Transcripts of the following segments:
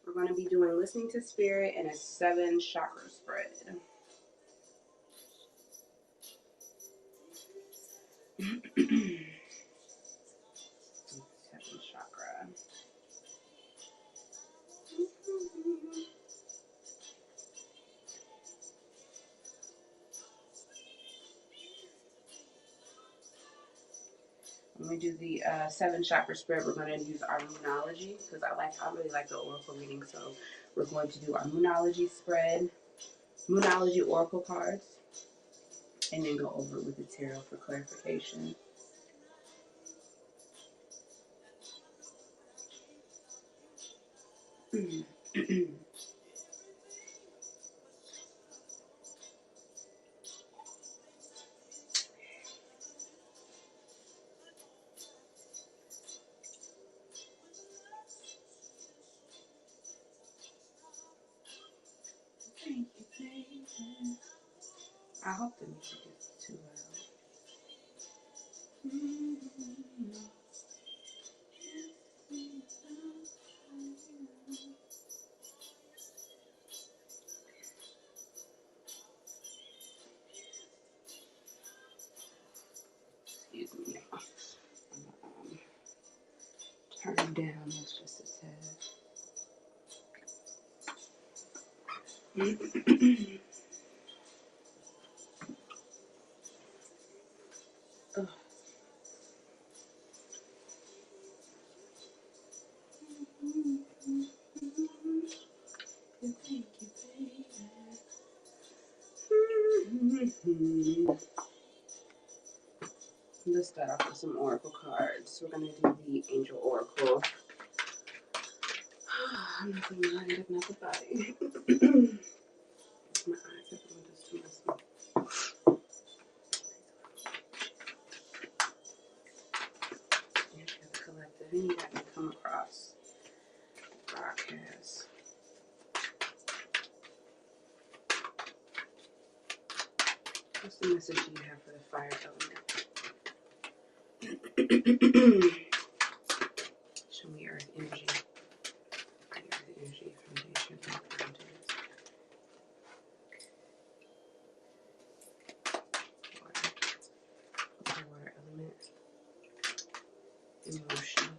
We're going to be doing listening to spirit and a 7 chakra spread. 7 chakra. When we do the 7 chakra spread, we're going to use our moonology because I really like the oracle reading. So we're going to do our moonology spread, moonology oracle cards, and then go over it with the tarot for clarification. Thank you, baby. I hope the music is too loud. Excuse me. Turn down this just a tad. Ugh. Thank you, baby. Let's start off with some oracle cards. We're going to do the angel oracle. I'm not going to mind up the body. My eyes have been just too much. Collective. Any that can come across broadcast. What's the message you have for the fire element? Show me earth energy. Earth energy, foundation, fountains. Water element. Emotion.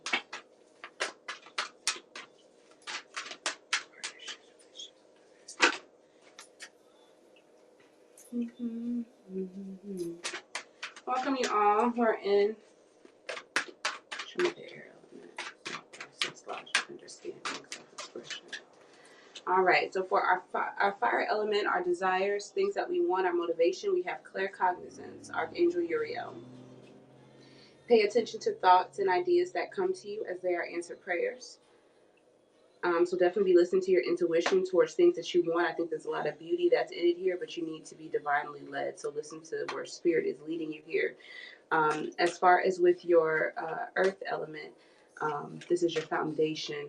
Welcome you all. We're in. Show me the air element. Six logic, understanding, self-expression. All right. So for our fire element, our desires, things that we want, our motivation, we have claircognizance, Archangel Uriel. Pay attention to thoughts and ideas that come to you as they are answered prayers. So definitely be listening to your intuition towards things that you want. I think there's a lot of beauty that's in it here, but you need to be divinely led. So listen to where spirit is leading you here. As far as with your earth element, this is your foundation,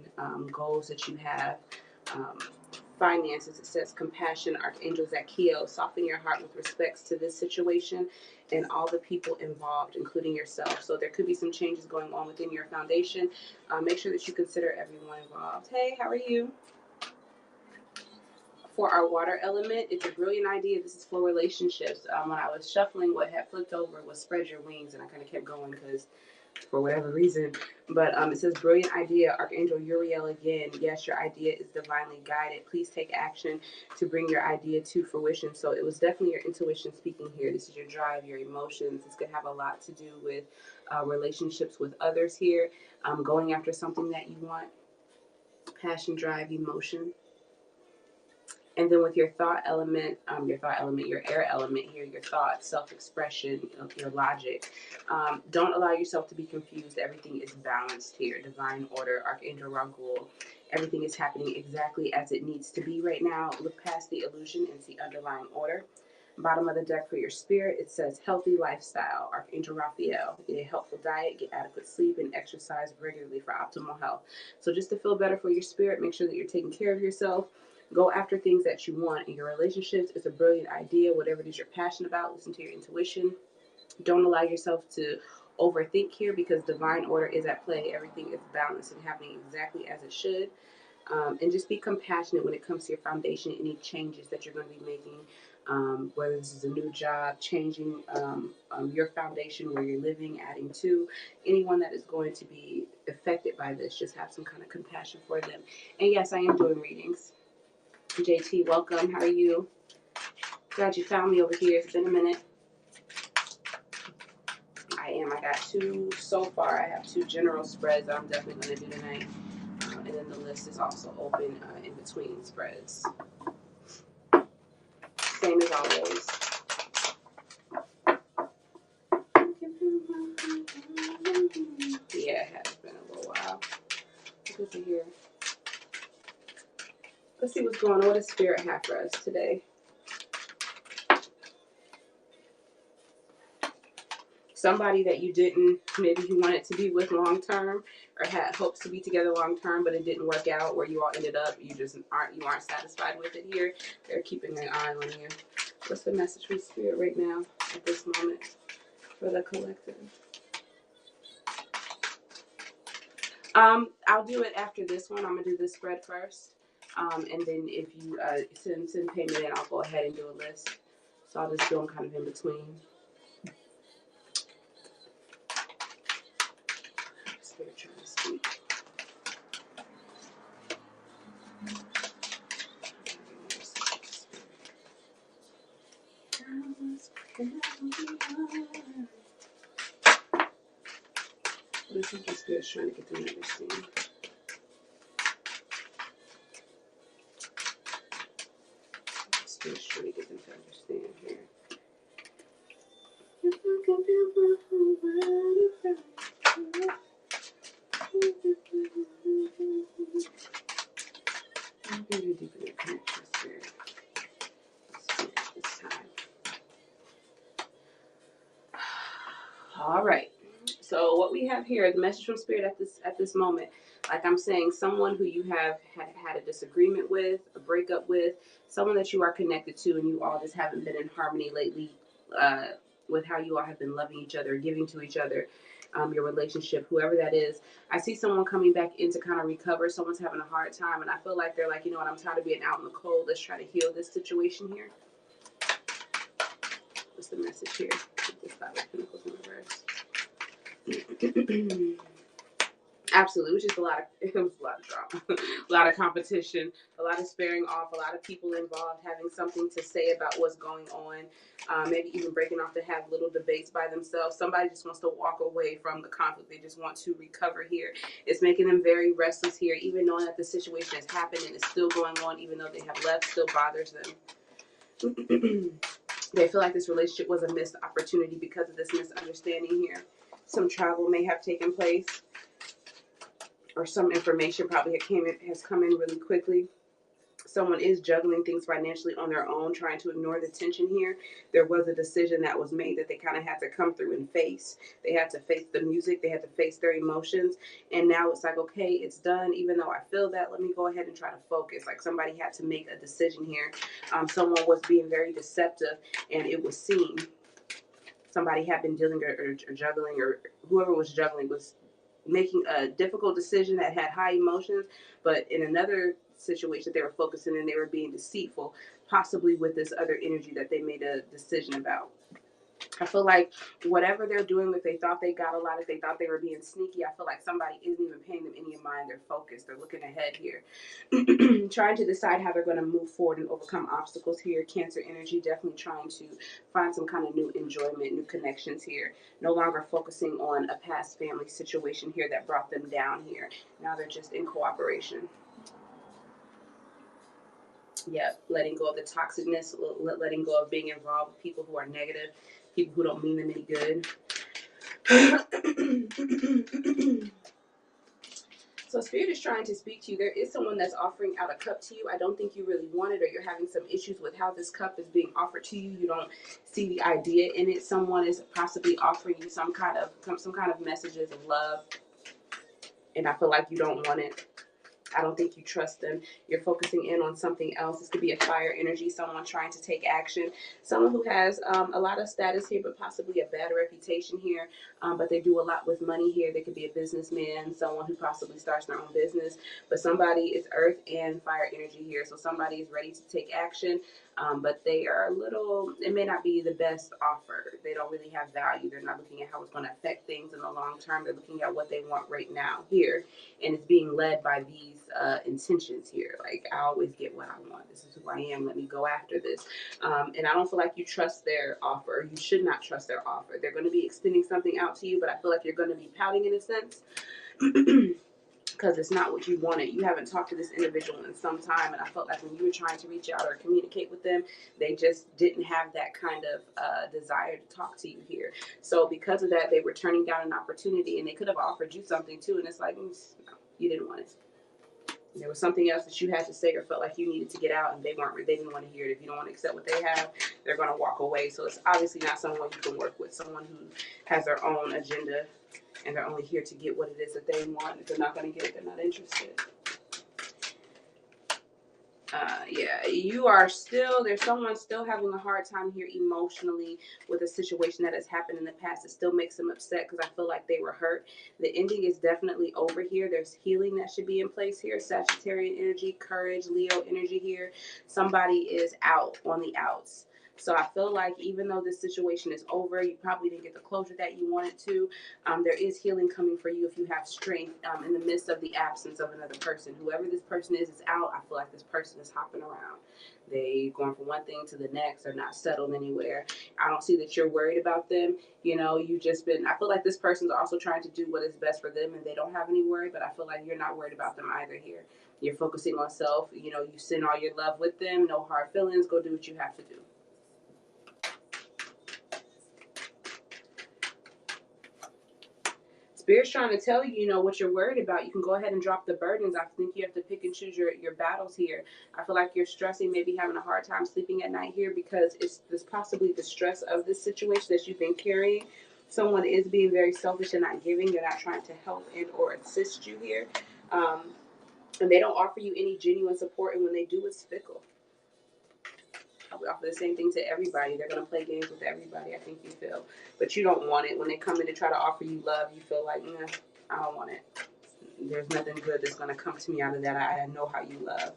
goals that you have. Finances, it says compassion, Archangel Zachiel, soften your heart with respects to this situation and all the people involved, including yourself. So there could be some changes going on within your foundation. Make sure that you consider everyone involved. Hey, how are you? For our water element, it's a brilliant idea. This is for relationships. When I was shuffling, what had flipped over was spread your wings, and I kind of kept going because for whatever reason. But it says brilliant idea, Archangel Uriel again. Yes, your idea is divinely guided. Please take action to bring your idea to fruition. So it was definitely your intuition speaking here. This is your drive, your emotions. This could have a lot to do with relationships with others here. Going after something that you want. Passion, drive, emotion. And then with your thought element, your air element here, your thoughts, self-expression, your logic. Don't allow yourself to be confused. Everything is balanced here. Divine order, Archangel Raguel. Everything is happening exactly as it needs to be right now. Look past the illusion and see underlying order. Bottom of the deck for your spirit, it says healthy lifestyle, Archangel Raphael. Eat a helpful diet, get adequate sleep, and exercise regularly for optimal health. So just to feel better for your spirit, make sure that you're taking care of yourself. Go after things that you want in your relationships. It's a brilliant idea. Whatever it is you're passionate about, listen to your intuition. Don't allow yourself to overthink here because divine order is at play. Everything is balanced and happening exactly as it should. And just be compassionate when it comes to your foundation, any changes that you're going to be making, whether this is a new job, changing your foundation where you're living, adding to anyone that is going to be affected by this. Just have some kind of compassion for them. And yes, I am doing readings. JT, welcome. How are you? Glad you found me over here. It's been a minute. I got two so far. I have two general spreads that I'm definitely going to do tonight. And then the list is also open in between spreads. Same as always. Yeah, it has been a little while. Good to hear. Let's see what's going on. What does Spirit have for us today? Somebody that you didn't, maybe you wanted to be with long term, or had hopes to be together long term, but it didn't work out. Where you all ended up, you aren't satisfied with it here. They're keeping an eye on you. What's the message from Spirit right now at this moment for the collective? I'll do it after this one. I'm gonna do this spread first, and then if you send payment in, I'll go ahead and do a list. So I'll just do them kind of in between. Spirit trying to speak. I think the Spirit's trying to get them to understand. Spirit's trying to get them to understand here. If I can feel my whole body. I'm going to deepen the connection, Spirit. This time. All right. So what we have here, the message from Spirit at this moment, like I'm saying, someone who you have had a disagreement with, a breakup with, someone that you are connected to, and you all just haven't been in harmony lately with how you all have been loving each other, giving to each other, your relationship, whoever that is. I see someone coming back in to kind of recover. Someone's having a hard time, and I feel like they're like, you know what, I'm tired of being out in the cold. Let's try to heal this situation here. What's the message here? This Five of Pentacles in reverse. Absolutely, it was just a lot of drama, a lot of competition, a lot of sparing off, a lot of people involved having something to say about what's going on, maybe even breaking off to have little debates by themselves. Somebody just wants to walk away from the conflict. They just want to recover here. It's making them very restless here, even knowing that the situation has happened and is still going on, even though they have left, still bothers them. They feel like this relationship was a missed opportunity because of this misunderstanding here. Some travel may have taken place, or some information probably has come in really quickly. Someone is juggling things financially on their own, trying to ignore the tension here. There was a decision that was made that they kind of had to come through and face. They had to face the music. They had to face their emotions. And now it's like, okay, it's done. Even though I feel that, let me go ahead and try to focus. Like somebody had to make a decision here. Someone was being very deceptive, and it was seen. Somebody had been dealing or juggling, or whoever was juggling was making a difficult decision that had high emotions, but in another situation they were focusing and they were being deceitful, possibly with this other energy that they made a decision about. I feel like whatever they're doing, if they thought they got a lot, if they thought they were being sneaky, I feel like somebody isn't even paying them any mind. They're focused. They're looking ahead here. Trying to decide how they're going to move forward and overcome obstacles here. Cancer energy, definitely trying to find some kind of new enjoyment, new connections here. No longer focusing on a past family situation here that brought them down here. Now they're just in cooperation. Yeah, letting go of the toxicness, letting go of being involved with people who are negative, people who don't mean them any good. So Spirit is trying to speak to you. There is someone that's offering out a cup to you. I don't think you really want it, or you're having some issues with how this cup is being offered to you. You don't see the idea in it. Someone is possibly offering you some kind of messages of love, and I feel like you don't want it. I don't think you trust them. You're focusing in on something else. This could be a fire energy, someone trying to take action, someone who has a lot of status here, but possibly a bad reputation here. But they do a lot with money here. They could be a businessman, someone who possibly starts their own business. But somebody is earth and fire energy here. So somebody is ready to take action, but they are a little, it may not be the best offer. They don't really have value. They're not looking at how it's going to affect things in the long term. They're looking at what they want right now here, and it's being led by these intentions here. Like, I always get what I want. This is who I am. Let me go after this. And I don't feel like you trust their offer. You should not trust their offer. They're going to be extending something out to you, but I feel like you're going to be pouting in a sense. Because it's not what you wanted. You haven't talked to this individual in some time, and I felt like when you were trying to reach out or communicate with them, they just didn't have that kind of desire to talk to you here. So because of that, they were turning down an opportunity, and they could have offered you something too, and it's like, no, you didn't want it. There was something else that you had to say or felt like you needed to get out, and they didn't want to hear it. If you don't want to accept what they have, they're going to walk away. So it's obviously not someone you can work with, someone who has their own agenda, and they're only here to get what it is that they want. If they're not going to get it, they're not interested. Yeah, you are still, there's someone still having a hard time here emotionally with a situation that has happened in the past. It still makes them upset because I feel like they were hurt. The ending is definitely over here. There's healing that should be in place here. Sagittarian energy, courage, Leo energy here. Somebody is out on the outs. So I feel like even though this situation is over, you probably didn't get the closure that you wanted to. There is healing coming for you if you have strength in the midst of the absence of another person. Whoever this person is out. I feel like this person is hopping around. They going from one thing to the next. They're not settled anywhere. I don't see that you're worried about them. You know, you just been, I feel like this person's also trying to do what is best for them, and they don't have any worry, but I feel like you're not worried about them either here. You're focusing on self. You know, you send all your love with them. No hard feelings. Go do what you have to do. Spirit's trying to tell you, you know, what you're worried about. You can go ahead and drop the burdens. I think you have to pick and choose your battles here. I feel like you're stressing, maybe having a hard time sleeping at night here because it's this possibly the stress of this situation that you've been carrying. Someone is being very selfish and not giving. They're not trying to help and or assist you here. Um, and they don't offer you any genuine support. And when they do, it's fickle. We offer the same thing to everybody. They're going to play games with everybody, I think you feel. But you don't want it. When they come in to try to offer you love, you feel like, nah, I don't want it. There's nothing good that's going to come to me out of that. I know how you love.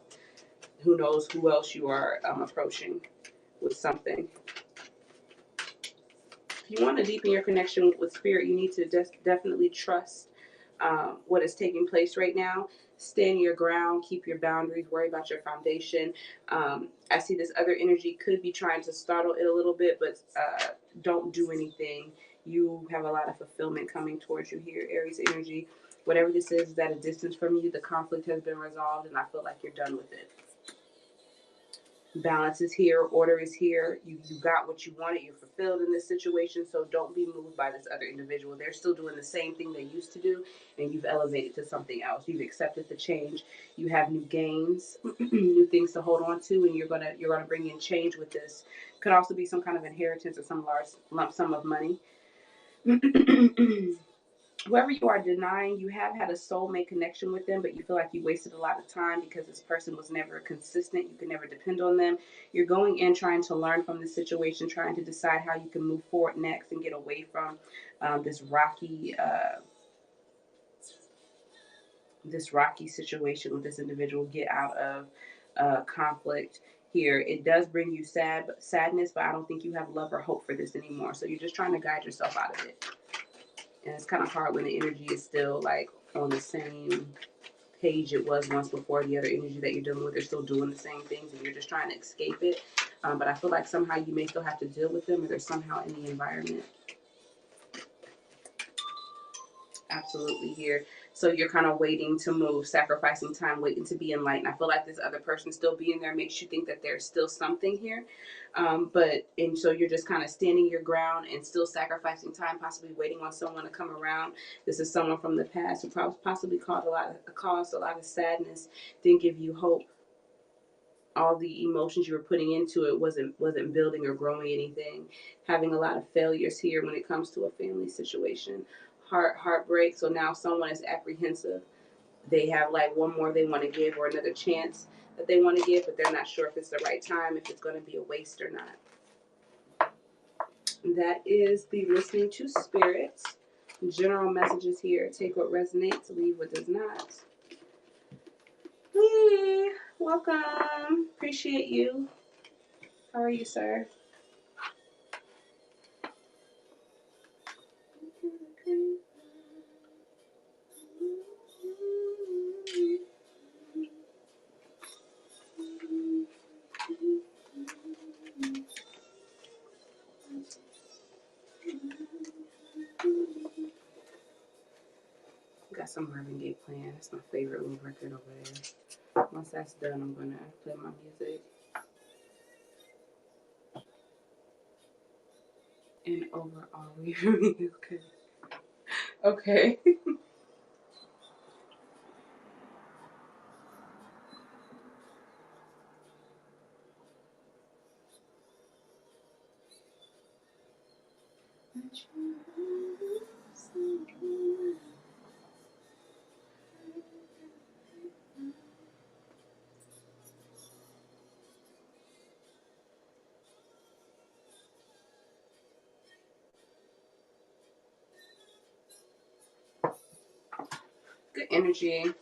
Who knows who else you are approaching with something. If you want to deepen your connection with spirit, you need to definitely trust what is taking place right now. Stand your ground, keep your boundaries, worry about your foundation. I see this other energy could be trying to startle it a little bit, but don't do anything. You have a lot of fulfillment coming towards you here, Aries energy. Whatever this is at a distance from you. The conflict has been resolved, and I feel like you're done with it. Balance is here, order is here. You got what you wanted, you're fulfilled in this situation, so don't be moved by this other individual. They're still doing the same thing they used to do, and you've elevated to something else. You've accepted the change. You have new gains, new things to hold on to, and you're gonna bring in change with this. Could also be some kind of inheritance or some large lump sum of money. Whoever you are denying, you have had a soulmate connection with them, but you feel like you wasted a lot of time because this person was never consistent. You could never depend on them. You're going in trying to learn from the situation, trying to decide how you can move forward next and get away from this rocky situation with this individual. Get out of conflict here. It does bring you sadness, but I don't think you have love or hope for this anymore. So you're just trying to guide yourself out of it. And it's kind of hard when the energy is still like on the same page it was once before. The other energy that you're dealing with, they're still doing the same things, and you're just trying to escape it. But I feel like somehow you may still have to deal with them, or they're somehow in the environment. Absolutely here. So you're kind of waiting to move, sacrificing time, waiting to be enlightened. I feel like this other person still being there makes you think that there's still something here. And so you're just kind of standing your ground and still sacrificing time, possibly waiting on someone to come around. This is someone from the past who possibly caused a lot of sadness, didn't give you hope. All the emotions you were putting into it wasn't building or growing anything. Having a lot of failures here when it comes to a family situation. Heartbreak. So now someone is apprehensive. they have like one more they want to give or another chance that they want to give, but they're not sure if it's the right time, if it's going to be a waste or not. That is the listening to spirits. General messages here. Take what resonates, leave what does not. Hey, welcome. Appreciate you. How are you, sir? Got some Marvin Gaye playing. That's my favorite little record over there. Once that's done, I'm gonna play my music. And overall, we okay. Okay. Good energy.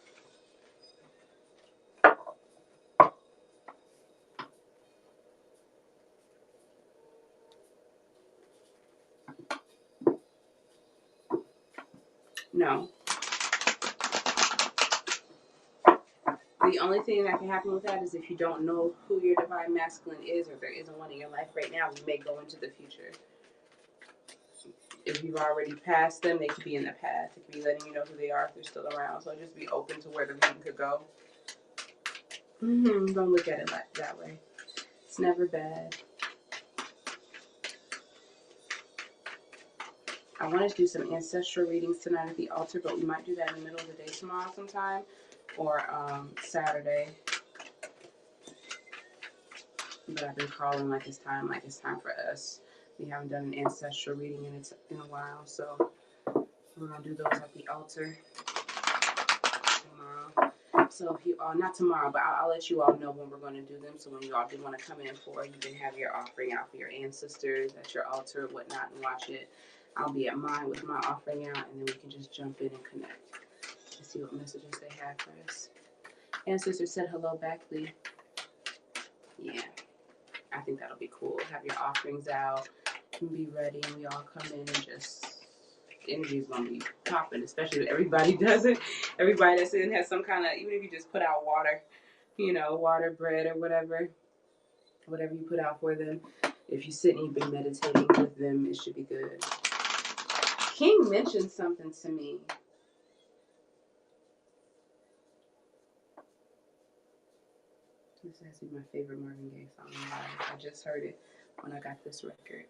No. The only thing that can happen with that is if you don't know who your divine masculine is, or if there isn't one in your life right now, you may go into the future. If you've already passed them, they could be in the past. They could be letting you know who they are if they're still around. So just be open to where the reading could go. Don't look at it like that way. It's never bad. I wanted to do some ancestral readings tonight at the altar, but we might do that in the middle of the day tomorrow sometime, or Saturday. But I've been calling like it's time for us. We haven't done an ancestral reading in a while, so we're gonna do those at the altar tomorrow. So if you not tomorrow, but I'll let you all know when we're going to do them. So when you all do want to come in for, you can have your offering out for your ancestors at your altar, whatnot, and watch it. I'll be at mine with my offering out, and then we can just jump in and connect and see what messages they have for us. Ancestor said hello back, Lee. Yeah, I think that'll be cool. Have your offerings out and be ready, and we all come in and just energy is gonna be popping, especially if everybody does it. Everybody that's in has some kind of, even if you just put out water, water, bread, or whatever you put out for them. If you sit and you've been meditating with them, it should be good. King mentioned something to me. This has to be my favorite Marvin Gaye song in life. I just heard it when I got this record.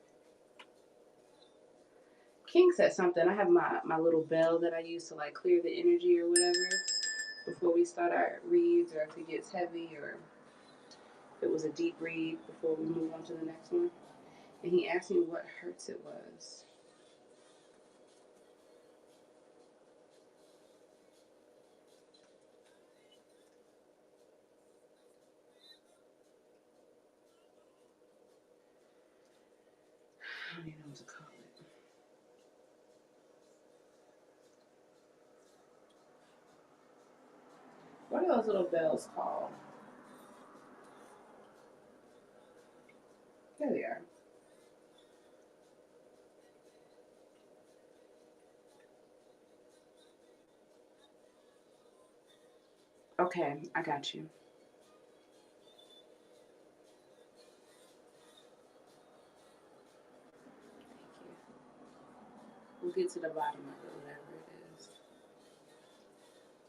King said something. I have my little bell that I use to like clear the energy or whatever before we start our reads, or if it gets heavy, or if it was a deep read before we move on to the next one. And he asked me what hertz it was. I don't even know what to call it. What are those little bells called? There they are. Okay, I got you. Thank you. We'll get to the bottom of it, whatever it is.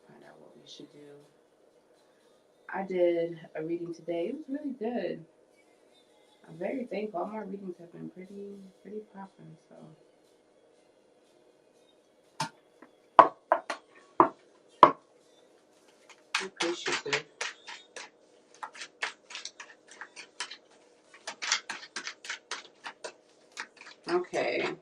Find out what we should do. I did a reading today. It was really good. I'm very thankful. All my readings have been pretty popping, so. Appreciative. Okay.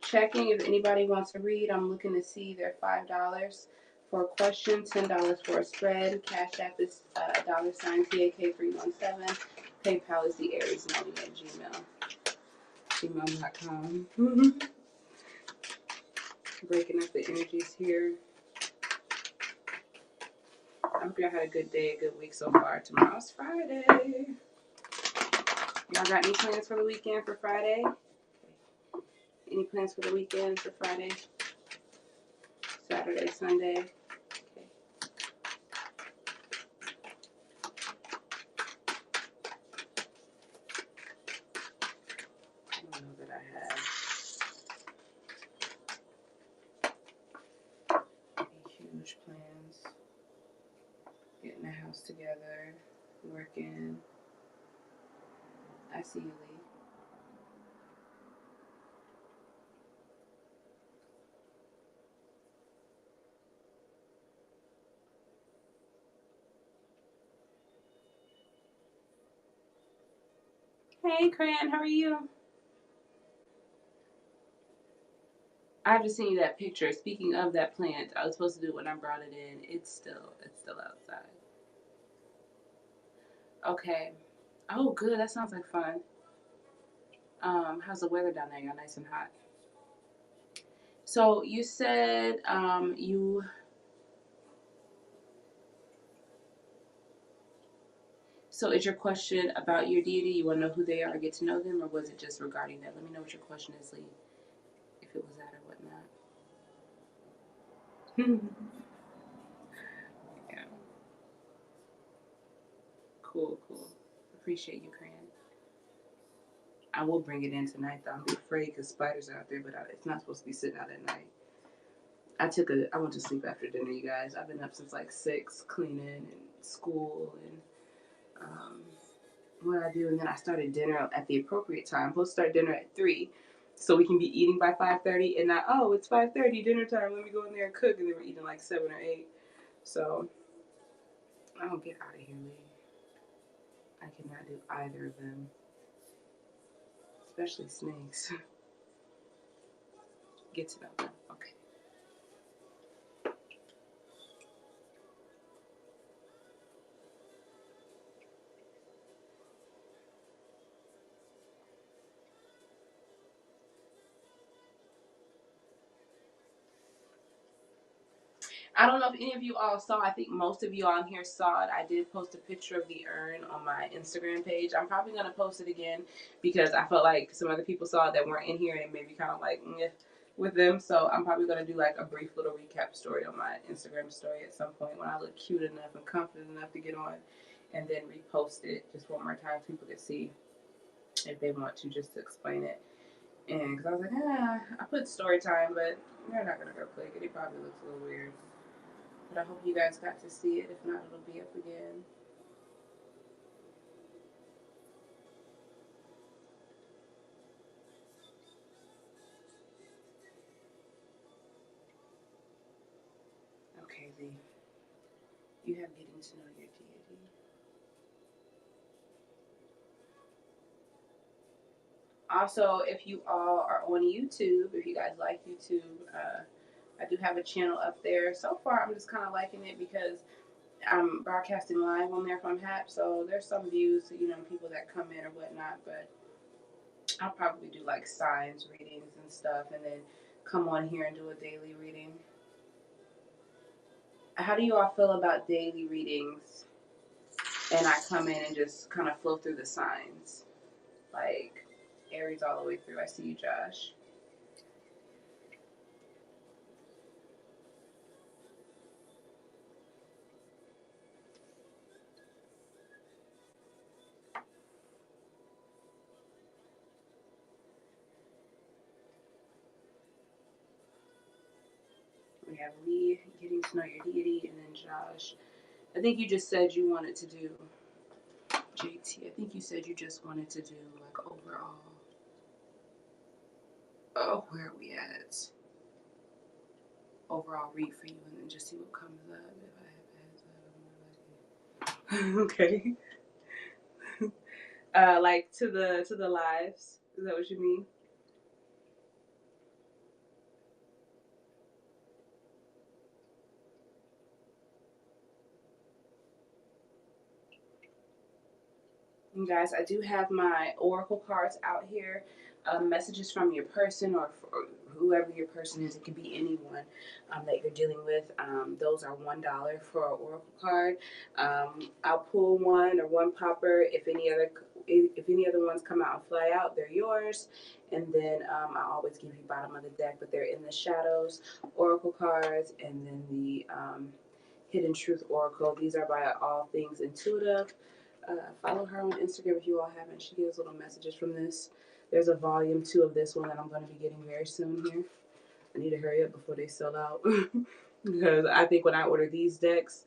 Checking if anybody wants to read. I'm looking to see their $5 For a question, $10 for a spread. Cash App is $TAK317. PayPal is the Aries Melody at gmail.com. Breaking up the energies here. I hope y'all had a good day, a good week so far. Tomorrow's Friday. Y'all got any plans for the weekend for Friday? Any plans for the weekend for Friday? Saturday, Sunday? Okay. I don't know that I have any huge plans. Getting the house together, working. I see you, Lee. Hey, Cran, how are you? I've just seen you that picture. Speaking of that plant, I was supposed to do it when I brought it in. It's still outside. Okay. Oh, good. That sounds like fun. How's the weather down there? Y'all nice and hot. So you said you. So is your question about your deity? You want to know who they are, get to know them, or was it just regarding that? Let me know what your question is, Lee. If it was that or whatnot. Yeah. Cool. Appreciate you, Cran. I will bring it in tonight, though. I'm afraid because spiders are out there, but it's not supposed to be sitting out at night. I went to sleep after dinner, you guys. I've been up since like 6, cleaning and school and what I do. And then I started dinner at the appropriate time. I'm supposed to start dinner at 3, so we can be eating by 5:30 and not, oh, it's 5:30, dinner time. Let me go in there and cook. And they were eating like 7 or 8. So I don't get out of here, Lee. I cannot do either of them, especially snakes. Get to know them. Okay. I don't know if any of you all saw. I think most of you on here saw it. I did post a picture of the urn on my Instagram page. I'm probably going to post it again because I felt like some other people saw it that weren't in here and it made me kind of like with them. So I'm probably going to do like a brief little recap story on my Instagram story at some point when I look cute enough and confident enough to get on, and then repost it just one more time so people can see if they want to, just to explain it. And because I was like, I put story time, but they're not going to go click it. It probably looks a little weird. But I hope you guys got to see it. If not, it'll be up again. Okay, Lee. You have getting to know your deity. Also, if you all are on YouTube, if you guys like YouTube, I do have a channel up there. So far, I'm just kind of liking it because I'm broadcasting live on there from HAP. So there's some views, people that come in or whatnot. But I'll probably do like signs readings and stuff, and then come on here and do a daily reading. How do you all feel about daily readings? And I come in and just kind of flow through the signs, like Aries all the way through. I see you, Josh. We have Lee getting to know your deity, and then Josh. I think you just said you wanted to do JT. I think you said you just wanted to do like overall. Oh, where are we at? Overall read for you, and then just see what comes up. If I have okay. Like to the lives. Is that what you mean? You guys, I do have my oracle cards out here. Messages from your person or whoever your person is. It could be anyone that you're dealing with. Those are $1 for an oracle card. I'll pull one or one popper. If any other ones come out and fly out, they're yours. And then I always give you bottom of the deck, but they're in the shadows oracle cards, and then the Hidden Truth Oracle. These are by All Things Intuitive. Follow her on Instagram if you all haven't. She gives little messages from this. There's a volume 2 of this one that I'm going to be getting very soon here. I need to hurry up before they sell out. Because I think when I ordered these decks,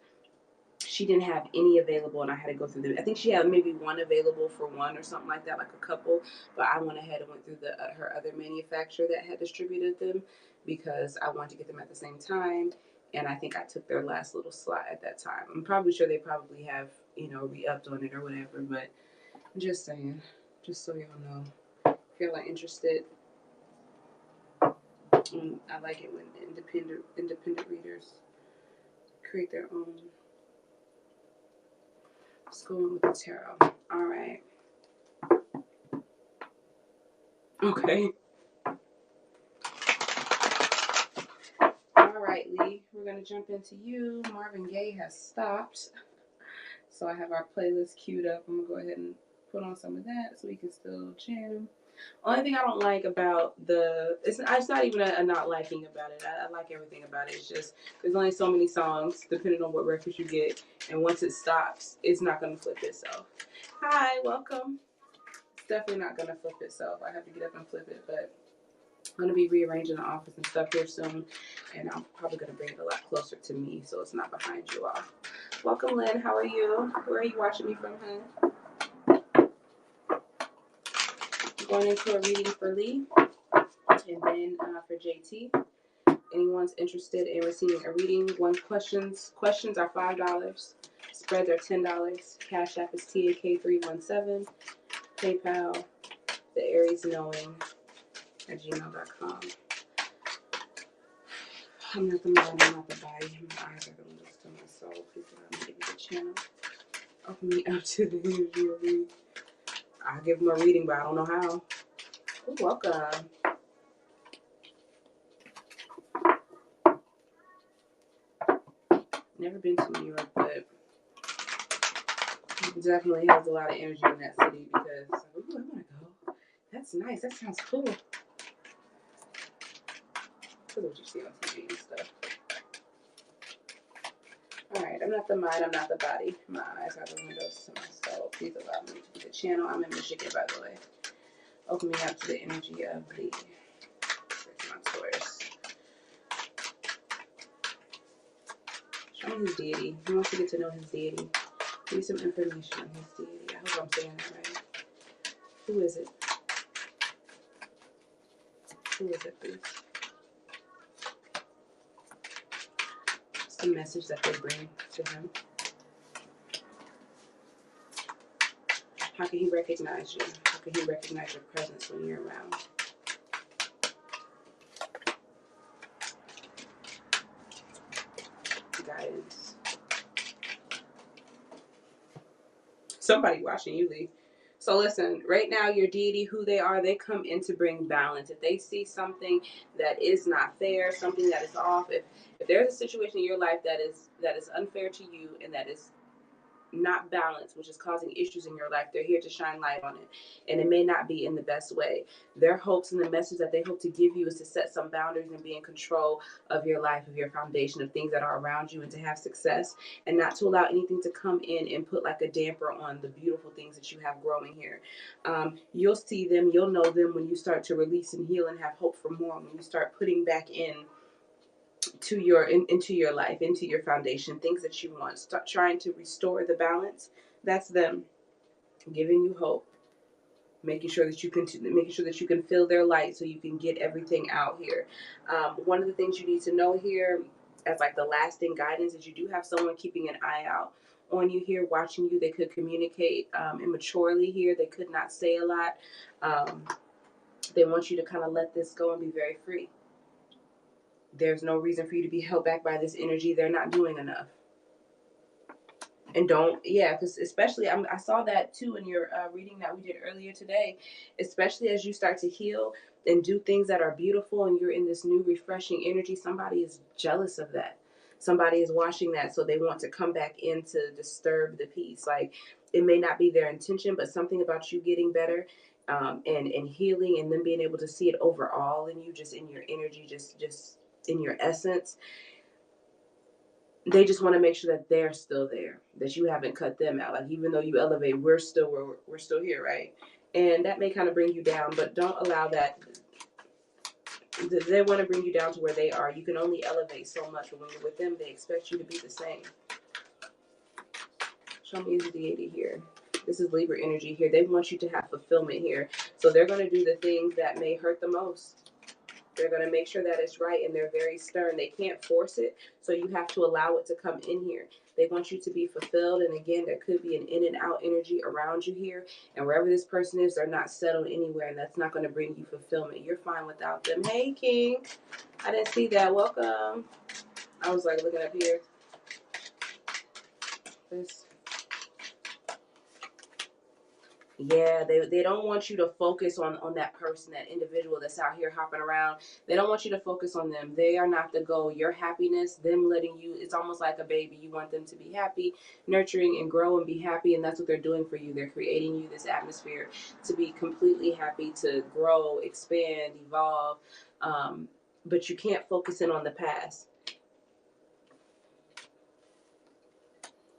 she didn't have any available and I had to go through them. I think she had maybe one available for one or something like that, like a couple. But I went ahead and went through her other manufacturer that had distributed them because I wanted to get them at the same time. And I think I took their last little slot at that time. I'm probably sure they probably have, re-upped on it or whatever. But I'm just saying, just so y'all know. If you're interested, I like it when independent readers create their own. Let's go in with the tarot. All right. Okay. All right, Lee. We're going to jump into you. Marvin Gaye has stopped. So I have our playlist queued up. I'm going to go ahead and put on some of that so we can still jam. Only thing I don't like about it's not even a not liking about it. I like everything about it. It's just there's only so many songs depending on what records you get. And once it stops, it's not going to flip itself. Hi, welcome. It's definitely not going to flip itself. I have to get up and flip it, but I'm going to be rearranging the office and stuff here soon, and I'm probably going to bring it a lot closer to me so it's not behind you all. Welcome, Lynn. How are you? Where are you watching me from, hun? Going into a reading for Lee, and then for JT. Anyone's interested in receiving a reading, questions are $5. Spreads are $10. Cash App is TAK317. PayPal, the Aries Knowing @gmail.com. I'm not the mind, I'm not the body. My eyes are the windows to my soul. Please allow me to be the channel. Open me up to the energy of reading. I'll give them a reading, but I don't know how. Oh, welcome. Never been to New York, but it definitely has a lot of energy in that city because, ooh, I want to go. That's nice. That sounds cool. Look at what you see on TV and stuff. Alright, I'm not the mind, I'm not the body. My eyes are the windows to my soul. Please allow me to be the channel. I'm in Michigan, by the way. Open me up to the energy of the my Taurus. Show me his deity. He wants to get to know his deity. Give me some information on his deity. I hope I'm saying that right. Who is it? Who is it, please? What's the message that they bring to him? How can he recognize you? How can he recognize your presence when you're around? Guidance. Somebody watching you, Lee. So listen, right now your deity, who they are, they come in to bring balance. If they see something that is not fair, something that is off, if there's a situation in your life that is unfair to you and that is not balanced, which is causing issues in your life, they're here to shine light on it. And it may not be in the best way. Their hopes and the message that they hope to give you is to set some boundaries and be in control of your life, of your foundation, of things that are around you, and to have success, and not to allow anything to come in and put like a damper on the beautiful things that you have growing here. You'll see them, you'll know them when you start to release and heal and have hope for more, when you start putting back into your life, into your foundation, things that you want. Start trying to restore the balance. That's them giving you hope, making sure that you can feel their light so you can get everything out here. One of the things you need to know here as like the lasting guidance is you do have someone keeping an eye out on you here, watching you. They could communicate immaturely here. They could not say a lot. They want you to kind of let this go and be very free. There's no reason for you to be held back by this energy. They're not doing enough. And don't, yeah, because especially I saw that too in your reading that we did earlier today. Especially as you start to heal and do things that are beautiful, and you're in this new refreshing energy, somebody is jealous of that. Somebody is watching that, so they want to come back in to disturb the peace. Like, it may not be their intention, but something about you getting better, and healing, and then being able to see it overall in you, just in your energy, just in your essence. They just want to make sure that they're still there, that you haven't cut them out. Like, even though you elevate, we're still here, right? And that may kind of bring you down, but don't allow that. They want to bring you down to where they are. You can only elevate so much, but when you're with them, they expect you to be the same. Show me the deity here. This is Libra energy here. They want you to have fulfillment here. So they're going to do the things that may hurt the most. They're going to make sure that it's right, and they're very stern. They can't force it, so you have to allow it to come in here. They want you to be fulfilled, and again, there could be an in and out energy around you here, and wherever this person is, they're not settled anywhere, and that's not going to bring you fulfillment. You're fine without them. Hey, King. I didn't see that. Welcome. I was like looking up here. This. Yeah, they don't want you to focus on that person, that individual that's out here hopping around. They don't want you to focus on them. They are not the goal. Your happiness, them letting you, it's almost like a baby. You want them to be happy, nurturing, and grow and be happy, and that's what they're doing for you. They're creating you this atmosphere to be completely happy, to grow, expand, evolve. But you can't focus in on the past.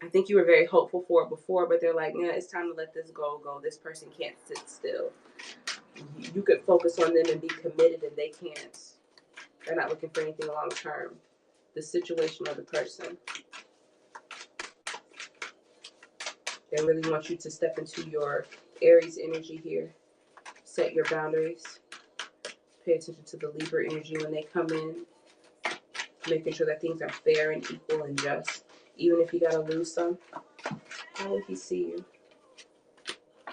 I think you were very hopeful for it before, but they're like, yeah, it's time to let this go. This person can't sit still. You could focus on them and be committed, and they can't. They're not looking for anything long term. The situation of the person. They really want you to step into your Aries energy here. Set your boundaries. Pay attention to the Libra energy when they come in. Making sure that things are fair and equal and just. Even if you gotta lose some. How will he see you?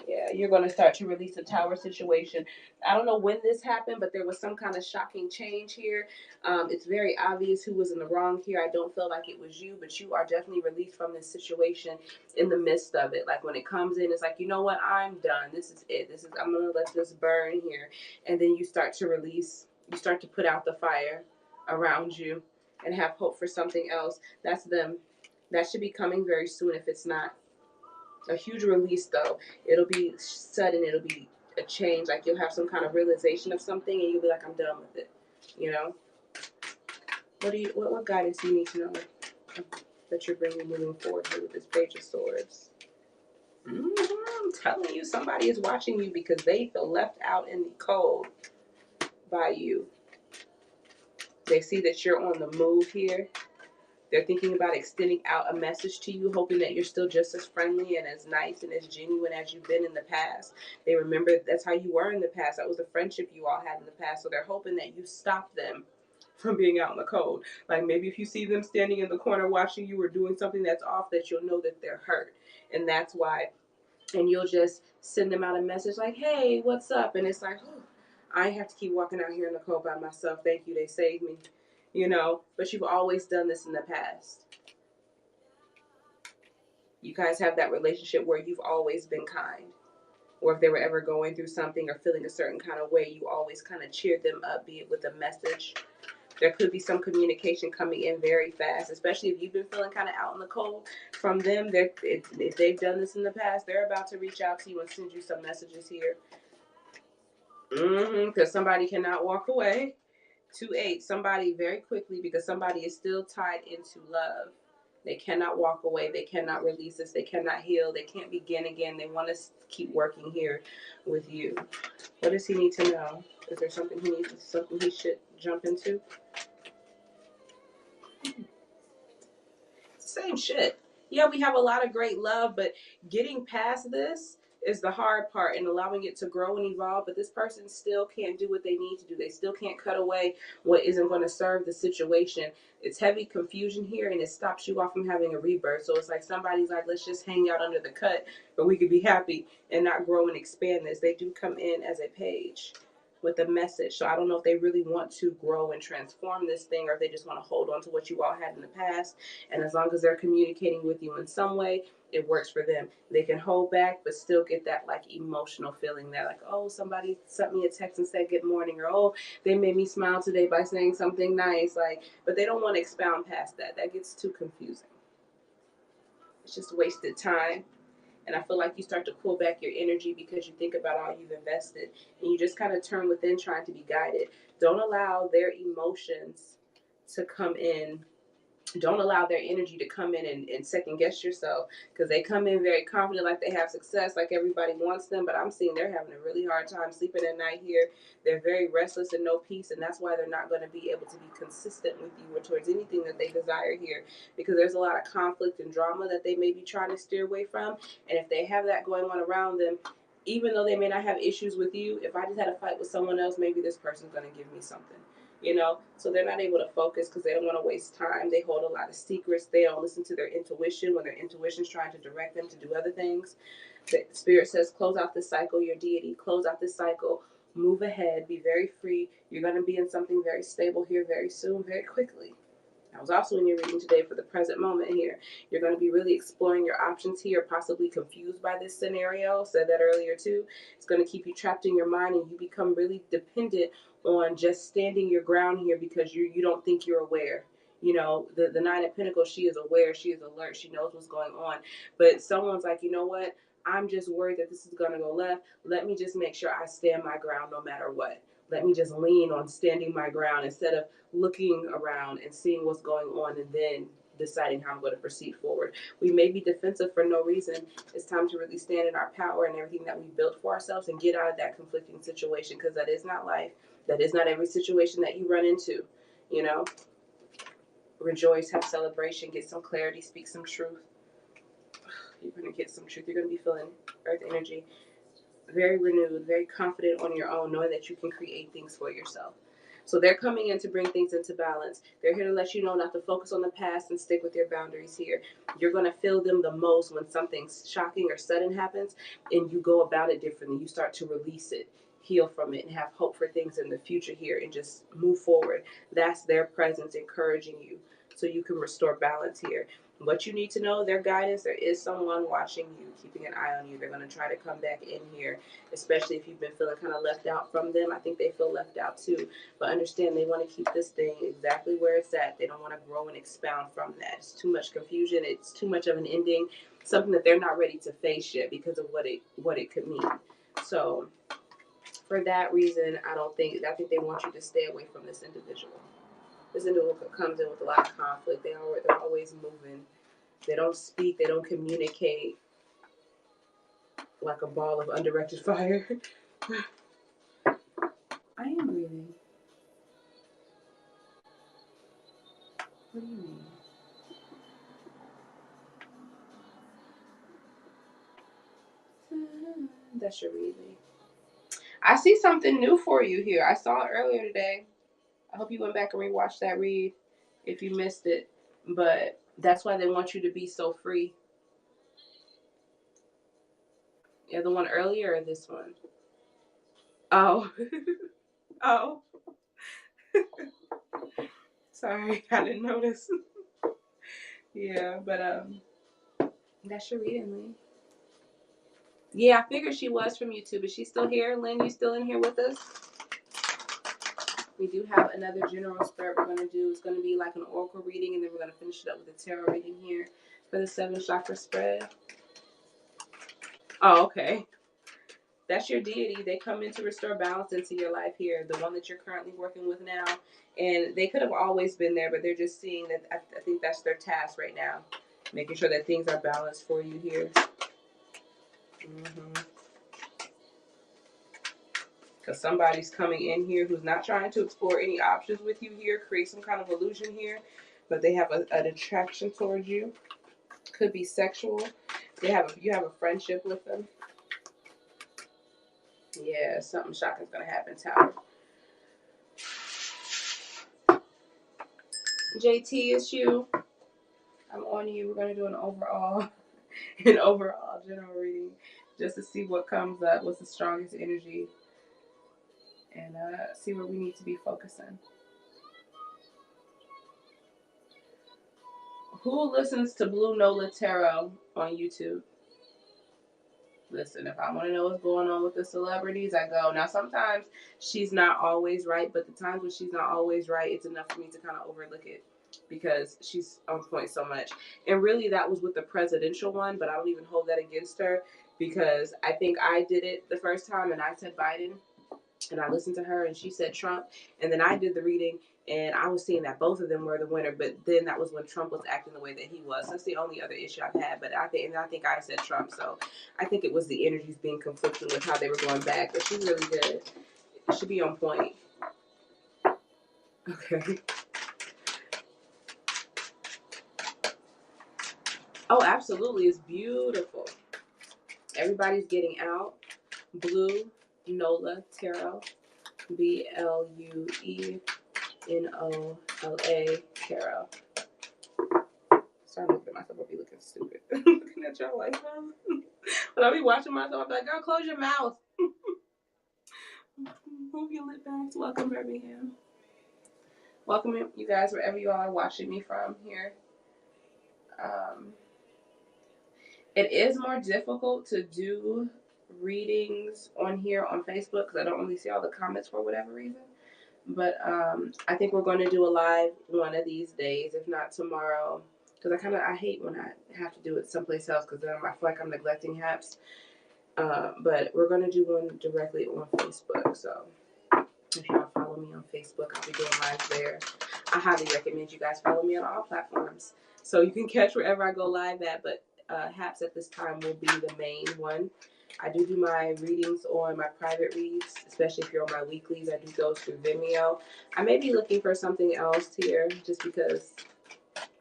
Yeah, you're going to start to release the tower situation. I don't know when this happened, but there was some kind of shocking change here. It's very obvious who was in the wrong here. I don't feel like it was you, but you are definitely released from this situation in the midst of it. Like, when it comes in, it's like, you know what? I'm done. This is it. I'm going to let this burn here. And then you start to release, you start to put out the fire around you and have hope for something else. That's them. That should be coming very soon if it's not. A huge release, though. It'll be sudden. It'll be a change. Like, you'll have some kind of realization of something, and you'll be like, I'm done with it. You know. What guidance do you need to know that you're bringing moving forward here with this Page of Swords? I'm telling you, somebody is watching you because they feel left out in the cold by you. They see that you're on the move here. They're thinking about extending out a message to you, hoping that you're still just as friendly and as nice and as genuine as you've been in the past. They remember that's how you were in the past. That was the friendship you all had in the past. So they're hoping that you stop them from being out in the cold. Like, maybe if you see them standing in the corner watching you or doing something that's off, that you'll know that they're hurt. And that's why. And you'll just send them out a message like, hey, what's up? And it's like, oh, I have to keep walking out here in the cold by myself. Thank you. They saved me. You know, but you've always done this in the past. You guys have that relationship where you've always been kind. Or if they were ever going through something or feeling a certain kind of way, you always kind of cheered them up, be it with a message. There could be some communication coming in very fast, especially if you've been feeling kind of out in the cold from them. If they've done this in the past, they're about to reach out to you and send you some messages here. Because somebody cannot walk away. 2-8, somebody very quickly, because somebody is still tied into love. They cannot walk away. They cannot release this. They cannot heal. They can't begin again. They want to keep working here with you. What does he need to know? Is there something he should jump into? It's the same shit. Yeah, we have a lot of great love, but getting past this is the hard part, and allowing it to grow and evolve. But this person still can't do what they need to do. They still can't cut away what isn't going to serve the situation. It's heavy confusion here, and it stops you off from having a rebirth. So it's like somebody's like, let's just hang out under the cut, but we could be happy and not grow and expand this. They do come in as a page with a message. So I don't know if they really want to grow and transform this thing, or if they just want to hold on to what you all had in the past. And as long as they're communicating with you in some way, it works for them. They can hold back, but still get that like emotional feeling that like, oh, somebody sent me a text and said good morning, or oh, they made me smile today by saying something nice. Like, but they don't want to expound past that. That gets too confusing. It's just wasted time. And I feel like you start to pull back your energy because you think about all you've invested and you just kind of turn within trying to be guided. Don't allow their emotions to come in. Don't allow their energy to come in and second guess yourself, because they come in very confident, like they have success, like everybody wants them. But I'm seeing they're having a really hard time sleeping at night here. They're very restless and no peace, and that's why they're not going to be able to be consistent with you or towards anything that they desire here, because there's a lot of conflict and drama that they may be trying to steer away from. And if they have that going on around them, even though they may not have issues with you, if I just had a fight with someone else, maybe this person's going to give me something. So they're not able to focus because they don't want to waste time. They hold a lot of secrets. They don't listen to their intuition when their intuition's trying to direct them to do other things. The spirit says, close out this cycle, your deity, close out this cycle, move ahead, be very free. You're going to be in something very stable here very soon, very quickly. I was also in your reading today for the present moment here. You're going to be really exploring your options here, possibly confused by this scenario. Said that earlier too. It's going to keep you trapped in your mind, and you become really dependent on just standing your ground here because you don't think you're aware. The Nine of Pentacles, she is aware, she is alert, she knows what's going on. But someone's like, you know what? I'm just worried that this is going to go left. Let me just make sure I stand my ground no matter what. Let me just lean on standing my ground instead of looking around and seeing what's going on and then deciding how I'm going to proceed forward. We may be defensive for no reason. It's time to really stand in our power and everything that we built for ourselves and get out of that conflicting situation, because that is not life. That is not every situation that you run into. Rejoice, have celebration, get some clarity, speak some truth. You're going to get some truth. You're going to be feeling earth energy, very renewed, very confident on your own, knowing that you can create things for yourself. So they're coming in to bring things into balance. They're here to let you know not to focus on the past and stick with your boundaries here. You're going to feel them the most when something shocking or sudden happens and you go about it differently. You start to release it, heal from it, and have hope for things in the future here and just move forward. That's their presence encouraging you so you can restore balance here. What you need to know, their guidance, there is someone watching you, keeping an eye on you. They're going to try to come back in here, especially if you've been feeling kind of left out from them. I think they feel left out too. But understand, they want to keep this thing exactly where it's at. They don't want to grow and expound from that. It's too much confusion. It's too much of an ending, something that they're not ready to face yet because of what it could mean. So for that reason, I think they want you to stay away from this individual. This individual comes in with a lot of conflict. They're always moving. They don't speak. They don't communicate, like a ball of undirected fire. I am breathing. What do you mean? That's your reading. I see something new for you here. I saw it earlier today. I hope you went back and rewatched that read if you missed it. But that's why they want you to be so free. Yeah, the one earlier or this one? Oh. Oh. Sorry, I didn't notice. Yeah, but that's your reading, Lee. Yeah, I figured she was from YouTube. Is she still here? Lynn, you still in here with us? We do have another general spread we're going to do. It's going to be like an oracle reading, and then we're going to finish it up with a tarot reading here for the 7 chakra spread. Oh, okay. That's your deity. They come in to restore balance into your life here, the one that you're currently working with now. And they could have always been there, but they're just seeing that. I think that's their task right now, making sure that things are balanced for you here. Because somebody's coming in here who's not trying to explore any options with you here, create some kind of illusion here, but they have an attraction towards you. Could be sexual. You have a friendship with them. Yeah, something shocking is going to happen, Tower. JT, it's you. I'm on you. We're going to do an overall general reading just to see what comes up, what's the strongest energy, and see where we need to be focusing. Who listens to Blue Nola Tarot on YouTube? Listen, if I want to know what's going on with the celebrities, I go. Now, sometimes she's not always right, but the times when she's not always right, it's enough for me to kind of overlook it because she's on point so much. And really, that was with the presidential one, but I don't even hold that against her because I think I did it the first time and I said Biden and I listened to her and she said Trump, and then I did the reading and I was seeing that both of them were the winner, but then that was when Trump was acting the way that he was. That's the only other issue I've had, but I think I said Trump, so I think it was the energies being conflicting with how they were going back, but she's really good. It should be on point. Okay. Oh, absolutely. It's beautiful. Everybody's getting out. Blue Nola Tarot. BLUENOLA Tarot. Starting looking at myself, I'll be looking stupid. Looking at y'all like, but I'll be watching myself, I'll be like, girl, close your mouth. Move your lip back. Welcome, Birmingham. Welcome, you guys, wherever you all are watching me from here. It is more difficult to do readings on here on Facebook because I don't really see all the comments for whatever reason. But I think we're going to do a live one of these days, if not tomorrow. Because I hate when I have to do it someplace else because then I feel like I'm neglecting haps. But we're going to do one directly on Facebook. So if y'all follow me on Facebook, I'll be doing live there. I highly recommend you guys follow me on all platforms. So you can catch wherever I go live at. But haps at this time will be the main one. I do my readings on my private reads, especially if you're on my weeklies. I do those through Vimeo. I may be looking for something else here just because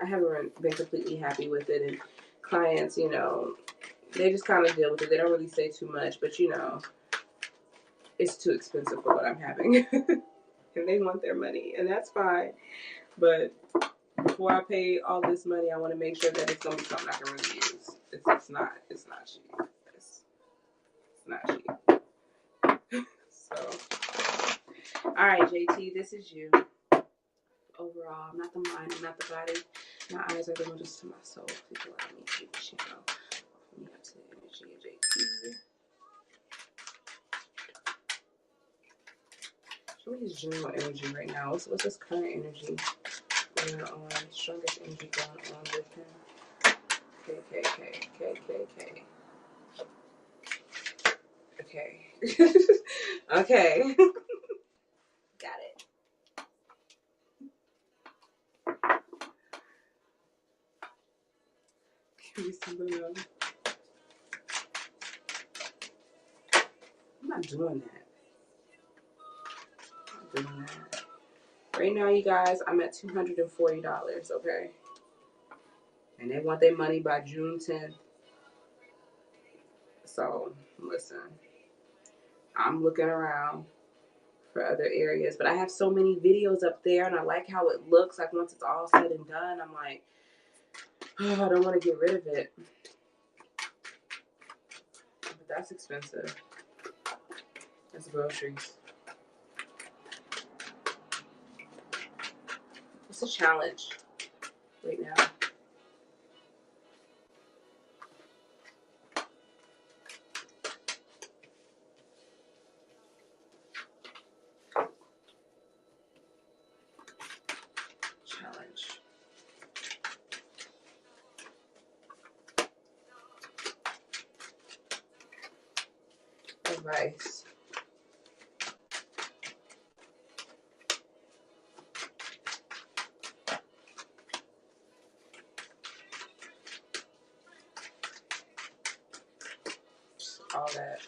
I haven't been completely happy with it. And clients, they just kind of deal with it. They don't really say too much, but it's too expensive for what I'm having. And they want their money, and that's fine. But before I pay all this money, I want to make sure that it's going to be something I can really use. It's not cheap. It's not cheap. So, all right, JT, this is you. Overall, I'm not the mind, I'm not the body. My eyes are the windows to my soul. Please allow me to keep the shadow. Open me up to the energy of JT. Show me his general energy right now. What's his current energy going on? Strongest energy going on with him. Okay. Okay. Okay. Got it. Give me somebody else. I'm not doing that. Right now, you guys, I'm at $240, okay? And they want their money by June 10th. So, listen, I'm looking around for other areas, but I have so many videos up there, and I like how it looks. Like, once it's all said and done, I'm like, oh, I don't want to get rid of it. But that's expensive. That's groceries. It's a challenge right now. Advice. All that.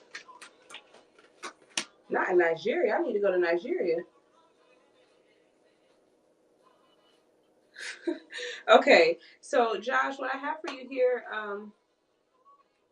Not in Nigeria. I need to go to Nigeria. Okay, so Josh, what I have for you here,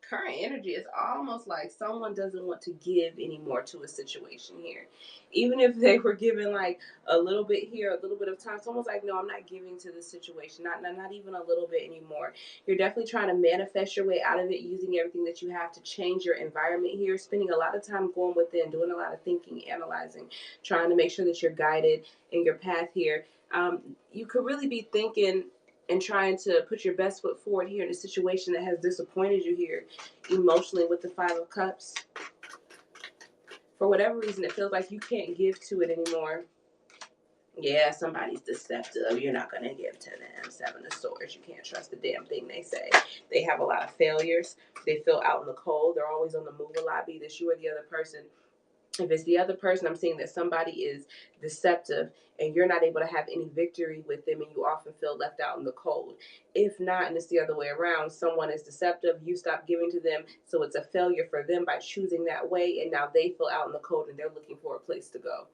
current energy is almost like someone doesn't want to give anymore to a situation here. Even if they were given like a little bit here, a little bit of time, someone's like, no, I'm not giving to this situation. Not even a little bit anymore. You're definitely trying to manifest your way out of it using everything that you have to change your environment here, spending a lot of time going within, doing a lot of thinking, analyzing, trying to make sure that you're guided in your path here. You could really be thinking and trying to put your best foot forward here in a situation that has disappointed you here emotionally with the Five of Cups. For whatever reason, it feels like you can't give to it anymore. Yeah, somebody's deceptive. You're not going to give to them. Seven of Swords. You can't trust the damn thing they say. They have a lot of failures. They feel out in the cold. They're always on the move a lot. Be this you or the other person. If it's the other person, I'm seeing that somebody is deceptive and you're not able to have any victory with them and you often feel left out in the cold. If not, and it's the other way around, someone is deceptive, you stop giving to them, so it's a failure for them by choosing that way, and now they feel out in the cold and they're looking for a place to go.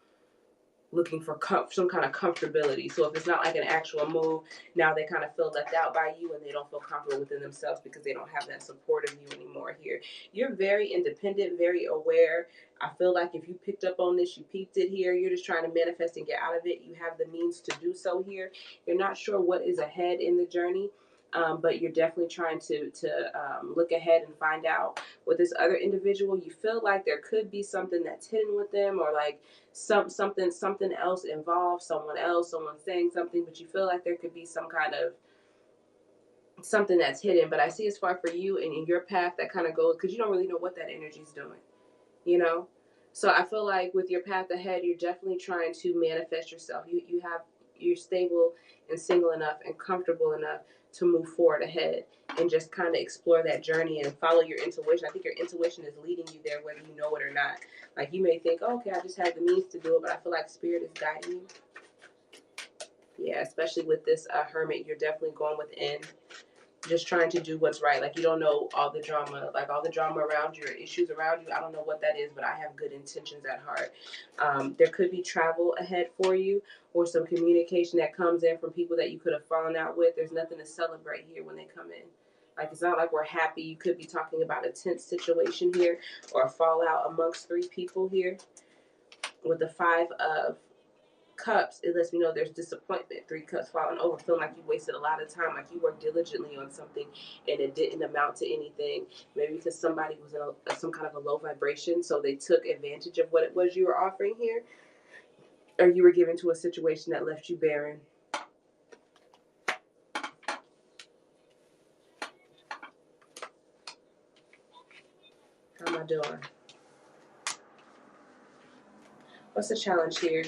Looking for some kind of comfortability. So if it's not like an actual move, now they kind of feel left out by you and they don't feel comfortable within themselves because they don't have that support of you anymore here. You're very independent, very aware. I feel like if you picked up on this, you peeped it here, you're just trying to manifest and get out of it. You have the means to do so here. You're not sure what is ahead in the journey. But you're definitely trying to look ahead and find out. With this other individual, you feel like there could be something that's hidden with them, or like something else involved, someone saying something, but you feel like there could be some kind of something that's hidden. But I see as far for you and in your path that kind of goes, because you don't really know what that energy is doing, you know. So I feel like with your path ahead, you're definitely trying to manifest yourself. You're stable and single enough and comfortable enough to move forward ahead and just kind of explore that journey and follow your intuition. I think your intuition is leading you there whether you know it or not. Like you may think, oh, okay, I just have the means to do it, but I feel like spirit is guiding you. Yeah, especially with this hermit, you're definitely going within, just trying to do what's right. Like you don't know all the drama, like all the drama around you or issues around you. I don't know what that is, but I have good intentions at heart. There could be travel ahead for you or some communication that comes in from people that you could have fallen out with. There's nothing to celebrate here when they come in. Like it's not like we're happy. You could be talking about a tense situation here or a fallout amongst three people here. With the Five of Cups, it lets me know there's disappointment. Three cups falling over, feeling like you wasted a lot of time, like you worked diligently on something and it didn't amount to anything. Maybe because somebody was in some kind of a low vibration, so they took advantage of what it was you were offering here, or you were given to a situation that left you barren. How am I doing? What's the challenge here?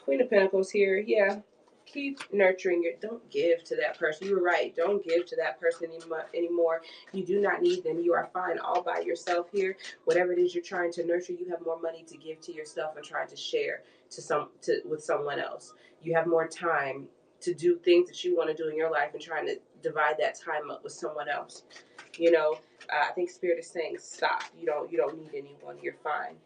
Queen of Pentacles here. Yeah. Keep nurturing your. Don't give to that person. You were right. Don't give to that person anymore. You do not need them. You are fine all by yourself here. Whatever it is you're trying to nurture, you have more money to give to yourself and try to share with someone else. You have more time to do things that you want to do in your life and trying to divide that time up with someone else. You know, I think Spirit is saying stop. You don't need anyone. You're fine.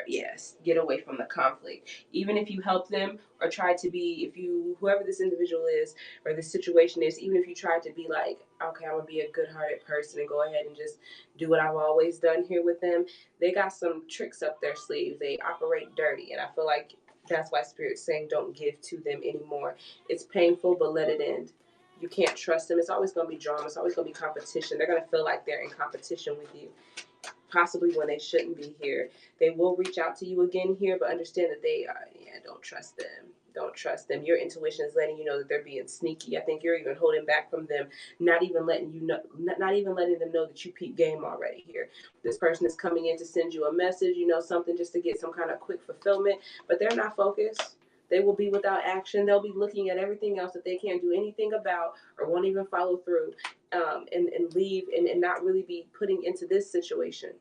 Yes, get away from the conflict. Even if you help them or try to be, if you, whoever this individual is or this situation is, even if you try to be like, okay, I'm gonna be a good-hearted person and go ahead and just do what I've always done here with them, they got some tricks up their sleeves. They operate dirty, and I feel like that's why Spirit's saying don't give to them anymore. It's painful, but let it end. You can't trust them. It's always gonna be drama. It's always gonna be competition. They're gonna feel like they're in competition with you, possibly when they shouldn't be here. They will reach out to you again here, but understand that they are, don't trust them. Don't trust them. Your intuition is letting you know that they're being sneaky. I think you're even holding back from them, not even letting them know that you peep game already here. This person is coming in to send you a message, something just to get some kind of quick fulfillment, but they're not focused. They will be without action. They'll be looking at everything else that they can't do anything about or won't even follow through, and leave and not really be putting into this situation.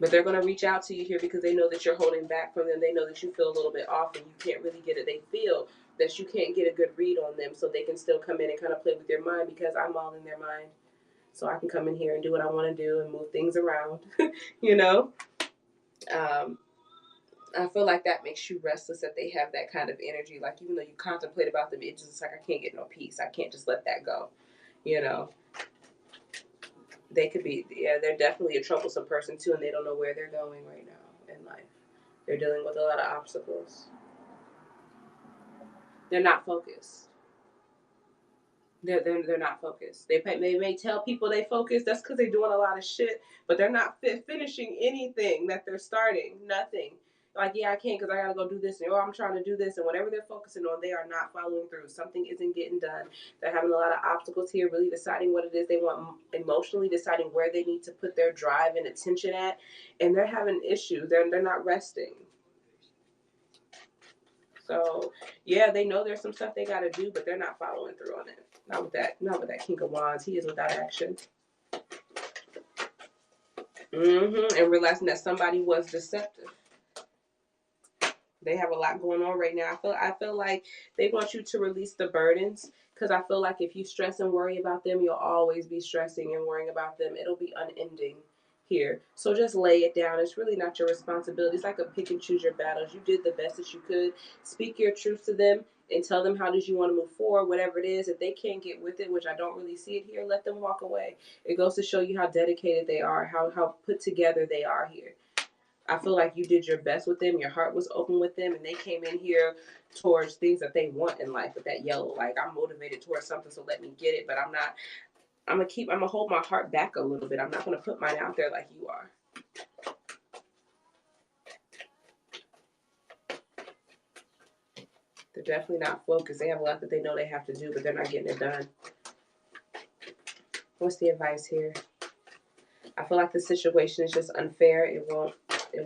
But they're going to reach out to you here because they know that you're holding back from them. They know that you feel a little bit off and you can't really get it. They feel that you can't get a good read on them, so they can still come in and kind of play with their mind because I'm all in their mind. So I can come in here and do what I want to do and move things around, you know? I feel like that makes you restless, that they have that kind of energy. Like, even though you contemplate about them, it's just like, I can't get no peace. I can't just let that go, you know? They could be, they're definitely a troublesome person too, and they don't know where they're going right now in life. They're dealing with a lot of obstacles. They're not focused. They're not focused. They may tell people they focus. That's because they're doing a lot of shit, but they're not finishing anything that they're starting. Nothing. like, yeah, I can't because I gotta go do this, or I'm trying to do this, and whatever they're focusing on, they are not following through. Something isn't getting done. They're having a lot of obstacles here, really deciding what it is they want emotionally, deciding where they need to put their drive and attention at, and they're having issues. They're not resting. So yeah, they know there's some stuff they gotta do, but they're not following through on it. Not with that. Not with that King of Wands. He is without action. And realizing that somebody was deceptive. They have a lot going on right now. I feel like they want you to release the burdens, because I feel like if you stress and worry about them, you'll always be stressing and worrying about them. It'll be unending here. So just lay it down. It's really not your responsibility. It's like a pick and choose your battles. You did the best that you could. Speak your truth to them and tell them how does you want to move forward, whatever it is. If they can't get with it, which I don't really see it here, let them walk away. It goes to show you how dedicated they are, how put together they are here. I feel like you did your best with them. Your heart was open with them, and they came in here towards things that they want in life with that yellow. Like, I'm motivated towards something, so let me get it. But I'm not. I'm gonna hold my heart back a little bit. I'm not gonna put mine out there like you are. They're definitely not focused. They have a lot that they know they have to do, but they're not getting it done. What's the advice here? I feel like the situation is just unfair. It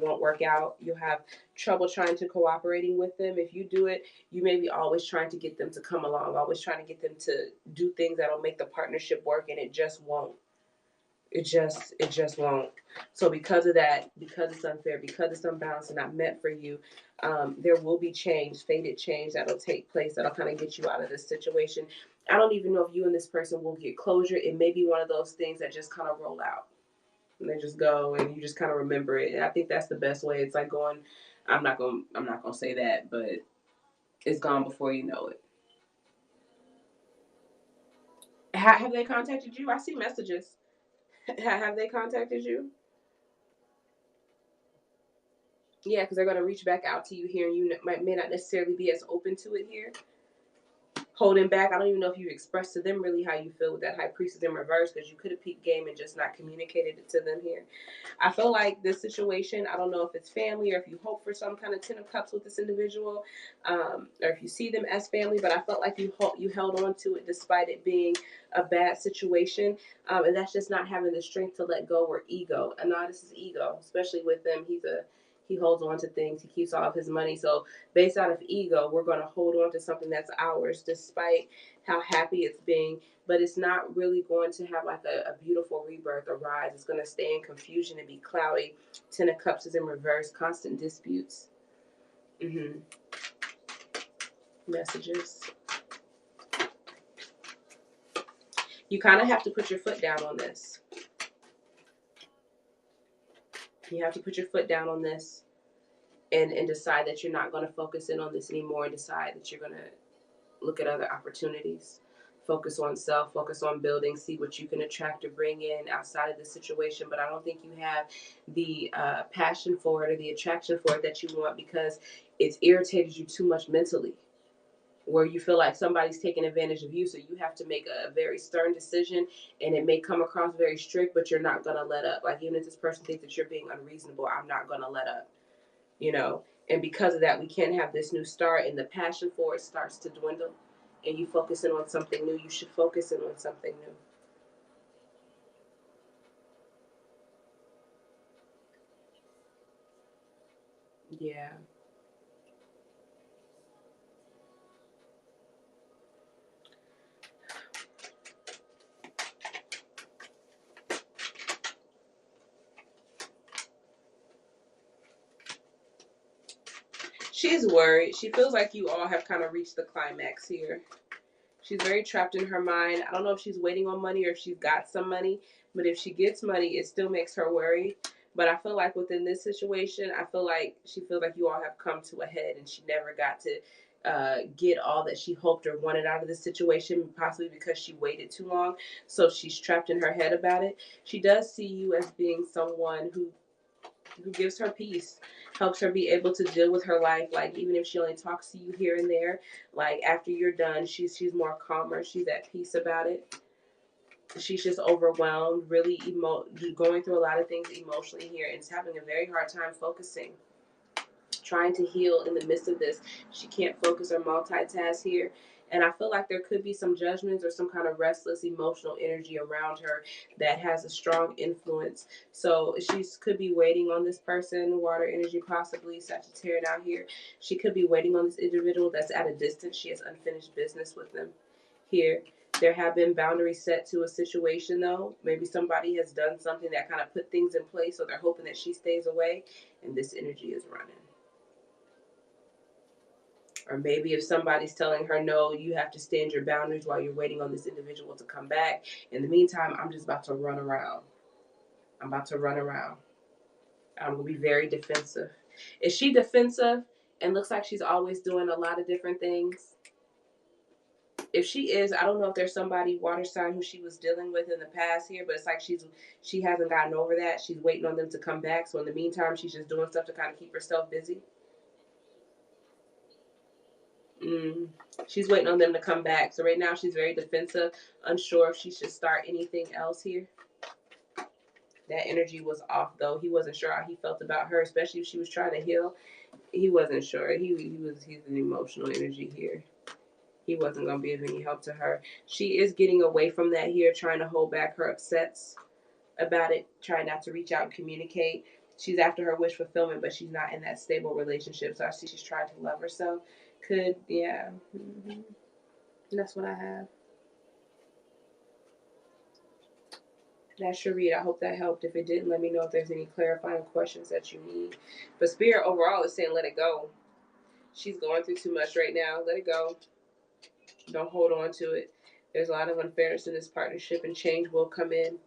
won't work out. You'll have trouble trying to cooperating with them. If you do it, you may be always trying to get them to come along, always trying to get them to do things that'll make the partnership work, and it just won't. It just won't. So because of that, because it's unfair, because it's unbalanced and not meant for you, there will be change, fated change that'll take place that'll kind of get you out of this situation. I don't even know if you and this person will get closure. It may be one of those things that just kind of roll out and they just go and you just kind of remember it. And I think that's the best way. It's like going, I'm not gonna say that, but it's gone before you know it. Have they contacted you? I see messages. Have they contacted you? Yeah, because they're gonna reach back out to you here, and you may not necessarily be as open to it here. Holding back. I don't even know if you expressed to them really how you feel with that high priestess in reverse, because you could have peaked game and just not communicated it to them here. I feel like this situation, I don't know if it's family or if you hope for some kind of 10 of cups with this individual, or if you see them as family, but I felt like you held on to it despite it being a bad situation, and that's just not having the strength to let go, or ego. And now this is ego, especially with them. He holds on to things. He keeps all of his money. So based out of ego, we're going to hold on to something that's ours despite how happy it's being, but it's not really going to have like a beautiful rebirth or rise. It's going to stay in confusion and be cloudy. 10 of Cups is in reverse, constant disputes. Messages. You kind of have to put your foot down on this. You have to put your foot down on this and decide that you're not going to focus in on this anymore, and decide that you're going to look at other opportunities. Focus on self, focus on building, see what you can attract or bring in outside of the situation. But I don't think you have the passion for it or the attraction for it that you want, because it's irritated you too much mentally, where you feel like somebody's taking advantage of you. So you have to make a very stern decision, and it may come across very strict, but you're not going to let up. Like, even if this person thinks that you're being unreasonable, I'm not going to let up, you know? And because of that, we can't have this new start, and the passion for it starts to dwindle, and you focus in on something new. You should focus in on something new. Yeah. She's worried. She feels like you all have kind of reached the climax here. She's very trapped in her mind. I don't know if she's waiting on money or if she's got some money, but if she gets money, it still makes her worry. But I feel like within this situation, I feel like she feels like you all have come to a head, and she never got to get all that she hoped or wanted out of the situation, possibly because she waited too long. So she's trapped in her head about it. She does see you as being someone who gives her peace, helps her be able to deal with her life. Like, even if she only talks to you here and there, like after you're done, she's more calmer. She's at peace about it. She's just overwhelmed, really going through a lot of things emotionally here, and is having a very hard time focusing. trying to heal in the midst of this. She can't focus or multitask here. And I feel like there could be some judgments or some kind of restless emotional energy around her that has a strong influence. So she could be waiting on this person, water energy, possibly Sagittarius out here. She could be waiting on this individual that's at a distance. She has unfinished business with them here. There have been boundaries set to a situation, though. Maybe somebody has done something that kind of put things in place, so they're hoping that she stays away, and this energy is running. Or maybe if somebody's telling her, no, you have to stand your boundaries while you're waiting on this individual to come back. In the meantime, I'm just about to run around. I'm about to run around. I'm going to be very defensive. Is she defensive and looks like she's always doing a lot of different things? If she is, I don't know if there's somebody water sign who she was dealing with in the past here, but it's like she hasn't gotten over that. She's waiting on them to come back. So in the meantime, she's just doing stuff to kind of keep herself busy. She's waiting on them to come back. So right now she's very defensive, unsure if she should start anything else here. That energy was off though. He wasn't sure how he felt about her, especially if she was trying to heal. He wasn't sure. He's an emotional energy here. He wasn't going to be of any help to her. She is getting away from that here, trying to hold back her upsets about it, trying not to reach out and communicate. She's after her wish fulfillment, but she's not in that stable relationship. So I see she's trying to love herself. Yeah. Mm-hmm. That's what I have. That's your read. I hope that helped. If it didn't, let me know if there's any clarifying questions that you need. But Spirit overall is saying let it go. She's going through too much right now. Let it go. Don't hold on to it. There's a lot of unfairness in this partnership, and change will come in.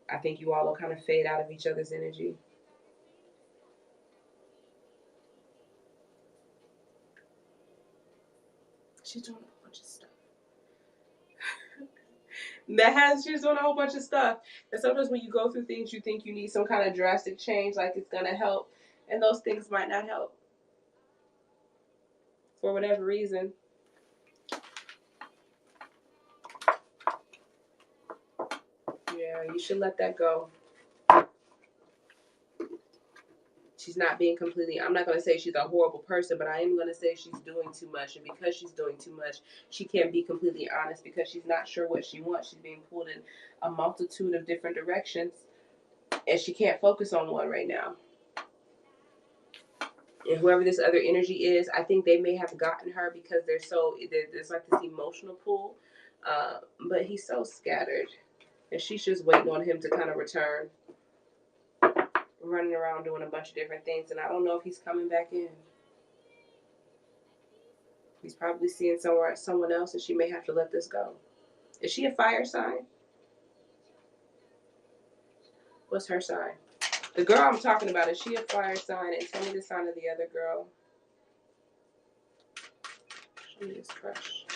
I think you all will kind of fade out of each other's energy. She's doing a whole bunch of stuff. She's doing a whole bunch of stuff. And sometimes when you go through things, you think you need some kind of drastic change, like it's going to help. And those things might not help. For whatever reason. Yeah, you should let that go. She's not being completely, I'm not going to say she's a horrible person, but I am going to say she's doing too much. And because she's doing too much, she can't be completely honest because she's not sure what she wants. She's being pulled in a multitude of different directions, and she can't focus on one right now. And whoever this other energy is, I think they may have gotten her because there's like this emotional pull. But he's so scattered, and she's just waiting on him to kind of return. Running around doing a bunch of different things, and I don't know if he's coming back in. He's probably seeing someone else, and she may have to let this go. Is she a fire sign? What's her sign? The girl I'm talking about, is she a fire sign? And tell me the sign of the other girl. Show me this crush.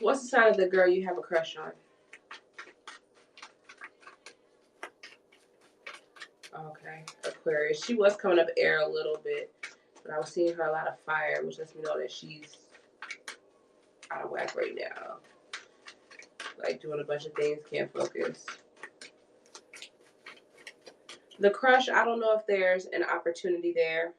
What's the sign of the girl you have a crush on? Okay, Aquarius. She was coming up air a little bit, but I was seeing her a lot of fire, which lets me know that she's out of whack right now. Like doing a bunch of things, can't focus. The crush, I don't know if there's an opportunity there.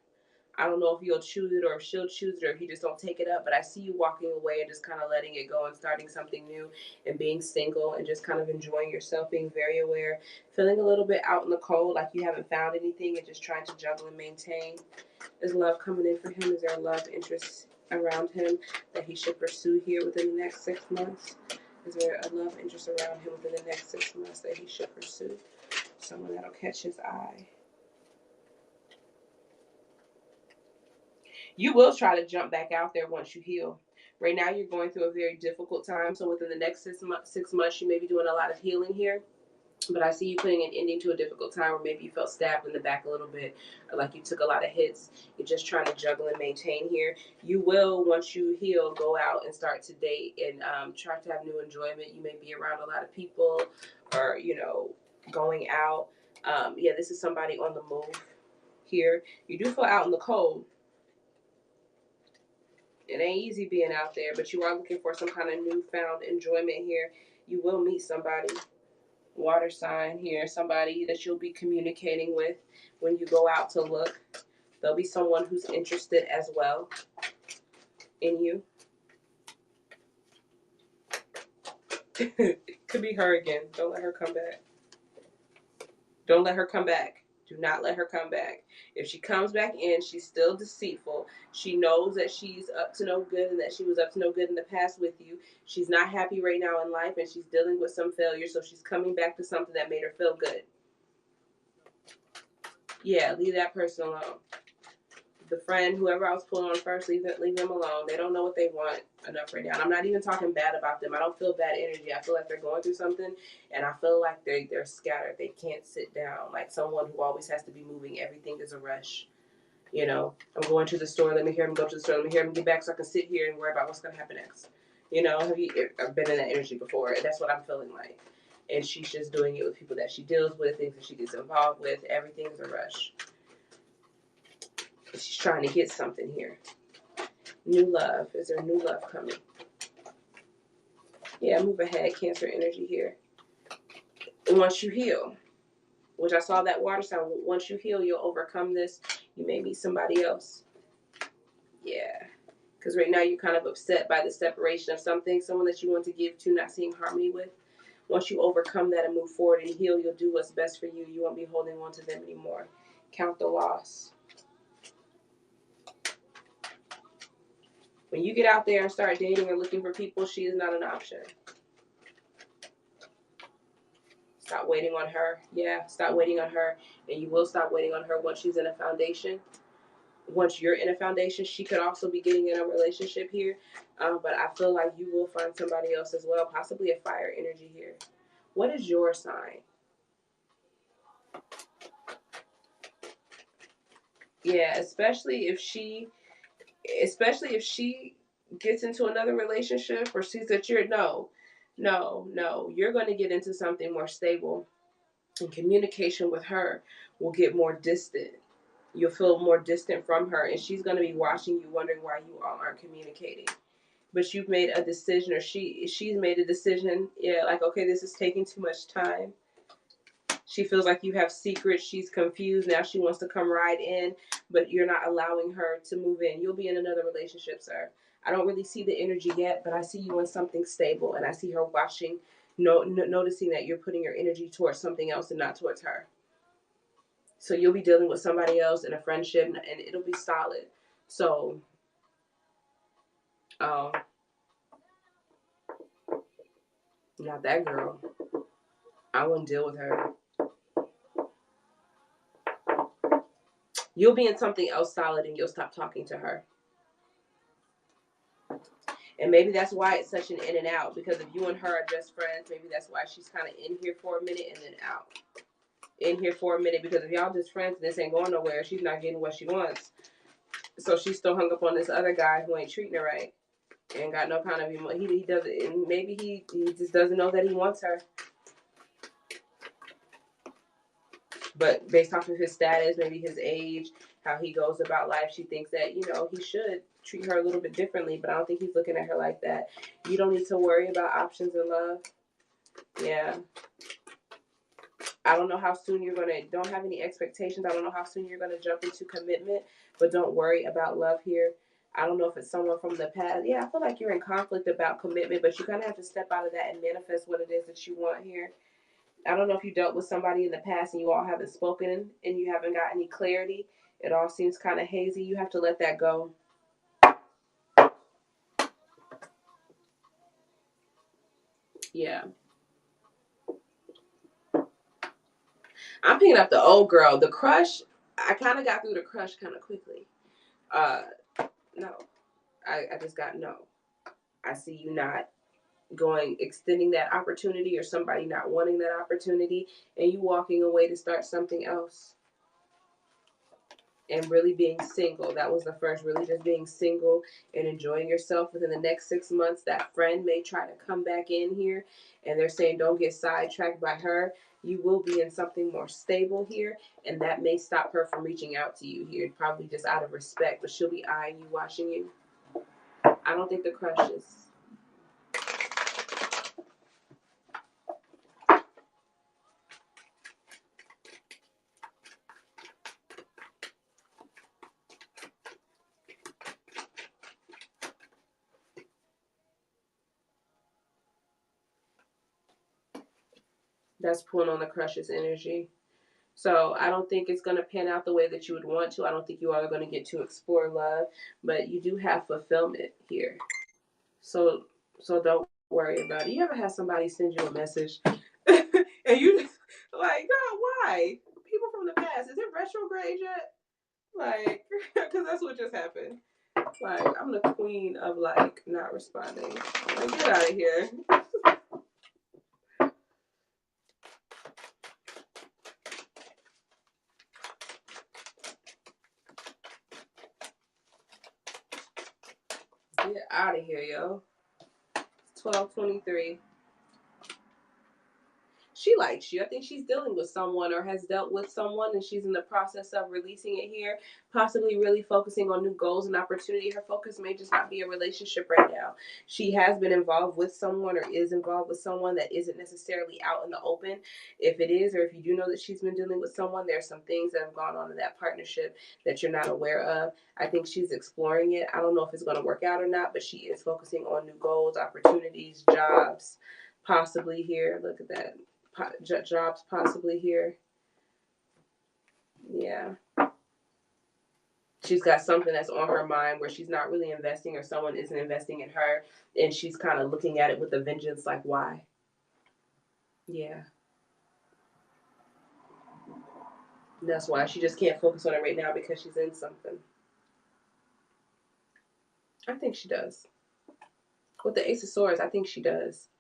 I don't know if you'll choose it or if she'll choose it or if you just don't take it up. But I see you walking away and just kind of letting it go and starting something new and being single and just kind of enjoying yourself, being very aware, feeling a little bit out in the cold, like you haven't found anything and just trying to juggle and maintain. Is love coming in for him? Is there a love interest around him that he should pursue here within the next 6 months? Is there a love interest around him within the next 6 months that he should pursue? Someone that'll catch his eye. You will try to jump back out there once you heal. Right now, you're going through a very difficult time. So within the next 6 months, you may be doing a lot of healing here. But I see you putting an ending to a difficult time, or maybe you felt stabbed in the back a little bit, or like you took a lot of hits. You're just trying to juggle and maintain here. You will, once you heal, go out and start to date and try to have new enjoyment. You may be around a lot of people, or going out. Yeah, this is somebody on the move here. You do feel out in the cold. It ain't easy being out there, but you are looking for some kind of newfound enjoyment here. You will meet somebody, water sign here, somebody that you'll be communicating with when you go out to look. There'll be someone who's interested as well in you. It could be her again. Don't let her come back. Don't let her come back. Do not let her come back. If she comes back in, she's still deceitful. She knows that she's up to no good and that she was up to no good in the past with you. She's not happy right now in life and she's dealing with some failure, so she's coming back to something that made her feel good. Yeah, leave that person alone. The friend, whoever I was pulling on first, leave them alone. They don't know what they want enough right now. And I'm not even talking bad about them. I don't feel bad energy. I feel like they're going through something, and I feel like they're scattered. They can't sit down. Like someone who always has to be moving. Everything is a rush. I'm going to the store. Let me hear him go to the store. Let me hear him get back so I can sit here and worry about what's going to happen next. I've been in that energy before, and that's what I'm feeling like. And she's just doing it with people that she deals with, things that she gets involved with. Everything is a rush. She's trying to get something here. New love. Is there new love coming? Yeah, move ahead. Cancer energy here. Once you heal, which I saw that water sign. Once you heal, you'll overcome this. You may meet somebody else. Yeah. Because right now you're kind of upset by the separation of something, someone that you want to give to, not seeing harmony with. Once you overcome that and move forward and heal, you'll do what's best for you. You won't be holding on to them anymore. Count the loss. When you get out there and start dating or looking for people, she is not an option. Stop waiting on her. Yeah, stop waiting on her. And you will stop waiting on her once she's in a foundation. Once you're in a foundation, she could also be getting in a relationship here. But I feel like you will find somebody else as well, possibly a fire energy here. What is your sign? Yeah, especially if she gets into another relationship or sees that you're no, you're going to get into something more stable, and communication with her will get more distant. You'll feel more distant from her, and she's going to be watching you, wondering why you all aren't communicating. But you've made a decision, or she's made a decision. Yeah, like, okay, this is taking too much time. She feels like you have secrets. She's confused. Now she wants to come right in, but you're not allowing her to move in. You'll be in another relationship, sir. I don't really see the energy yet, but I see you in something stable, and I see her watching, noticing that you're putting your energy towards something else and not towards her. So you'll be dealing with somebody else in a friendship, and it'll be solid. So, not that girl. I wouldn't deal with her. You'll be in something else solid, and you'll stop talking to her. And maybe that's why it's such an in and out, because if you and her are just friends, maybe that's why she's kind of in here for a minute and then out. In here for a minute, because if y'all just friends, this ain't going nowhere. She's not getting what she wants. So she's still hung up on this other guy who ain't treating her right. And got no kind of he doesn't, and maybe he just doesn't know that he wants her. But based off of his status, maybe his age, how he goes about life, she thinks that, he should treat her a little bit differently, but I don't think he's looking at her like that. You don't need to worry about options in love. Yeah. I don't know how soon don't have any expectations. I don't know how soon you're going to jump into commitment, but don't worry about love here. I don't know if it's someone from the past. Yeah, I feel like you're in conflict about commitment, but you kind of have to step out of that and manifest what it is that you want here. I don't know if you dealt with somebody in the past and you all haven't spoken and you haven't got any clarity. It all seems kind of hazy. You have to let that go. Yeah. I'm picking up the old girl. The crush, I kind of got through the crush kind of quickly. No. I just got no. I see you not extending that opportunity, or somebody not wanting that opportunity, and you walking away to start something else. And really being single. That was the first, really just being single and enjoying yourself. Within the next 6 months, that friend may try to come back in here, and they're saying don't get sidetracked by her. You will be in something more stable here, and that may stop her from reaching out to you here, probably just out of respect, but she'll be eyeing you, watching you. I don't think the crush is. That's pulling on the crush's energy. So I don't think it's going to pan out the way that you would want to. I don't think you all are going to get to explore love, but you do have fulfillment here. So don't worry about it. You ever have somebody send you a message and you just like, God, why? People from the past, is it retrograde yet? Like, because that's what just happened. Like, I'm the queen of like not responding. Like, get out of here. Get out of here, yo. 12:23. She likes you. I think she's dealing with someone or has dealt with someone, and she's in the process of releasing it here, possibly really focusing on new goals and opportunity. Her focus may just not be a relationship right now. She has been involved with someone or is involved with someone that isn't necessarily out in the open. If it is, or if you do know that she's been dealing with someone, there's some things that have gone on in that partnership that you're not aware of. I think she's exploring it. I don't know if it's going to work out or not, but she is focusing on new goals, opportunities, jobs, possibly here. Look at that. Jobs possibly here. Yeah. She's got something that's on her mind where she's not really investing, or someone isn't investing in her, and she's kind of looking at it with a vengeance, like, why? Yeah. And that's why she just can't focus on it right now, because she's in something. I think she does. With the Ace of Swords, I think she does.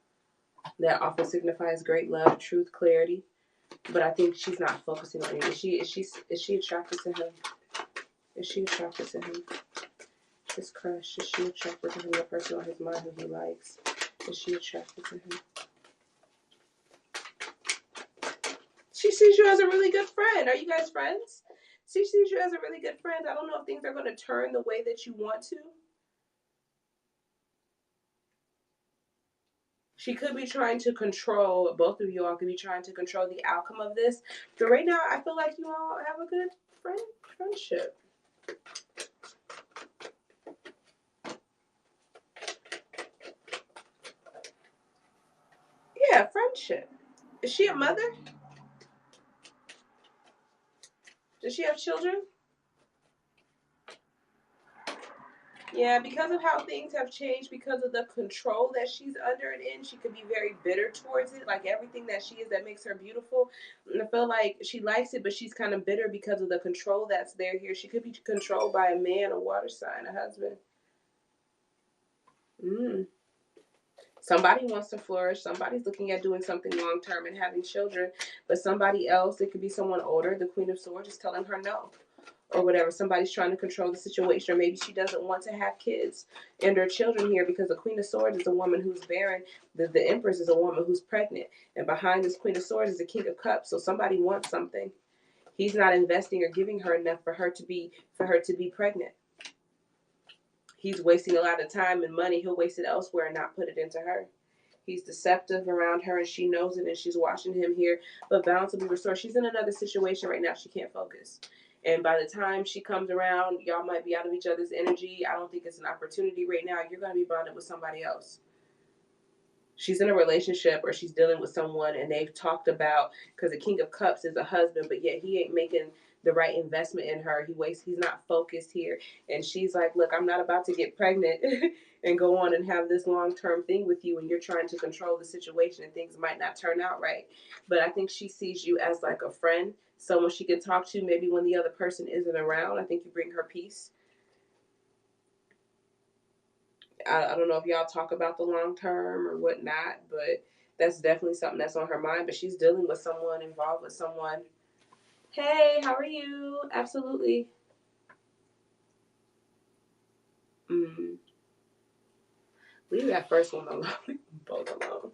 That often signifies great love, truth, clarity. But I think she's not focusing on it. Is she attracted to him? Is she attracted to him? His crush. Is she attracted to him? The person on his mind who he likes. Is she attracted to him? She sees you as a really good friend. Are you guys friends? She sees you as a really good friend. I don't know if things are going to turn the way that you want to. She could be trying to control, both of you all could be trying to control the outcome of this. But right now, I feel like you all have a good friendship. Yeah, friendship. Is she a mother? Does she have children? Yeah, because of how things have changed, because of the control that she's under and in, she could be very bitter towards it. Like everything that she is that makes her beautiful. And I feel like she likes it, but she's kind of bitter because of the control that's there here. She could be controlled by a man, a water sign, a husband. Somebody wants to flourish. Somebody's looking at doing something long term and having children. But somebody else, it could be someone older, the Queen of Swords, is telling her no. Or whatever. Somebody's trying to control the situation, or maybe she doesn't want to have kids and her children here, because the Queen of Swords is a woman who's barren. The Empress is a woman who's pregnant. And behind this Queen of Swords is the King of Cups. So somebody wants something. He's not investing or giving her enough for her to be pregnant. He's wasting a lot of time and money. He'll waste it elsewhere and not put it into her. He's deceptive around her, and she knows it, and she's watching him here. But balance will be restored. She's in another situation right now. She can't focus. And by the time she comes around, y'all might be out of each other's energy. I don't think it's an opportunity right now. You're going to be bonded with somebody else. She's in a relationship, or she's dealing with someone, and they've talked about, because the King of Cups is a husband, but yet he ain't making the right investment in her. He's not focused here. And she's like, look, I'm not about to get pregnant and go on and have this long-term thing with you, and you're trying to control the situation, and things might not turn out right. But I think she sees you as like a friend, someone she can talk to maybe when the other person isn't around. I think you bring her peace. I don't know if y'all talk about the long term or whatnot, but that's definitely something that's on her mind. But she's dealing with someone, involved with someone. Hey, how are you? Absolutely. Mm. Leave that first one alone. Both alone.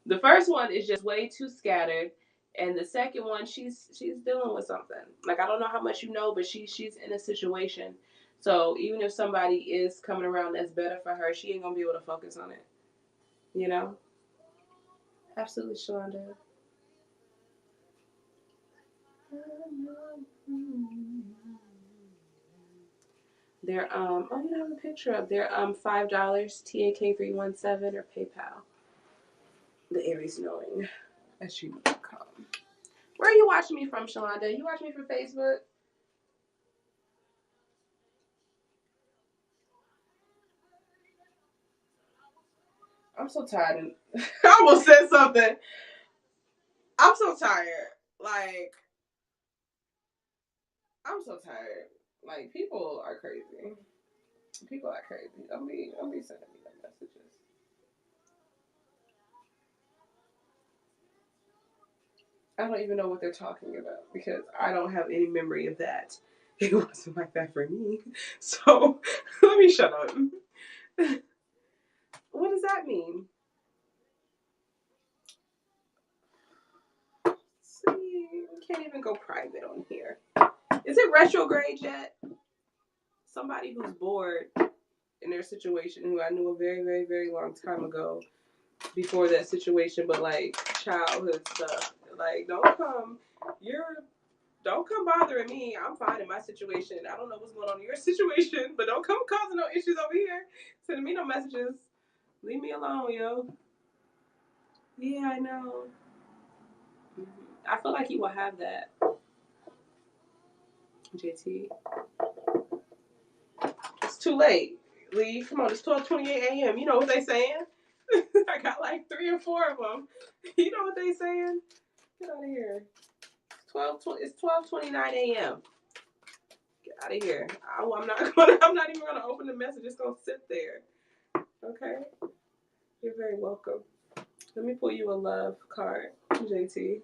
The first one is just way too scattered, and the second one, she's dealing with something. Like, I don't know how much you know, but she's in a situation. So even if somebody is coming around that's better for her, she ain't gonna be able to focus on it. You know? Absolutely, Shalonda. They're oh, you don't have a picture of. They're $5 TAK317 or PayPal. The Aries knowing at gmail.com. Where are you watching me from, Shalonda? You watching me from Facebook? I'm so tired. I almost said something. I'm so tired. Like, I'm so tired. Like, people are crazy. People are crazy. Don't be sending me them messages. I don't even know what they're talking about because I don't have any memory of that. It wasn't like that for me. So let me shut up. What does that mean? See, we can't even go private on here. Is it retrograde yet? Somebody who's bored in their situation who I knew a very, very, very long time ago before that situation, but like childhood stuff. Like, don't come bothering me. I'm fine in my situation. I don't know what's going on in your situation, but don't come causing no issues over here. Sending me no messages. Leave me alone, yo. Yeah, I know. I feel like you will have that, JT. It's too late. Lee, come on, it's 12:28 a.m. You know what they saying? I got like 3 or 4 of them. You know what they saying? Get out of here. It's 12:29 a.m. Get out of here. I'm not even gonna open the message. It's gonna sit there. Okay. You're very welcome. Let me pull you a love card, JT.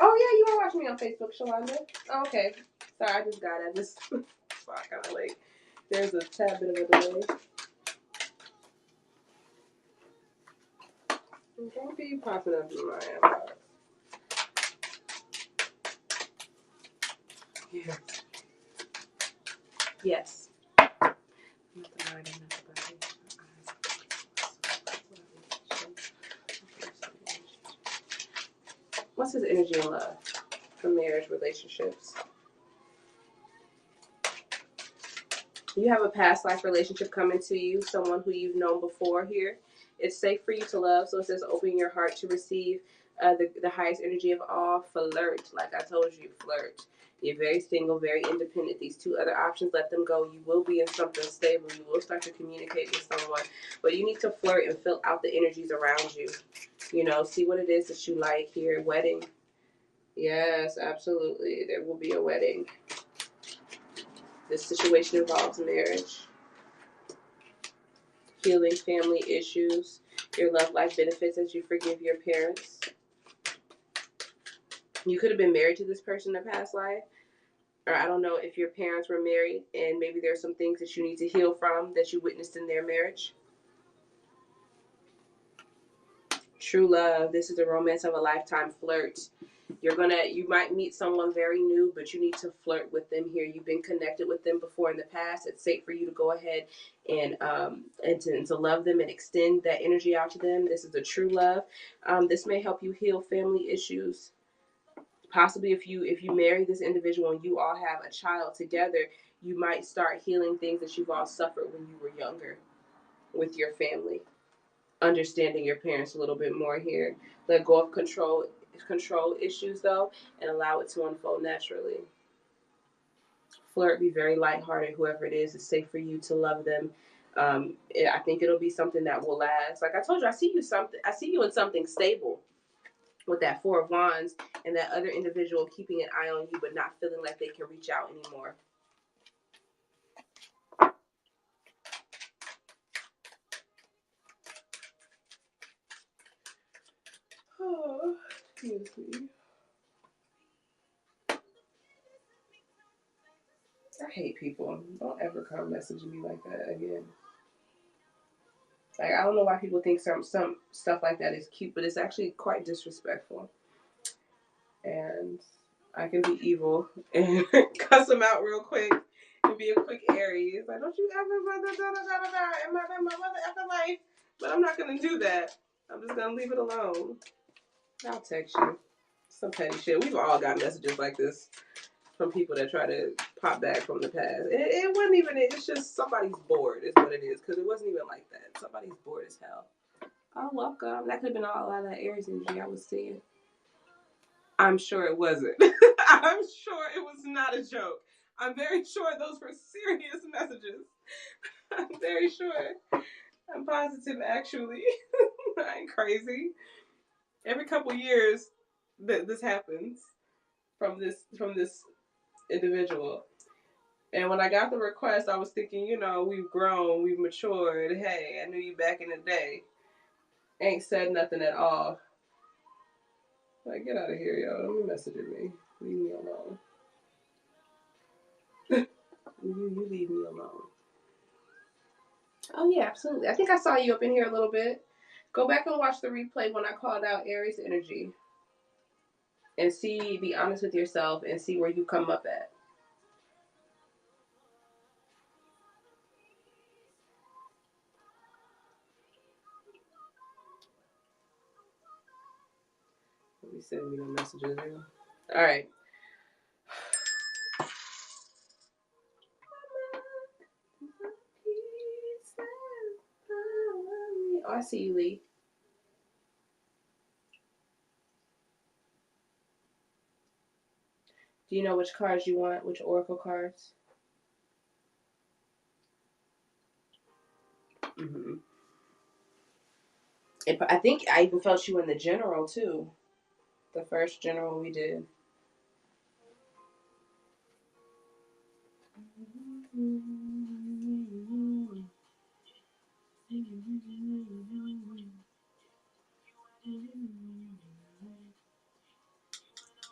Oh yeah, you are watching me on Facebook, Shalonda. Oh, okay. Sorry, I just got it. I just kind of late. There's a tad bit of a delay. Don't be popping up in my inbox. Yeah. Yes. What's his energy in love for marriage relationships? You have a past life relationship coming to you, someone who you've known before here. It's safe for you to love, so it says open your heart to receive the highest energy of all. Flirt, like I told you, flirt. You're very single, very independent. These 2 other options, let them go. You will be in something stable. You will start to communicate with someone. But you need to flirt and fill out the energies around you. You know, see what it is that you like here. Wedding. Yes, absolutely. There will be a wedding. This situation involves marriage, healing family issues, your love life benefits as you forgive your parents. You could have been married to this person in a past life, or I don't know if your parents were married and maybe there's some things that you need to heal from that you witnessed in their marriage. True love. This is a romance of a lifetime. Flirt. You might meet someone very new, but you need to flirt with them here. You've been connected with them before in the past. It's safe for you to go ahead and to love them and extend that energy out to them. This is a true love. This may help you heal family issues. Possibly if you marry this individual and you all have a child together, you might start healing things that you've all suffered when you were younger with your family. Understanding your parents a little bit more here. Let go of control issues though, and allow it to unfold naturally. Flirt, be very lighthearted. Whoever it is, it's safe for you to love them. I think it'll be something that will last. Like I told you, I see you in something stable. with that Four of Wands, and that other individual keeping an eye on you but not feeling like they can reach out anymore. Oh, excuse me. I hate people. Don't ever come messaging me like that again. Like, I don't know why people think some stuff like that is cute, but it's actually quite disrespectful. And I can be evil and cuss them out real quick and be a quick Aries. Like, don't you ever mother da da da da da and my mother ever life. But I'm not gonna do that. I'm just gonna leave it alone. I'll text you. Some petty shit. We've all got messages like this from people that try to pop back from the past. It wasn't even, it's just somebody's bored is what it is. Because it wasn't even like that. Somebody's bored as hell. Oh, welcome. That could have been a lot of that Aries energy I was seeing. I'm sure it wasn't. I'm sure it was not a joke. I'm very sure those were serious messages. I'm very sure. I'm positive, actually. I ain't crazy. Every couple years, this happens from this individual. And when I got the request, I was thinking, we've grown, we've matured. Hey, I knew you back in the day. Ain't said nothing at all. Like, get out of here, yo. Don't be messaging me. Leave me alone. You leave me alone. Oh, yeah, absolutely. I think I saw you up in here a little bit. Go back and watch the replay when I called out Aries energy. And be honest with yourself and see where you come up at. Let me send me no messages here. All right. Oh, I see you, Lee. Do you know which cards you want? Which oracle cards? Mm-hmm. I think I even felt you in the general, too. The first general we did.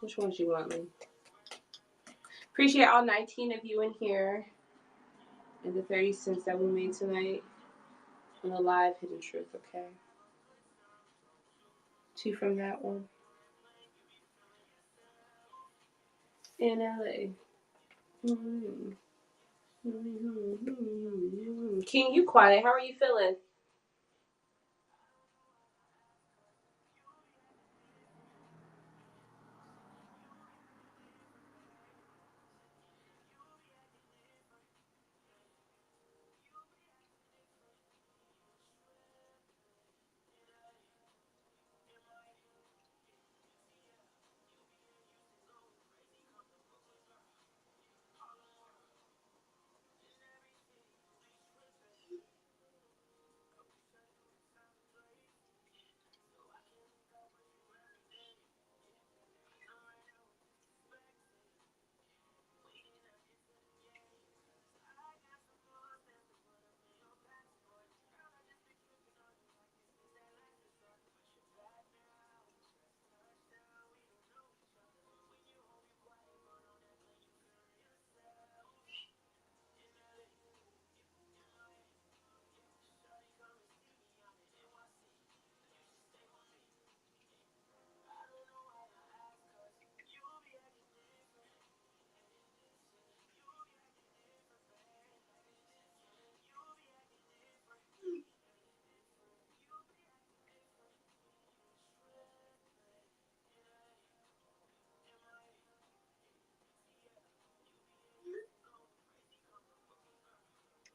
Which ones you want, Lee? Appreciate all 19 of you in here. And the 30 cents that we made tonight on the live Hidden Truth, okay? 2 from that one. In LA. Mm-hmm. Mm-hmm. King, you quiet. How are you feeling?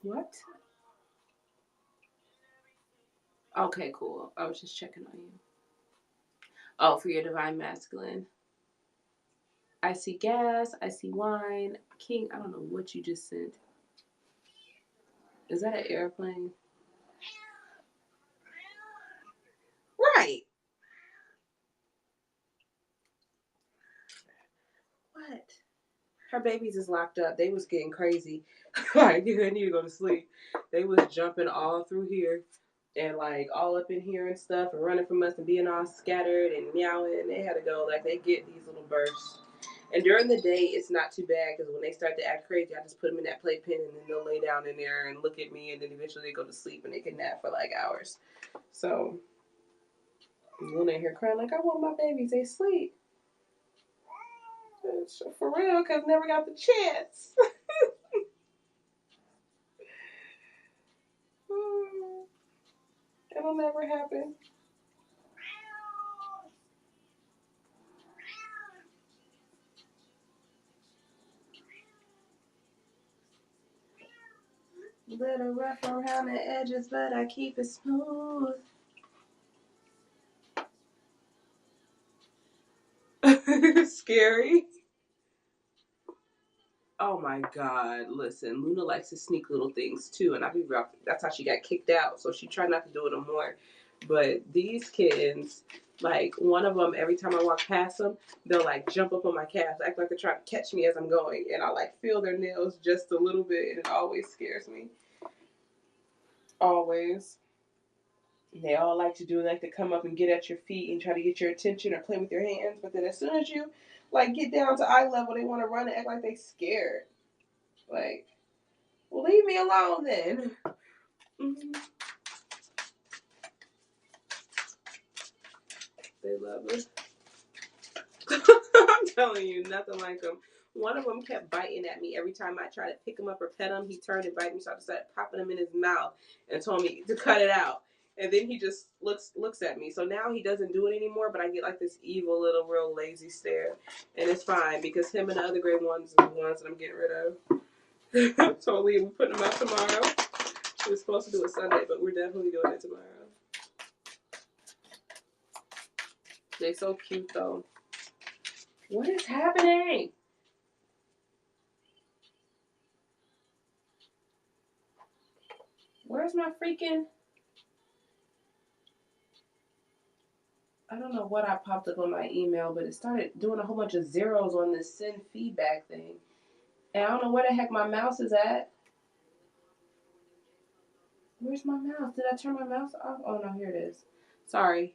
What? Okay, cool. I was just checking on you. Oh, for your divine masculine. I see gas. I see wine. King, I don't know what you just sent. Is that an airplane? Right. what? Her babies is locked up. They was getting crazy. Like, they need to go to sleep. They was jumping all through here and like all up in here and stuff and running from us and being all scattered and meowing. And they had to go. Like, they get these little bursts. And during the day, it's not too bad because when they start to act crazy, I just put them in that playpen and then they'll lay down in there and look at me, and then eventually they go to sleep and they can nap for like hours. So when they hear crying, like, I want my babies, they sleep. For real, because never got the chance. It'll never happen. Little rough around the edges, but I keep it smooth. Scary. Oh my God! Listen, Luna likes to sneak little things too, and I be rough. That's how she got kicked out. So she tried not to do it no more. But these kids, like one of them, every time I walk past them, they'll like jump up on my calves, act like they're trying to catch me as I'm going, and I like feel their nails just a little bit, and it always scares me. Always. They all like to do like to come up and get at your feet and try to get your attention or play with your hands. But then as soon as you like get down to eye level, they want to run and act like they scared. Like, well, leave me alone then. Mm-hmm. They love us. I'm telling you, nothing like them. One of them kept biting at me every time I tried to pick him up or pet him. He turned and bite me, so I decided popping him in his mouth and told me to cut it out. And then he just looks at me. So now he doesn't do it anymore, but I get like this evil little real lazy stare. And it's fine because him and the other gray ones are the ones that I'm getting rid of. Totally, we're putting them out tomorrow. We were supposed to do it Sunday, but we're definitely doing it tomorrow. They're so cute though. What is happening? Where's my freaking... I don't know what I popped up on my email, but it started doing a whole bunch of zeros on this send feedback thing. And I don't know where the heck my mouse is at. Where's my mouse? Did I turn my mouse off? Oh no, here it is. Sorry.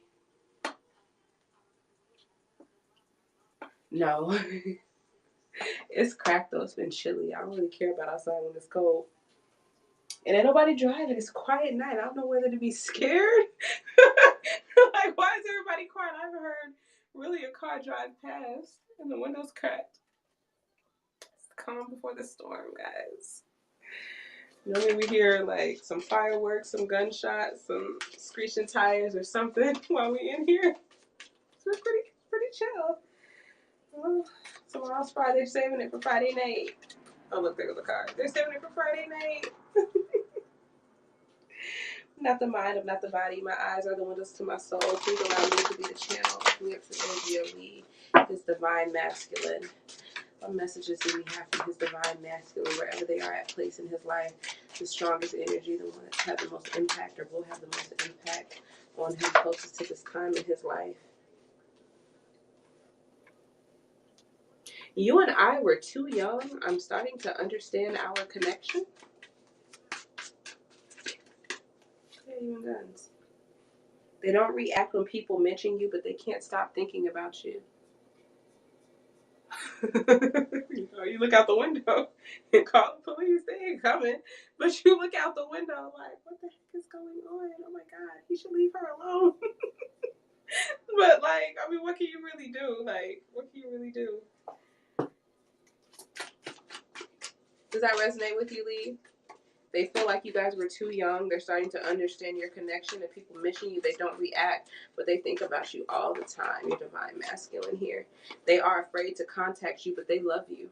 No. It's cracked though. It's been chilly. I don't really care about outside when it's cold. And ain't nobody driving. It's quiet night. I don't know whether to be scared. Like, why is everybody quiet? I haven't heard really a car drive past and the window's cracked. It's calm before the storm, guys. Normally we hear like some fireworks, some gunshots, some screeching tires or something while we in here. So it's pretty chill. Well, tomorrow's Friday. They're saving it for Friday night. Oh look, there goes the car. They're saving it for Friday night. Not the mind, I'm not the body. My eyes are the windows to my soul. Please allow me to be the channel of the energy of me, His divine masculine. What messages do we have from His divine masculine, wherever they are at place in His life? The strongest energy, the one that has the most impact or will have the most impact on Him closest to this time in His life. You and I were too young. I'm starting to understand our connection. Yeah, you and guns. They don't react when people mention you, but they can't stop thinking about you. You look out the window and call the police. They ain't coming. But you look out the window like, what the heck is going on? Oh my God, he should leave her alone. But like, I mean, what can you really do? Like, what can you really do? Does that resonate with you, Lee? They feel like you guys were too young. They're starting to understand your connection. If people mention you, they don't react, but they think about you all the time. Your divine masculine here. They are afraid to contact you, but they love you.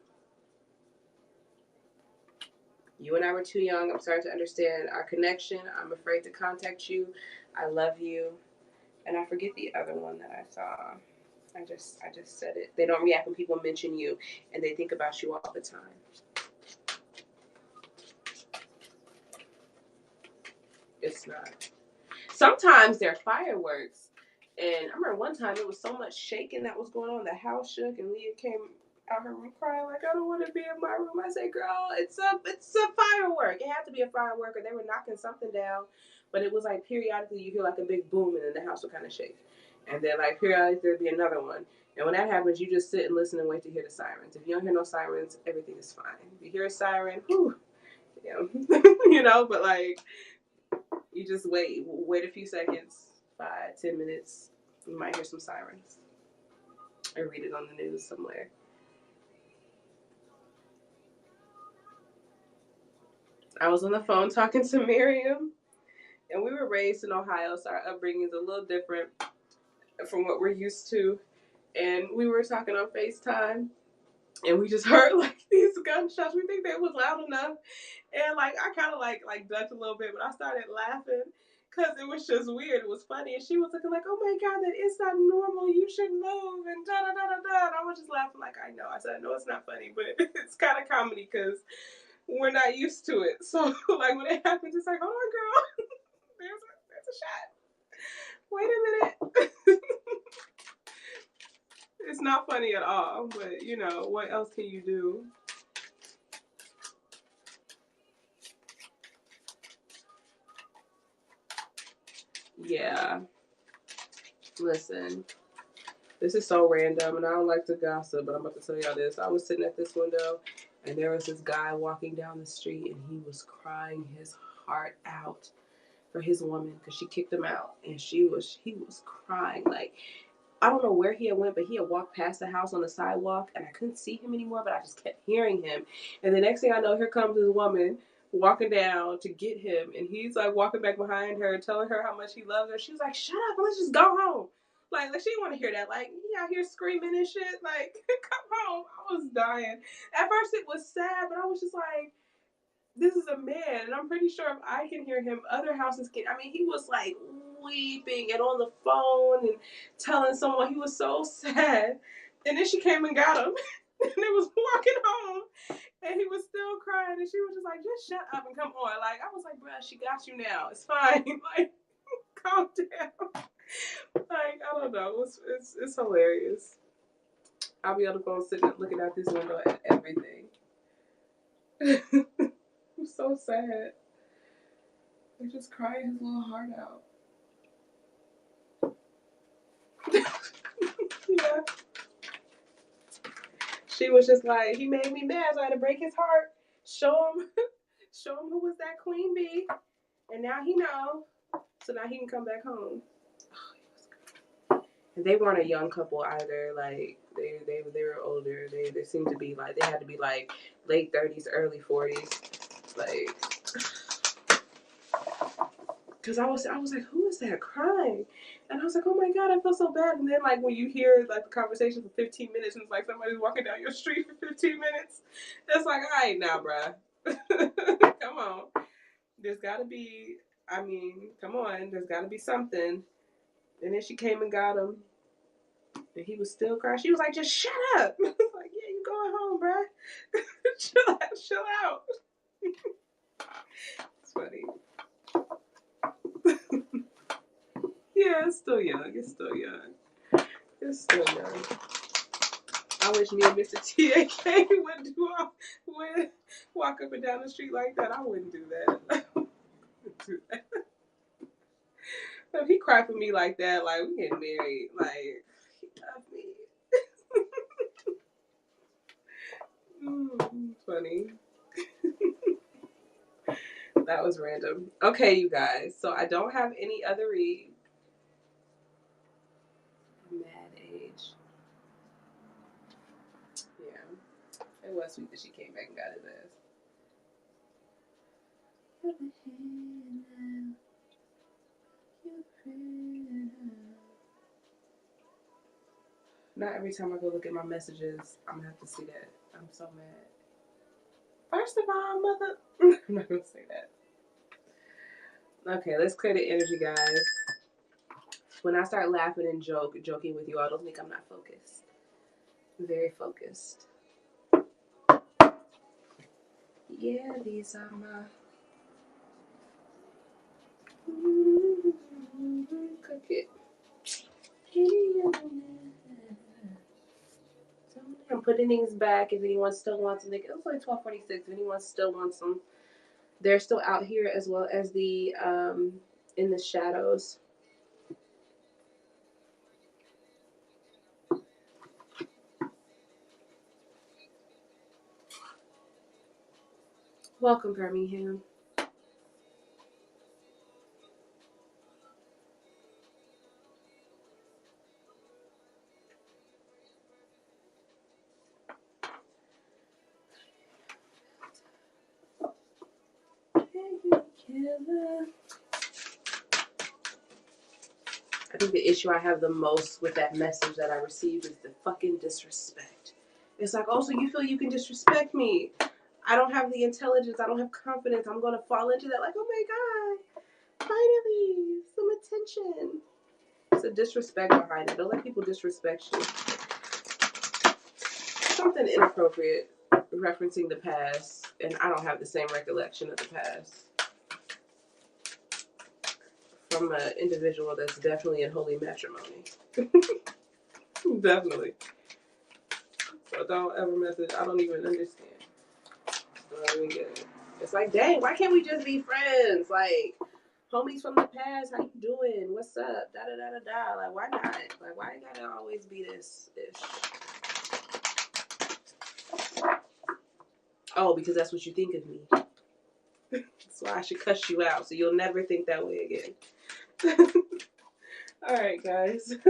You and I were too young. I'm starting to understand our connection. I'm afraid to contact you. I love you. And I forget the other one that I saw. I just said it. They don't react when people mention you, and they think about you all the time. It's not. Sometimes they're fireworks. And I remember one time it was so much shaking that was going on. The house shook, and Leah came out her room crying like, I don't want to be in my room. I say, girl, it's a firework. It had to be a firework, or they were knocking something down. But it was like periodically you hear like a big boom, and then the house would kind of shake. And then like periodically there'd be another one. And when that happens, you just sit and listen and wait to hear the sirens. If you don't hear no sirens, everything is fine. If you hear a siren, whew, yeah. You know, but like you just wait a few seconds, 5-10 minutes, you might hear some sirens or read it on the news somewhere. I was on the phone talking to Miriam, and we were raised in Ohio, so our upbringing is a little different from what we're used to. And we were talking on FaceTime, and we just heard like these gunshots. We think they was loud enough, and like I kind of like ducked a little bit, but I started laughing because it was just weird. It was funny, and she was looking like, "Oh my god, that is not normal. You should move." And da da da da da. And I was just laughing like, "I know." I said, "I know it's not funny, but it's kind of comedy because we're not used to it." So like when it happens, it's like, "Hold on, girl, there's a shot. Wait a minute." It's not funny at all, but you know what else can you do? Yeah. Listen, this is so random, and I don't like to gossip, but I'm about to tell y'all this. I was sitting at this window, and there was this guy walking down the street, and he was crying his heart out for his woman because she kicked him out, and he was crying like I don't know where he had went, but he had walked past the house on the sidewalk, and I couldn't see him anymore, but I just kept hearing him. And the next thing I know, here comes his woman walking down to get him, and he's like walking back behind her, telling her how much he loves her. She was like, "Shut up, let's just go home." Like she didn't want to hear that. Like he out here screaming and shit. Like come home. I was dying. At first it was sad, but I was just like, this is a man, and I'm pretty sure if I can hear him, other houses can. I mean, he was like weeping and on the phone and telling someone he was so sad. And then she came and got him, and they was walking home, and he was still crying, and she was just like, "Just shut up and come on." Like I was like, "Bruh, she got you now. It's fine. Like, calm down." Like I don't know. It's hilarious. I'll be on the phone sitting looking out this window at everything. I'm so sad. He just crying his little heart out. Yeah. She was just like, he made me mad, so I had to break his heart. Show him, show him who was that queen bee, and now he know. So now he can come back home. And they weren't a young couple either. Like they were older. They seemed to be like they had to be like late 30s, early 40s. Like, because I was like, who is that crying? And I was like, oh my god, I feel so bad. And then like when you hear like the conversation for 15 minutes, and it's like somebody's walking down your street for 15 minutes, it's like, all right, now, bruh, come on. There's got to be. I mean, come on. There's got to be something. And then she came and got him, and he was still crying. She was like, just shut up. I was like, yeah, you going home, bruh. Chill out. It's funny. Yeah, it's still young. It's still young. It's still young. I wish me and Mr. TAK would walk up and down the street like that. I wouldn't do that. I wouldn't do that. If he cried for me like that, like we getting married, like he loved me. Funny. That was random. Okay, you guys. So I don't have any other read. Mad age. Yeah. It was sweet that she came back and got his ass. Not every time I go look at my messages, I'm gonna have to see that. I'm so mad. First of all, mother. I'm not gonna say that. Okay, let's clear the energy, guys. When I start laughing and joking with you, I don't think I'm not focused. I'm very focused. Yeah, these are my cook it. So damn putting things back. If anyone still wants them, it's only 12:46. If anyone still wants them, they're still out here, as well as the in the shadows. Welcome, Birmingham. I think the issue I have the most with that message that I received is the fucking disrespect. It's like, oh, so you feel you can disrespect me? I don't have the intelligence. I don't have confidence. I'm gonna fall into that. Like, oh my god, finally, some attention. It's a disrespect behind it. Don't let people disrespect you. Something inappropriate referencing the past, and I don't have the same recollection of the past from an individual that's definitely in holy matrimony. Definitely. So don't ever message. I don't even understand. Don't even get it. It's like, dang, why can't we just be friends? Like, homies from the past, how you doing? What's up? Da da da da da. Like, why not? Like, why it gotta always be this ish? Oh, because that's what you think of me. That's why I should cuss you out, so you'll never think that way again. All right, guys. I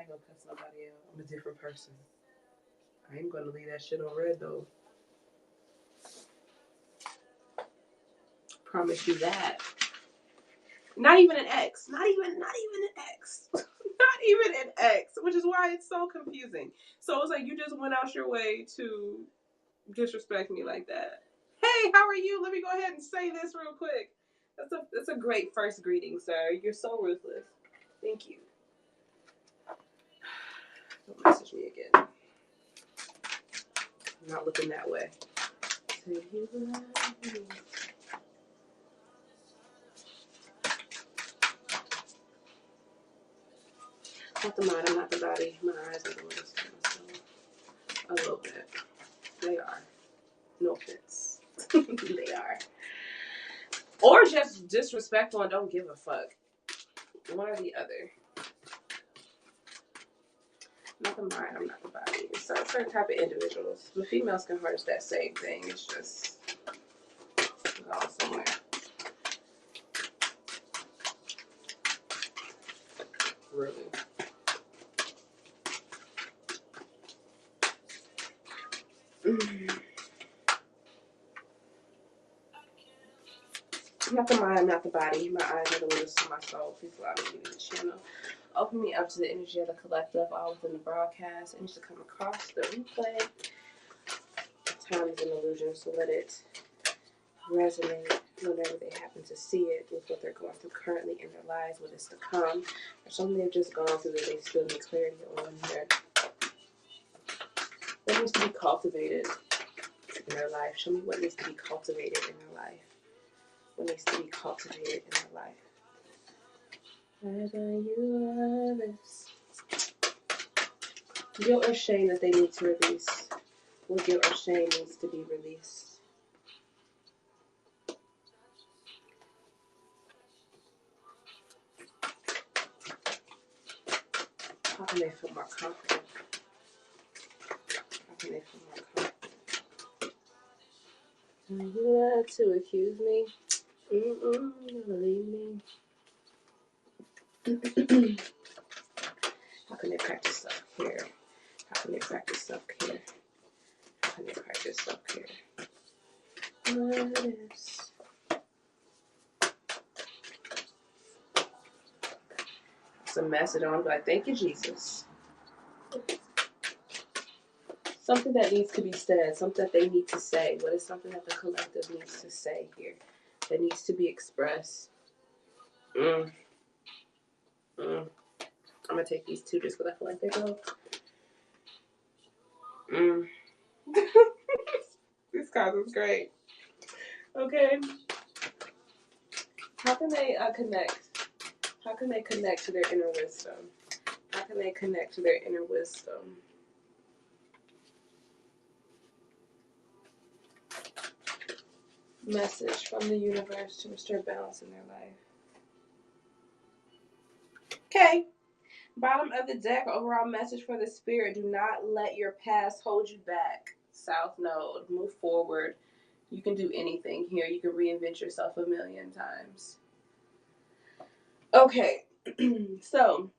ain't gonna cuss nobody out. I'm a different person. I ain't gonna leave that shit on red though. Promise you that. Not even an ex. Not even an ex. Not even an ex. Which is why it's so confusing. So it's like you just went out your way to disrespect me like that. Hey, how are you? Let me go ahead and say this real quick. That's a great first greeting, sir. You're so ruthless. Thank you. Don't message me again. I'm not looking that way. Not the mind, I'm not the body. My eyes are the ones to myself. A little bit. They are. No offense. They are. Or just disrespectful and don't give a fuck. One or the other. Not the mind, I'm not the body. It's a certain type of individuals. The females can harness that same thing. It's just gone somewhere. Really. Not the mind, not the body. My eyes are the windows to my soul. Please allow me to the channel. Open me up to the energy of the collective, all within the broadcast. It needs to come across the replay. Time is an illusion, so let it resonate whenever they happen to see it with what they're going through currently in their lives, what is to come, or something they've just gone through that they still need clarity on here. What needs to be cultivated in their life? Show me what needs to be cultivated in their life. What needs to be cultivated in their life? Whether you love this. Guilt or shame that they need to release. What guilt or shame needs to be released? How can they feel more confident? How can they feel more confident? You like to accuse me? Believe me. How can they practice self-care? How can they practice self-care? How can they practice self-care? What is... It's a message. I want to be like, thank you, Jesus. Something that needs to be said. Something that they need to say. What is something that the collective needs to say here? That needs to be expressed. I'm going to take these two just because I feel like they go. This card is great. Okay. How can they connect? How can they connect to their inner wisdom? How can they connect to their inner wisdom? Message from the universe to restore balance in their life. Okay. Bottom of the deck, overall message for the spirit. Do not let your past hold you back. South Node. Move forward. You can do anything here. You can reinvent yourself a million times. Okay. So,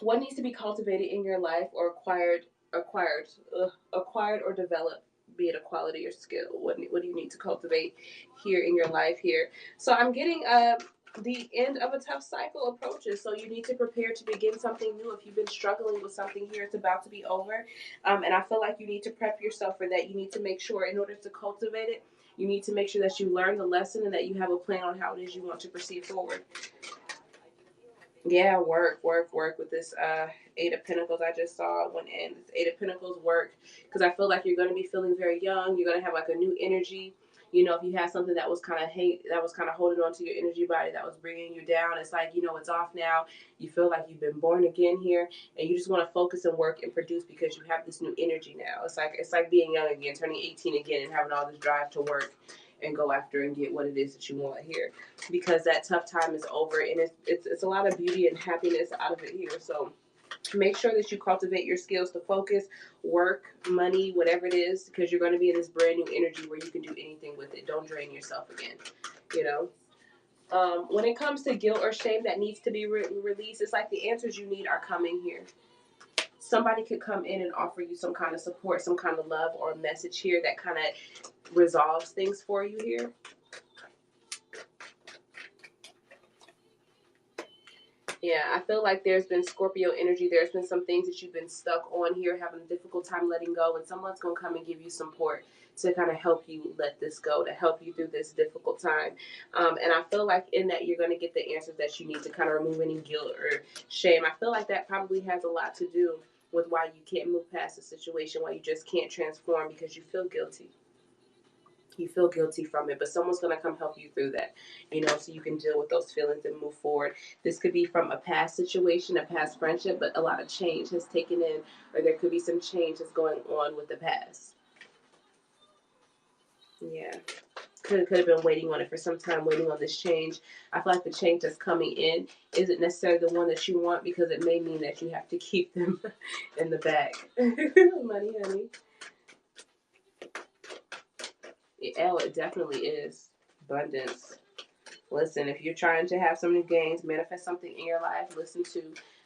what needs to be cultivated in your life or acquired or developed, be it a quality or skill? What do you need to cultivate here in your life here? So I'm getting the end of a tough cycle approaches. So you need to prepare to begin something new. If you've been struggling with something here, it's about to be over. And I feel like you need to prep yourself for that. You need to make sure, in order to cultivate it, you need to make sure that you learn the lesson and that you have a plan on how it is you want to proceed forward. Yeah, work with this Eight of Pentacles. I just saw one end. This Eight of Pentacles work, because I feel like you're going to be feeling very young. You're going to have like a new energy. You know, if you had something that was kind of holding on to your energy body, that was bringing you down, it's like, you know, it's off now. You feel like you've been born again here, and you just want to focus and work and produce because you have this new energy now. It's like being young again, turning 18 again, and having all this drive to work and go after and get what it is that you want here, because that tough time is over, and it's a lot of beauty and happiness out of it here. So make sure that you cultivate your skills to focus, work, money, whatever it is, because you're going to be in this brand new energy where you can do anything with it. Don't drain yourself again, you know. When it comes to guilt or shame that needs to be released, it's like the answers you need are coming here. Somebody could come in and offer you some kind of support, some kind of love or message here that kind of resolves things for you here. Yeah, I feel like there's been Scorpio energy. There's been some things that you've been stuck on here, having a difficult time letting go, and someone's going to come and give you support to kind of help you let this go, to help you through this difficult time. And I feel like in that you're going to get the answers that you need to kind of remove any guilt or shame. I feel like that probably has a lot to do with why you can't move past the situation, why you just can't transform, because you feel guilty. You feel guilty from it, but someone's going to come help you through that, you know, so you can deal with those feelings and move forward. This could be from a past situation, a past friendship, but a lot of change has taken in, or there could be some change that's going on with the past. Yeah. Could have been waiting on it for some time, waiting on this change. I feel like the change that's coming in isn't necessarily the one that you want, because it may mean that you have to keep them in the bag. Money, honey. Oh, it definitely is. Abundance. Listen, if you're trying to have some new gains, manifest something in your life, listen to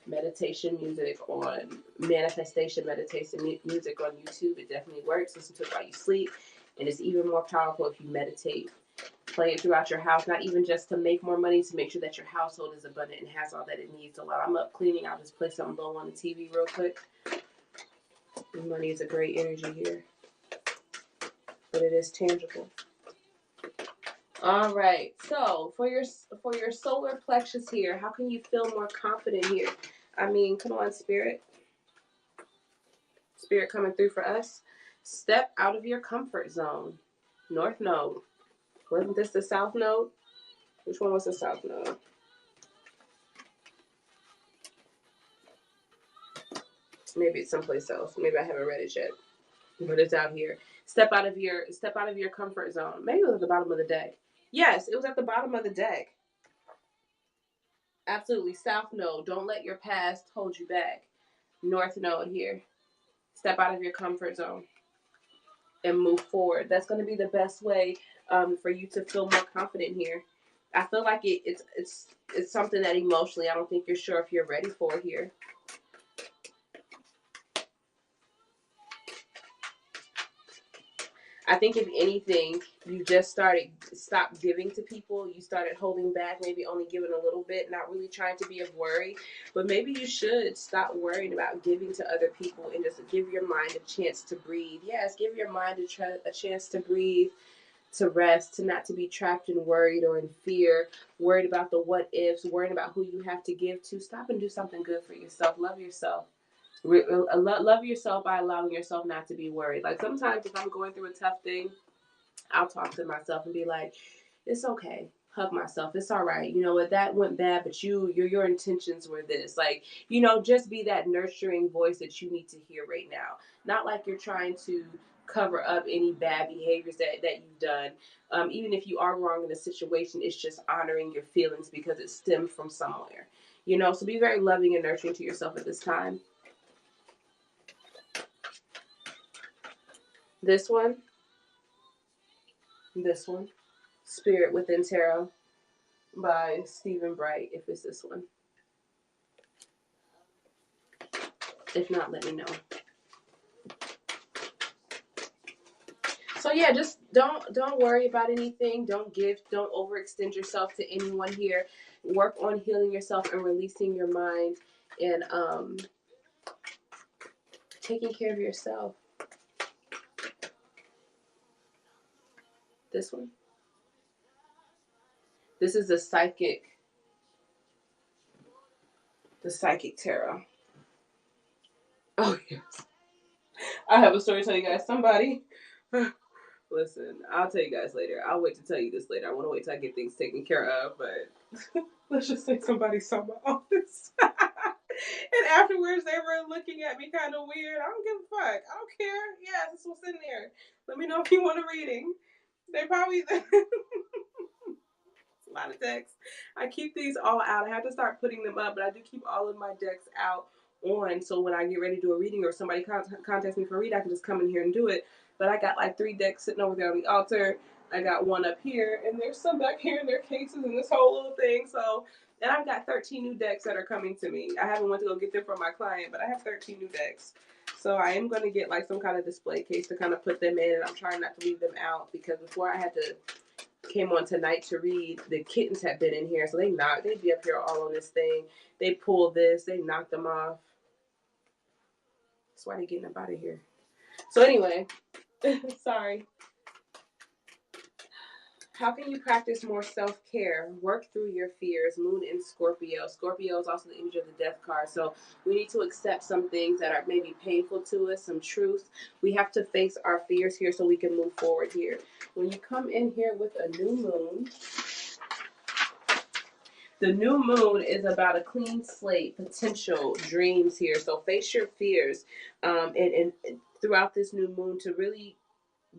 meditation music on manifestation meditation music on YouTube. It definitely works. Listen to it while you sleep. And it's even more powerful if you meditate. Play it throughout your house, not even just to make more money, to make sure that your household is abundant and has all that it needs. So while I'm up cleaning, I'll just play something low on the TV real quick. Money is a great energy here, but it is tangible. All right. So for your solar plexus here, how can you feel more confident here? I mean, come on, Spirit. Spirit coming through for us. Step out of your comfort zone. North Node. Wasn't this the South Node? Which one was the South Node? Maybe it's someplace else. Maybe I haven't read it yet. But it's out here. Step out of your comfort zone. Maybe it was at the bottom of the deck. Yes, it was at the bottom of the deck. Absolutely. South Node. Don't let your past hold you back. North Node here. Step out of your comfort zone and move forward. That's going to be the best way for you to feel more confident here. I feel like it's something that emotionally I don't think you're sure if you're ready for here. I think if anything, you just stopped giving to people. You started holding back, maybe only giving a little bit, not really trying to be of worry. But maybe you should stop worrying about giving to other people and just give your mind a chance to breathe. Yes, give your mind a chance to breathe, to rest, to not to be trapped and worried or in fear, worried about the what ifs, worried about who you have to give to. Stop and do something good for yourself. Love yourself. Love yourself by allowing yourself not to be worried. Like sometimes if I'm going through a tough thing, I'll talk to myself and be like, it's okay. hug myself. It's all right. You know what? That went bad, but your intentions were this. Like, you know, just be that nurturing voice that you need to hear right now. Not like you're trying to cover up any bad behaviors that you've done. Even if you are wrong in a situation, it's just honoring your feelings because it stemmed from somewhere. You know, so be very loving and nurturing to yourself at this time. This one, this one, Spirit Within Tarot by Stephen Bright, if it's this one. If not, let me know. So yeah, just don't worry about anything. Don't overextend yourself to anyone here. Work on healing yourself and releasing your mind and taking care of yourself. This one. This is the psychic tarot. Oh yes. I have a story to tell you guys. Somebody listen, I'll tell you guys later. I'll wait to tell you this later. I want to wait till I get things taken care of, but let's just say somebody saw my office. And afterwards, they were looking at me kind of weird. I don't give a fuck. I don't care. Yeah, this was in there. Let me know if you want a reading. They probably... a lot of decks. I keep these all out. I have to start putting them up, but I do keep all of my decks out on, so when I get ready to do a reading or somebody contacts me for a read, I can just come in here and do it. But I got like 3 decks sitting over there on the altar. I got one up here, and there's some back here in their cases and this whole little thing. So, and I've got 13 new decks that are coming to me. I haven't went to go get them from my client, but I have 13 new decks. So I am going to get like some kind of display case to kind of put them in, and I'm trying not to leave them out because before I had to came on tonight to read, the kittens had been in here, so they'd be up here all on this thing. They pulled this, they knocked them off. That's why they're getting up out of here. So anyway, sorry. How can you practice more self-care? Work through your fears. Moon in Scorpio. Scorpio is also the image of the death card. So we need to accept some things that are maybe painful to us, some truth. We have to face our fears here so we can move forward here. When you come in here with a new moon, the new moon is about a clean slate, potential, dreams here. So face your fears and throughout this new moon to really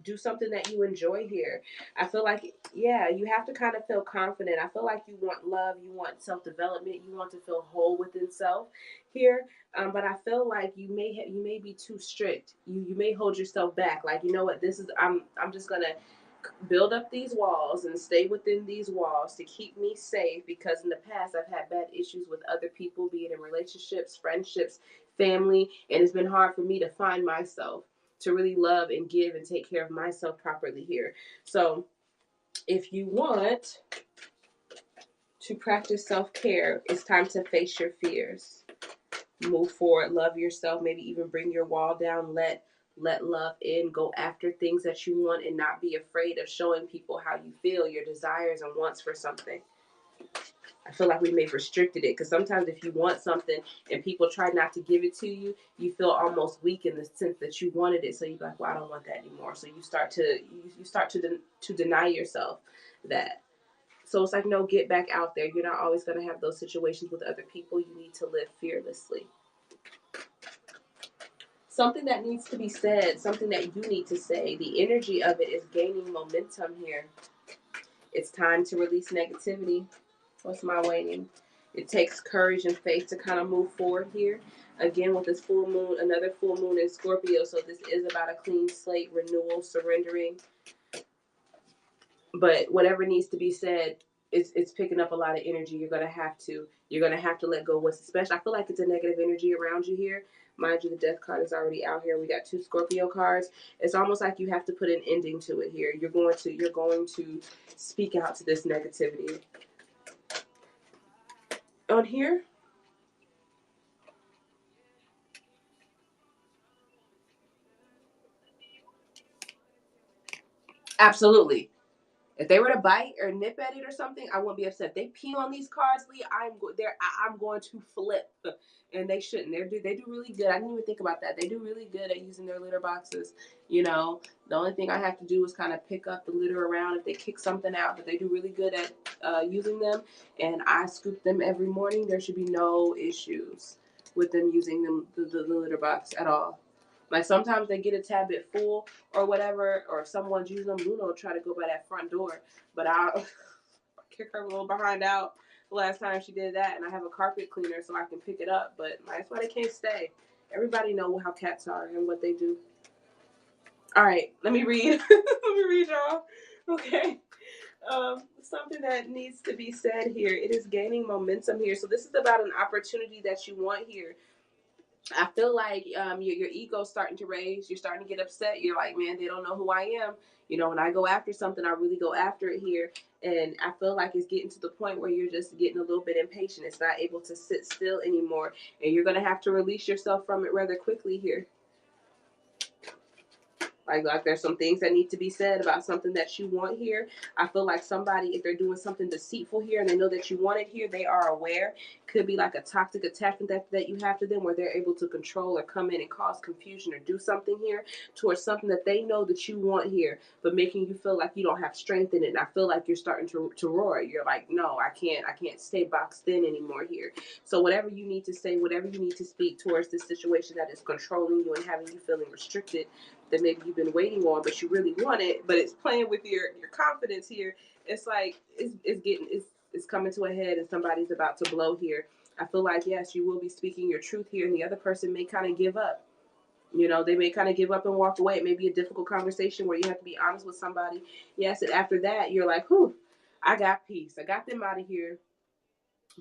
do something that you enjoy here. I feel like, yeah, you have to kind of feel confident. I feel like you want love, you want self-development, you want to feel whole within self here. But I feel like you may be too strict. You may hold yourself back. Like, you know what, this is, I'm just gonna build up these walls and stay within these walls to keep me safe, because in the past I've had bad issues with other people, be it in relationships, friendships, family, and it's been hard for me to find myself, to really love and give and take care of myself properly here. So if you want to practice self-care, it's time to face your fears. Move forward, love yourself, maybe even bring your wall down, let love in, go after things that you want and not be afraid of showing people how you feel, your desires and wants for something. I feel like we may have restricted it, because sometimes if you want something and people try not to give it to you, you feel almost weak in the sense that you wanted it. So you're like, well, I don't want that anymore. So you start to deny yourself that. So it's like, no, get back out there. You're not always going to have those situations with other people. You need to live fearlessly. Something that needs to be said, something that you need to say. The energy of it is gaining momentum here. It's time to release negativity. What's my waning? It takes courage and faith to kind of move forward here. Again, with this full moon, another full moon in Scorpio. So this is about a clean slate, renewal, surrendering. But whatever needs to be said, it's picking up a lot of energy. You're gonna have to let go. What's special? I feel like it's a negative energy around you here. Mind you, the death card is already out here. We got 2 Scorpio cards. It's almost like you have to put an ending to it here. You're going to speak out to this negativity. On here, absolutely. If they were to bite or nip at it or something, I wouldn't be upset. If they pee on these cards, Lee, I'm going to flip, and they shouldn't. They do really good. I didn't even think about that. They do really good at using their litter boxes. You know, the only thing I have to do is kind of pick up the litter around if they kick something out, but they do really good at using them. And I scoop them every morning. There should be no issues with them using the litter box at all. Like sometimes they get a tad bit full or whatever, or if someone's using them, Luna will try to go by that front door, but I'll kick her little behind out the last time she did that, and I have a carpet cleaner so I can pick it up, but that's why they can't stay. Everybody know how cats are and what they do. All right, let me read. Let me read, y'all. Okay. Something that needs to be said here. It is gaining momentum here. So this is about an opportunity that you want here. I feel like your ego's starting to raise. You're starting to get upset. You're like, man, they don't know who I am. You know, when I go after something, I really go after it here. And I feel like it's getting to the point where you're just getting a little bit impatient. It's not able to sit still anymore. And you're going to have to release yourself from it rather quickly here. Like there's some things that need to be said about something that you want here. I feel like somebody, if they're doing something deceitful here and they know that you want it here, they are aware. Could be like a toxic attachment that you have to them, where they're able to control or come in and cause confusion or do something here towards something that they know that you want here, but making you feel like you don't have strength in it. And I feel like you're starting to roar. You're like, no, I can't stay boxed in anymore here. So whatever you need to say, whatever you need to speak towards this situation that is controlling you and having you feeling restricted, that maybe you've been waiting on, but you really want it, but it's playing with your confidence here. It's like it's coming to a head, and somebody's about to blow here. I feel like, yes, you will be speaking your truth here, and the other person may kind of give up. You know, they may kind of give up and walk away. It may be a difficult conversation where you have to be honest with somebody. Yes, and after that, you're like, whew, I got peace. I got them out of here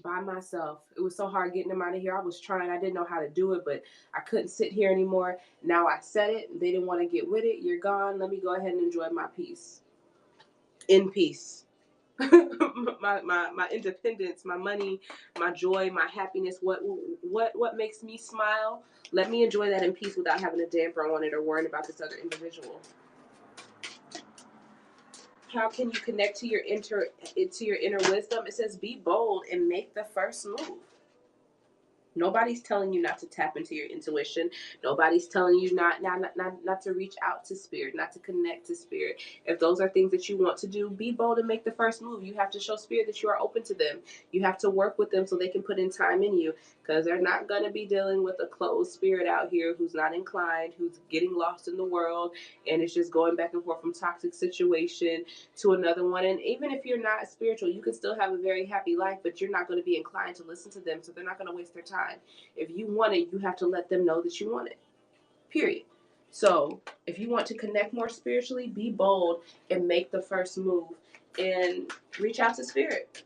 by myself. It was so hard getting them out of here. I was trying. I didn't know how to do it, but I couldn't sit here anymore. Now I said it. They didn't want to get with it. You're gone. Let me go ahead and enjoy my peace. In peace. my independence, my money, my joy, my happiness, what makes me smile. Let me enjoy that in peace without having a damper on it or worrying about this other individual. How can you connect to your inner wisdom? It says be bold and make the first move. Nobody's telling you not to tap into your intuition. Nobody's telling you not to reach out to spirit, not to connect to spirit. If those are things that you want to do, be bold and make the first move. You have to show spirit that you are open to them. You have to work with them so they can put in time in you, because they're not going to be dealing with a closed spirit out here who's not inclined, who's getting lost in the world, and it's just going back and forth from toxic situation to another one. And even if you're not spiritual, you can still have a very happy life, but you're not going to be inclined to listen to them, so they're not going to waste their time. If you want it, you have to let them know that you want it. Period. So if you want to connect more spiritually, be bold and make the first move and reach out to spirit.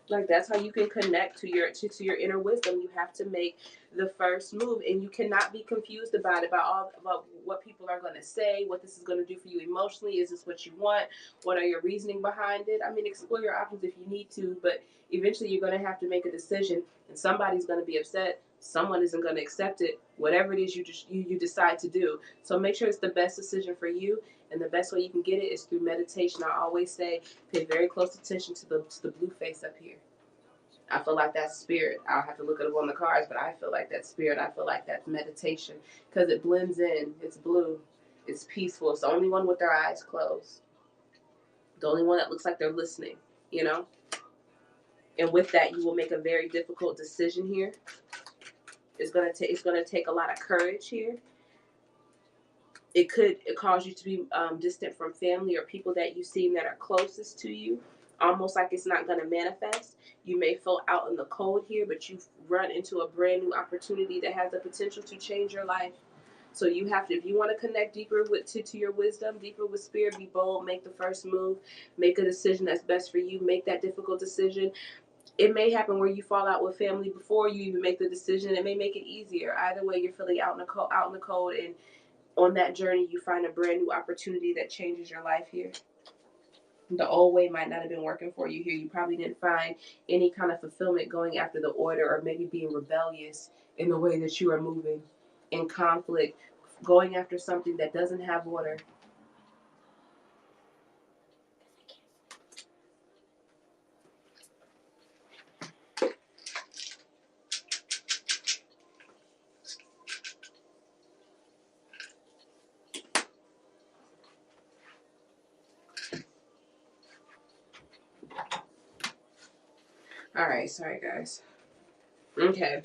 Like that's how you can connect to your inner wisdom. You have to make the first move, and you cannot be confused about it, about what people are going to say, what this is going to do for you emotionally. Is this what you want? What are your reasoning behind it? I mean, explore your options if you need to, but eventually you're going to have to make a decision, and somebody's going to be upset. Someone isn't going to accept it. Whatever it is you decide to do. So make sure it's the best decision for you, and the best way you can get it is through meditation. I always say, pay very close attention to the blue face up here. I feel like that's spirit. I'll have to look it up on the cards, but I feel like that's spirit. I feel like that's meditation because it blends in. It's blue. It's peaceful. It's the only one with their eyes closed. The only one that looks like they're listening, you know? And with that, you will make a very difficult decision here. It's gonna take a lot of courage here. It could cause you to be distant from family or people that you seem that are closest to you, almost like it's not going to manifest. You may feel out in the cold here, but you've run into a brand new opportunity that has the potential to change your life. So you have to, if you want to connect deeper to your wisdom, deeper with spirit, be bold, make the first move, make a decision that's best for you, make that difficult decision. It may happen where you fall out with family before you even make the decision. It may make it easier. Either way, you're feeling out in the cold, and on that journey, you find a brand new opportunity that changes your life here. The old way might not have been working for you here. You probably didn't find any kind of fulfillment going after the order, or maybe being rebellious in the way that you are moving, in conflict, going after something that doesn't have order. All right, sorry guys. Okay.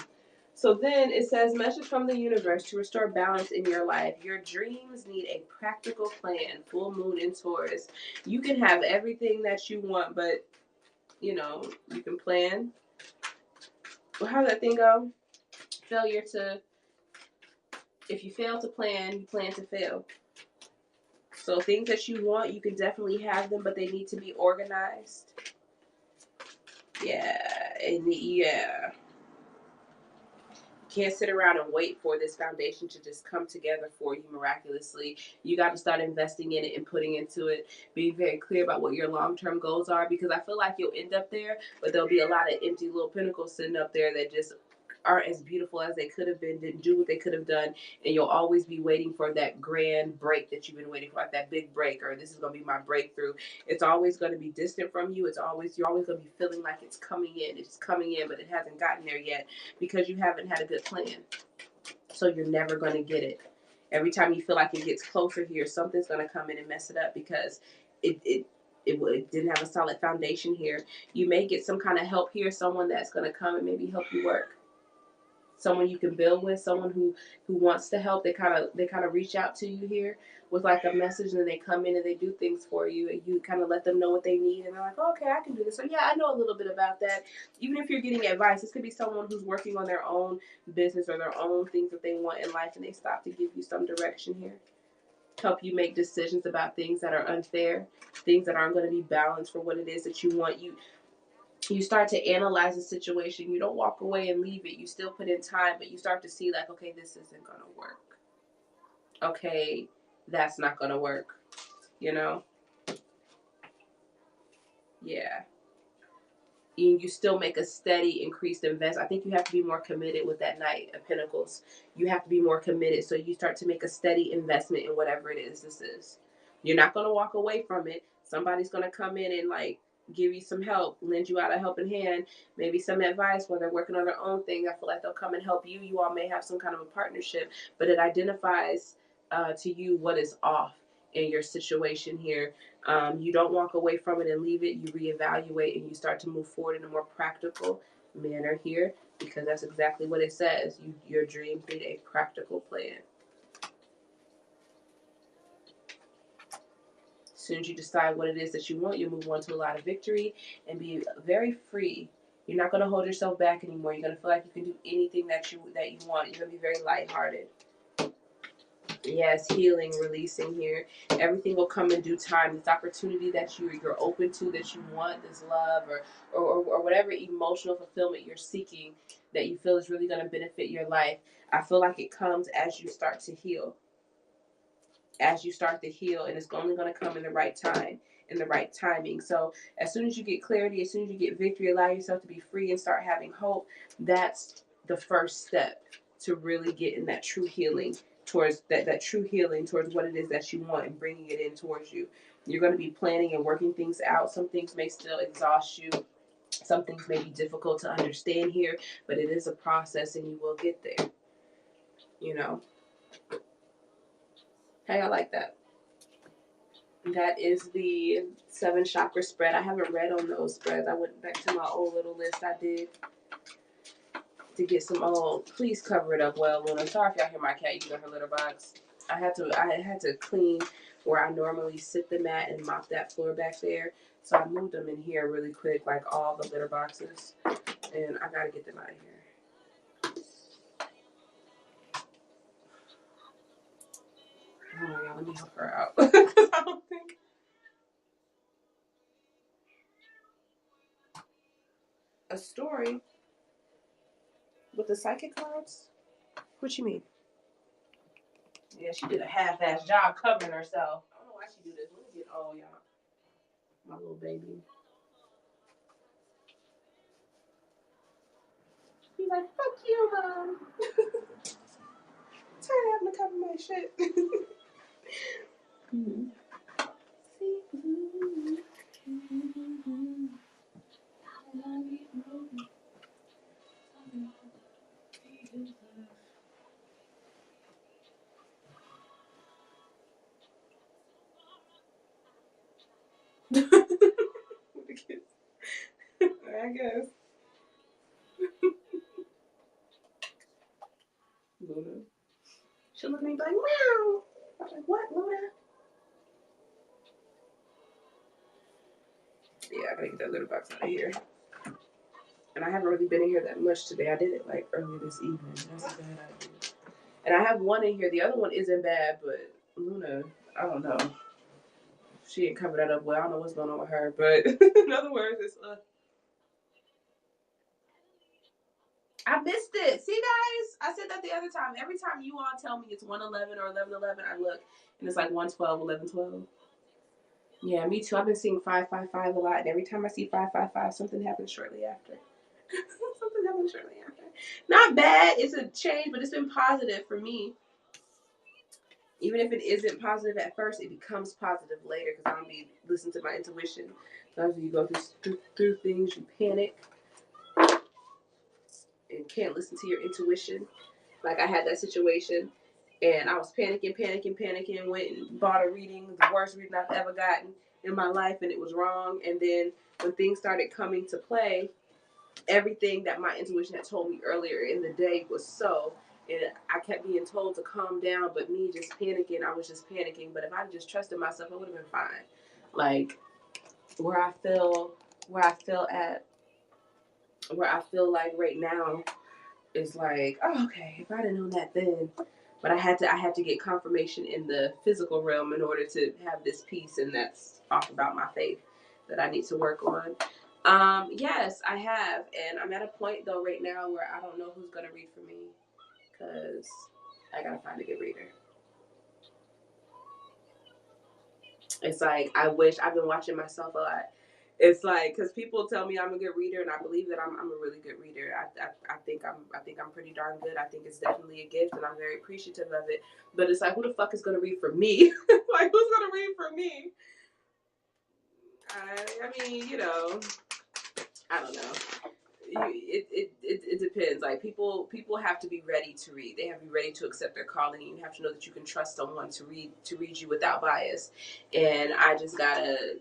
So then it says, message from the universe to restore balance in your life. Your dreams need a practical plan. Full moon in Taurus. You can have everything that you want, but you know, you can plan. Well, how does that thing go? Failure to, if you fail to plan, you plan to fail. So things that you want, you can definitely have them, but they need to be organized. Yeah, and yeah. Can't sit around and wait for this foundation to just come together for you miraculously. You got to start investing in it and putting into it. Be very clear about what your long-term goals are, because I feel like you'll end up there, but there'll be a lot of empty little pinnacles sitting up there that just aren't as beautiful as they could have been, didn't do what they could have done, and you'll always be waiting for that grand break that you've been waiting for, like that big break, or this is going to be my breakthrough. It's always going to be distant from you. You're always going to be feeling like it's coming in, but it hasn't gotten there yet because you haven't had a good plan. So you're never going to get it. Every time you feel like it gets closer here, something's going to come in and mess it up because it didn't have a solid foundation here. You may get some kind of help here, someone that's going to come and maybe help you work. Someone you can build with, someone who wants to help. They kind of reach out to you here with like a message, and then they come in and they do things for you, and you kind of let them know what they need, and they're like, oh, okay, I can do this. So yeah, I know a little bit about that. Even if you're getting advice, this could be someone who's working on their own business or their own things that they want in life, and they stop to give you some direction here, help you make decisions about things that are unfair, things that aren't going to be balanced for what it is that you want. You start to analyze the situation. You don't walk away and leave it. You still put in time, but you start to see like, okay, this isn't going to work. Okay, that's not going to work. You know? Yeah. You still make a steady increased investment. I think you have to be more committed with that Knight of Pentacles. You have to be more committed. So you start to make a steady investment in whatever it is this is. You're not going to walk away from it. Somebody's going to come in and like give you some help, lend you out a helping hand, maybe some advice while they're working on their own thing. I feel like they'll come and help you. You all may have some kind of a partnership, but it identifies to you what is off in your situation here. You don't walk away from it and leave it. You reevaluate and you start to move forward in a more practical manner here, because that's exactly what it says. Your dreams need a practical plan. As soon as you decide what it is that you want, you move on to a lot of victory and be very free. You're not going to hold yourself back anymore. You're going to feel like you can do anything that you want. You're going to be very lighthearted. Yes, healing, releasing here. Everything will come in due time. This opportunity that you're open to, that you want, this love or whatever emotional fulfillment you're seeking that you feel is really going to benefit your life. I feel like it comes as you start to heal. As you start to heal, and it's only going to come in the right time, in the right timing. So as soon as you get clarity, as soon as you get victory, allow yourself to be free and start having hope. That's the first step to really getting that true healing towards that true healing towards what it is that you want and bringing it in towards you. You're going to be planning and working things out. Some things may still exhaust you. Some things may be difficult to understand here, but it is a process and you will get there. You know. Hey, I like that. That is the 7 chakra spread. I haven't read on those spreads. I went back to my old little list I did to get some old. Please cover it up well, Luna. Sorry if y'all hear my cat using her litter box. I had to clean where I normally sit the mat and mop that floor back there. So I moved them in here really quick, like all the litter boxes, and I gotta get them out of here. Oh yeah, let me help her out because I don't think a story with the psychic cards. What you mean? Yeah, she did a half-ass job covering herself. I don't know why she do this. Let me get y'all. My little baby. He's like, fuck you, Mom. Tired of having to cover my shit. Mm-hmm. I guess. Luna. She'll look at me and be like, meow. I was like, what, Luna? Yeah, I gotta get that litter box out of here. And I haven't really been in here that much today. I did it like earlier this evening. That's a bad idea. And I have one in here. The other one isn't bad, but Luna, I don't know. She didn't cover that up well. I don't know what's going on with her. But in other words, it's I missed it. See, guys? I said that the other time. Every time you all tell me it's 111 or 1111, I look and it's like 112, 1112. Yeah, me too. I've been seeing 555 a lot. And every time I see 555, something happens shortly after. Something happens shortly after. Not bad. It's a change, but it's been positive for me. Even if it isn't positive at first, it becomes positive later because I'm be listening to my intuition. Sometimes you go through things, you panic and can't listen to your intuition. Like I had that situation, and I was panicking. Went and bought a reading, the worst reading I've ever gotten in my life, and it was wrong. And then when things started coming to play, everything that my intuition had told me earlier in the day was so. And I kept being told to calm down, but me just panicking, I was just panicking. But if I just trusted myself, I would have been fine. Like where I feel like right now is like, oh, okay, if I'd have known that then. But I had to get confirmation in the physical realm in order to have this peace, and that's off about my faith that I need to work on. Yes, I have, and I'm at a point though right now where I don't know who's gonna read for me because I gotta find a good reader. It's like I wish I've been watching myself a lot. It's like because people tell me I'm a good reader, and I believe that I'm a really good reader. I think I'm pretty darn good. I think it's definitely a gift, and I'm very appreciative of it. But it's like, who the fuck is gonna read for me? Like, who's gonna read for me? I mean, I don't know. It depends. Like people have to be ready to read. They have to be ready to accept their calling. You have to know that you can trust someone to read you without bias. And I just gotta,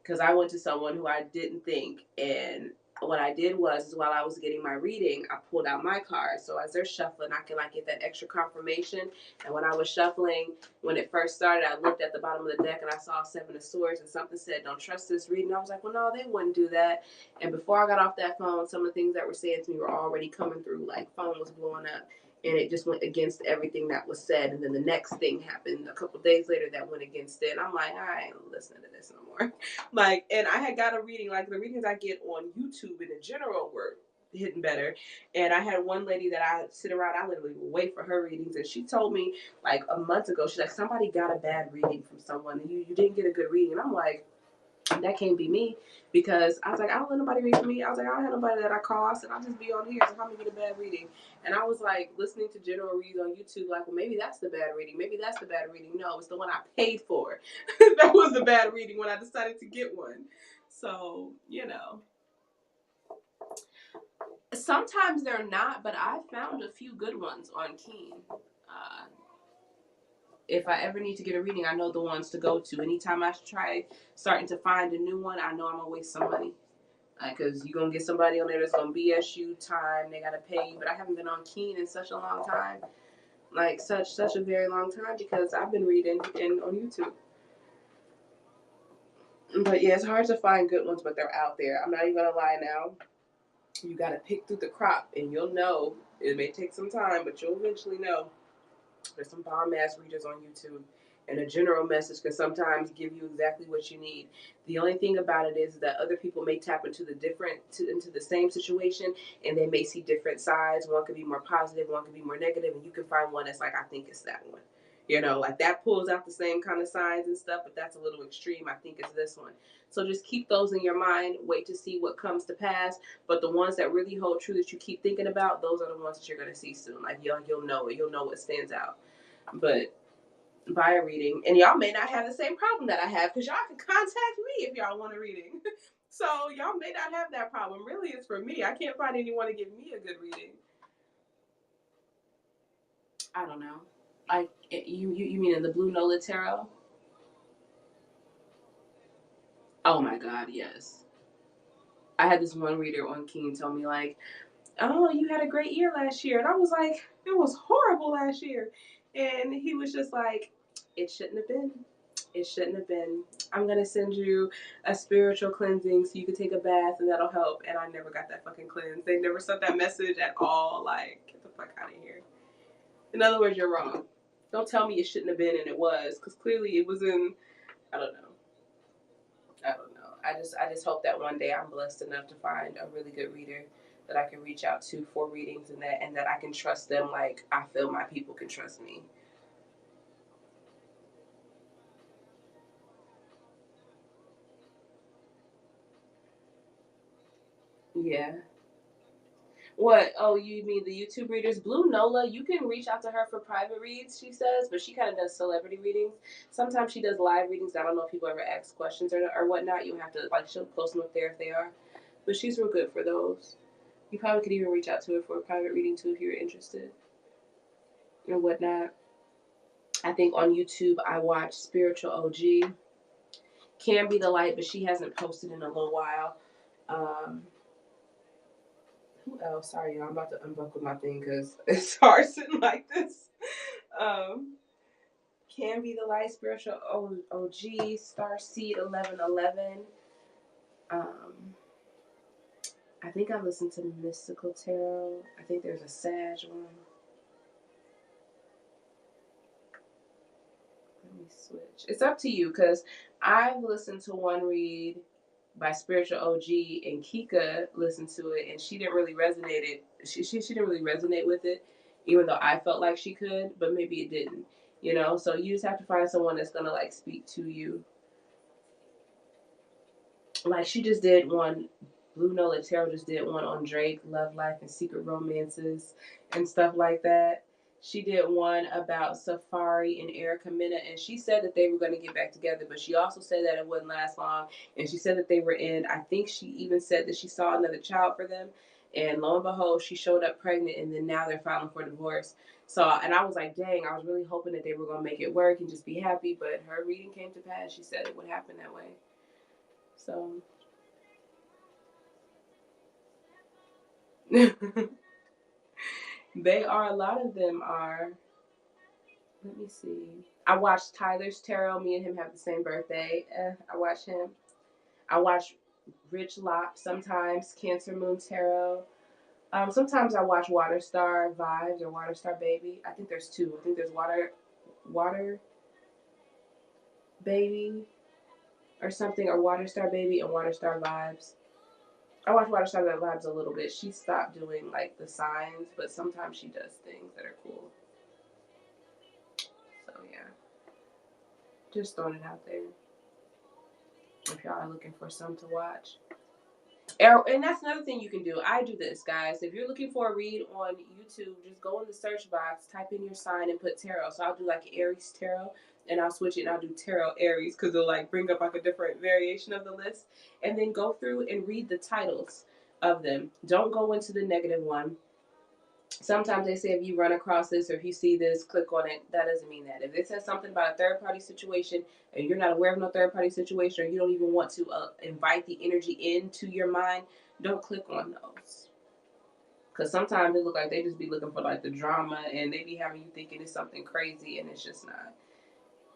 because I went to someone who I didn't think, and what I did was while I was getting my reading, I pulled out my card. So as they're shuffling, I can like get that extra confirmation. And when I was shuffling, when it first started, I looked at the bottom of the deck and I saw 7 of Swords, and something said, "Don't trust this reading." I was like, well, no, they wouldn't do that. And before I got off that phone, some of the things that were saying to me were already coming through. Like phone was blowing up. And it just went against everything that was said. And then the next thing happened a couple of days later that went against it. And I'm like, I ain't listening to this no more. Like, and I had got a reading, like the readings I get on YouTube in general were hitting better. And I had one lady that I sit around, I literally would wait for her readings. And she told me like a month ago, she's like, somebody got a bad reading from someone. You didn't get a good reading. And I'm like, that can't be me, because I was like, I don't let nobody read for me. I was like, I don't have nobody that I call. I said, I'll just be on here, so how me get a bad reading? And I was like listening to general reads on YouTube, like, well, maybe that's the bad reading. Maybe that's the bad reading. No, it's the one I paid for. That was the bad reading when I decided to get one. So, sometimes they're not, but I found a few good ones on Keen. If I ever need to get a reading, I know the ones to go to. Anytime I try starting to find a new one, I know I'm going to waste some money. Because you're going to get somebody on there that's going to BS you time. They got to pay you. But I haven't been on Keen in such a long time. Like, such a very long time, because I've been reading on YouTube. But, yeah, it's hard to find good ones, but they're out there. I'm not even going to lie now. You got to pick through the crop, and you'll know. It may take some time, but you'll eventually know. There's some bomb-ass readers on YouTube. And a general message can sometimes give you exactly what you need. The only thing about it is that other people may tap into into the same situation, and they may see different sides. One could be more positive, one could be more negative, and you can find one that's like, I think it's that one. Like that pulls out the same kind of signs and stuff, but that's a little extreme. I think it's this one. So just keep those in your mind. Wait to see what comes to pass. But the ones that really hold true that you keep thinking about, those are the ones that you're going to see soon. Like you'll know it. You'll know what stands out. But buy a reading, and y'all may not have the same problem that I have, because y'all can contact me if y'all want a reading. So y'all may not have that problem. Really, it's for me. I can't find anyone to give me a good reading. I don't know. You mean in the Blue Nola Tarot? Oh my God, yes. I had this one reader on Keen tell me like, "Oh, you had a great year last year," and I was like, "It was horrible last year," and he was just like, "It shouldn't have been. It shouldn't have been. I'm gonna send you a spiritual cleansing so you can take a bath and that'll help." And I never got that fucking cleanse. They never sent that message at all. Like, get the fuck out of here. In other words, you're wrong. Don't tell me it shouldn't have been and it was, because clearly it was in. I don't know. I don't know. I just hope that one day I'm blessed enough to find a really good reader that I can reach out to for readings and that I can trust them like I feel my people can trust me. Yeah. What? Oh, you mean the YouTube readers? Blue Nola, you can reach out to her for private reads, she says, but she kind of does celebrity readings. Sometimes she does live readings. I don't know if people ever ask questions or whatnot. You have to, like, she'll post them up there if they are. But she's real good for those. You probably could even reach out to her for a private reading too if you're interested or whatnot. I think on YouTube I watch Spiritual OG. Can Be the Light, but she hasn't posted in a little while. Um, who else? Sorry, y'all. I'm about to unbuckle my thing because it's hard sitting like this. Um, Can Be the Light, Spiritual OG, Star Seed 1111. Um, I think I listened to Mystical Tarot. I think there's a Sag one. Let me switch. It's up to you because I've listened to one read by Spiritual OG and Kika listened to it and she didn't really resonate it. She didn't really resonate with it, even though I felt like she could, but maybe it didn't. You know, so you just have to find someone that's gonna like speak to you. Like she just did one. Blue Nola Tarot just did one on Drake, love life, and secret romances and stuff like that. She did one about Safari and Erica Mena, and she said that they were going to get back together, but she also said that it wouldn't last long. And she said that they were in, I think she even said that she saw another child for them. And lo and behold, she showed up pregnant, and then now they're filing for divorce. So, and I was like, dang, I was really hoping that they were going to make it work and just be happy, but her reading came to pass. She said it would happen that way. So, they are, a lot of them are. Let me see. I watched Tyler's tarot. Me and him have the same birthday. I watch him. I watch Rich Lop sometimes, Cancer Moon Tarot. Sometimes I watch Water Star Vibes or Water Star Baby. I think there's two. I think there's Water Baby or something, or Water Star Baby and Water Star Vibes. I watch Water Star Vibes a little bit. She stopped doing like the signs, but sometimes she does things that are cool. So yeah, just throwing it out there. If y'all are looking for some to watch. And that's another thing you can do. I do this, guys. If you're looking for a read on YouTube, just go in the search box, type in your sign, and put tarot. So I'll do like Aries tarot, and I'll switch it and I'll do tarot Aries because it'll like bring up like a different variation of the list. And then go through and read the titles of them. Don't go into the negative one. Sometimes they say if you run across this or if you see this, click on it. That doesn't mean that. If it says something about a third party situation and you're not aware of no third party situation or you don't even want to invite the energy into your mind, don't click on those. Because sometimes they look like they just be looking for like the drama and they be having you thinking it's something crazy and it's just not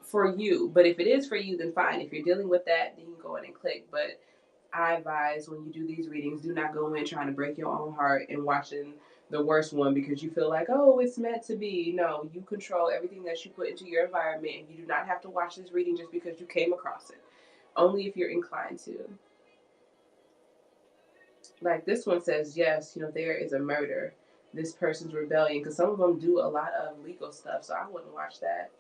for you. But if it is for you, then fine. If you're dealing with that, then you can go in and click. But I advise when you do these readings, do not go in trying to break your own heart and watching the worst one because you feel like, oh, it's meant to be. No, you control everything that you put into your environment, and you do not have to watch this reading just because you came across it. Only if you're inclined to. Like this one says, yes, there is a murder. This person's rebellion, because some of them do a lot of legal stuff, so I wouldn't watch that.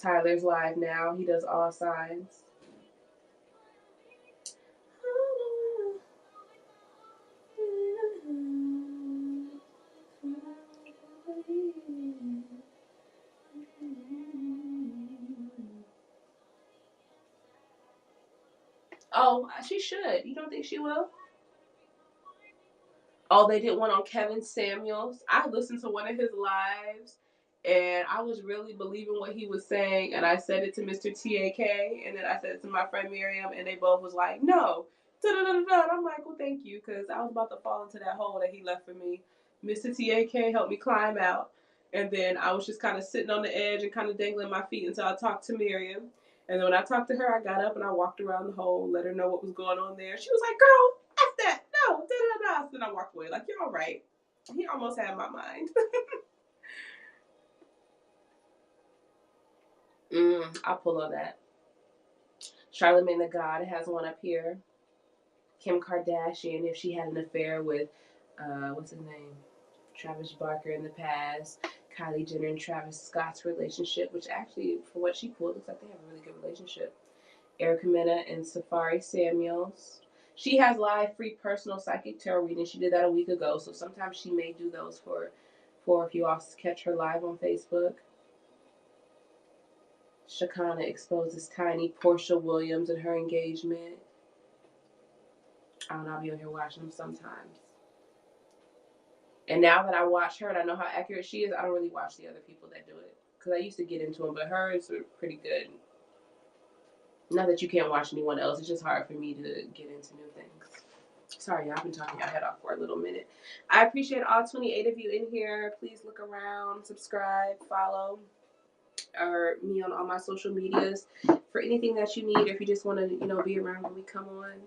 Tyler's live now. He does all signs. Oh, she should. You don't think she will? Oh, they did one on Kevin Samuels. I listened to one of his lives and I was really believing what he was saying. And I said it to Mr. TAK and then I said it to my friend Miriam and they both was like, no, And I'm like, well, thank you, because I was about to fall into that hole that he left for me. Mr. TAK helped me climb out. And then I was just kind of sitting on the edge and kind of dangling my feet until I talked to Miriam. And then when I talked to her, I got up and I walked around the hole, let her know what was going on there. She was like, girl, F that. No, So then I walked away like, you're all right. He almost had my mind. I'll pull on that. Charlamagne the God has one up here. Kim Kardashian, if she had an affair with, what's his name? Travis Barker in the past. Kylie Jenner and Travis Scott's relationship, which actually, for what she pulled, looks like they have a really good relationship. Erica Mena and Safari Samuels. She has live free personal psychic tarot readings. She did that a week ago, so sometimes she may do those for if you all catch her live on Facebook. Shakana exposes tiny Portia Williams and her engagement. I don't know, I'll be on here watching them sometimes. And now that I watch her and I know how accurate she is, I don't really watch the other people that do it. Because I used to get into them, but hers are pretty good. Not that you can't watch anyone else, it's just hard for me to get into new things. Sorry, y'all, I've been talking your head off for a little minute. I appreciate all 28 of you in here. Please look around, subscribe, follow me on all my social medias for anything that you need, or if you just want to, be around when we come on.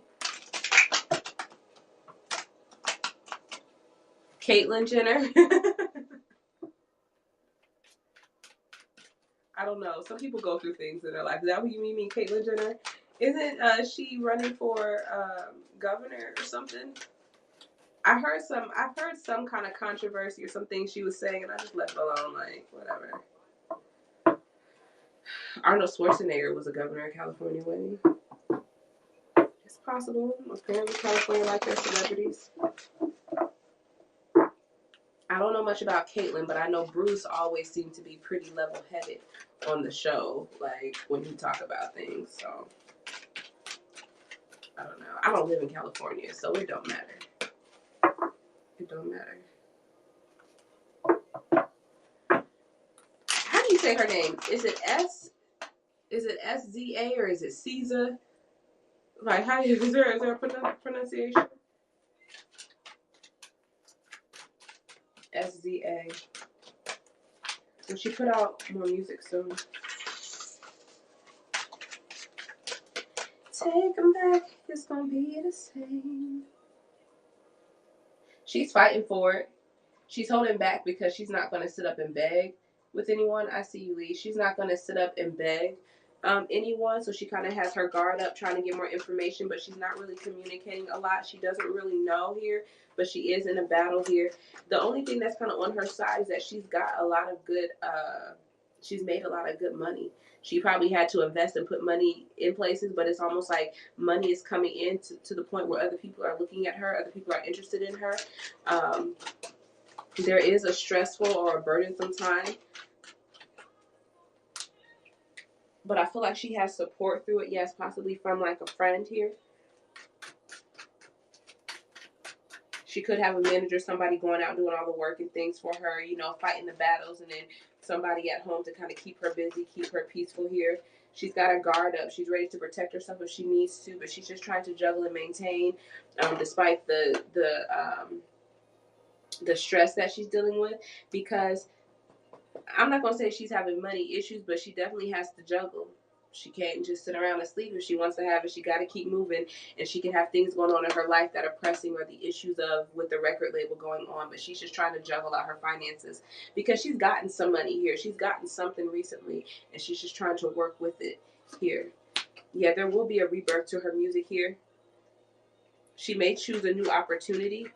Caitlyn Jenner. I don't know. Some people go through things in their life. Is that what you mean, Caitlyn Jenner? Isn't she running for governor or something? I've heard some kind of controversy or something she was saying, and I just left it alone, like, whatever. Arnold Schwarzenegger was a governor of California, wasn't he? It's possible. Apparently California like their celebrities. I don't know much about Caitlyn, but I know Bruce always seemed to be pretty level-headed on the show, like, when he talk about things, so I don't know. I don't live in California, so it don't matter. It don't matter. How do you say her name? Is it SZA or is it Caesar? Like, is there a pronunciation? SZA. And she put out more music soon. Take them back, it's gonna be the same. She's fighting for it. She's holding back because she's not going to sit up and beg with anyone. I see you, Lee. She's not going to sit up and beg anyone, so she kind of has her guard up trying to get more information, but she's not really communicating a lot. She doesn't really know here, but she is in a battle here. The only thing that's kind of on her side is that she's got a lot of good, she's made a lot of good money. She probably had to invest and put money in places, but it's almost like money is coming in to the point where other people are looking at her, other people are interested in her. There is a stressful or a burdensome time, but I feel like she has support through it. Yes, possibly from like a friend here. She could have a manager, somebody going out doing all the work and things for her, fighting the battles, and then somebody at home to kind of keep her busy, keep her peaceful here. She's got her guard up. She's ready to protect herself if she needs to, but she's just trying to juggle and maintain, despite the stress that she's dealing with, because I'm not going to say she's having money issues, but she definitely has to juggle. She can't just sit around and sleep. If she wants to have it, she got to keep moving, and she can have things going on in her life that are pressing, or the issues of with the record label going on, but she's just trying to juggle out her finances because she's gotten some money here. She's gotten something recently, and she's just trying to work with it here. Yeah, there will be a rebirth to her music here. She may choose a new opportunity.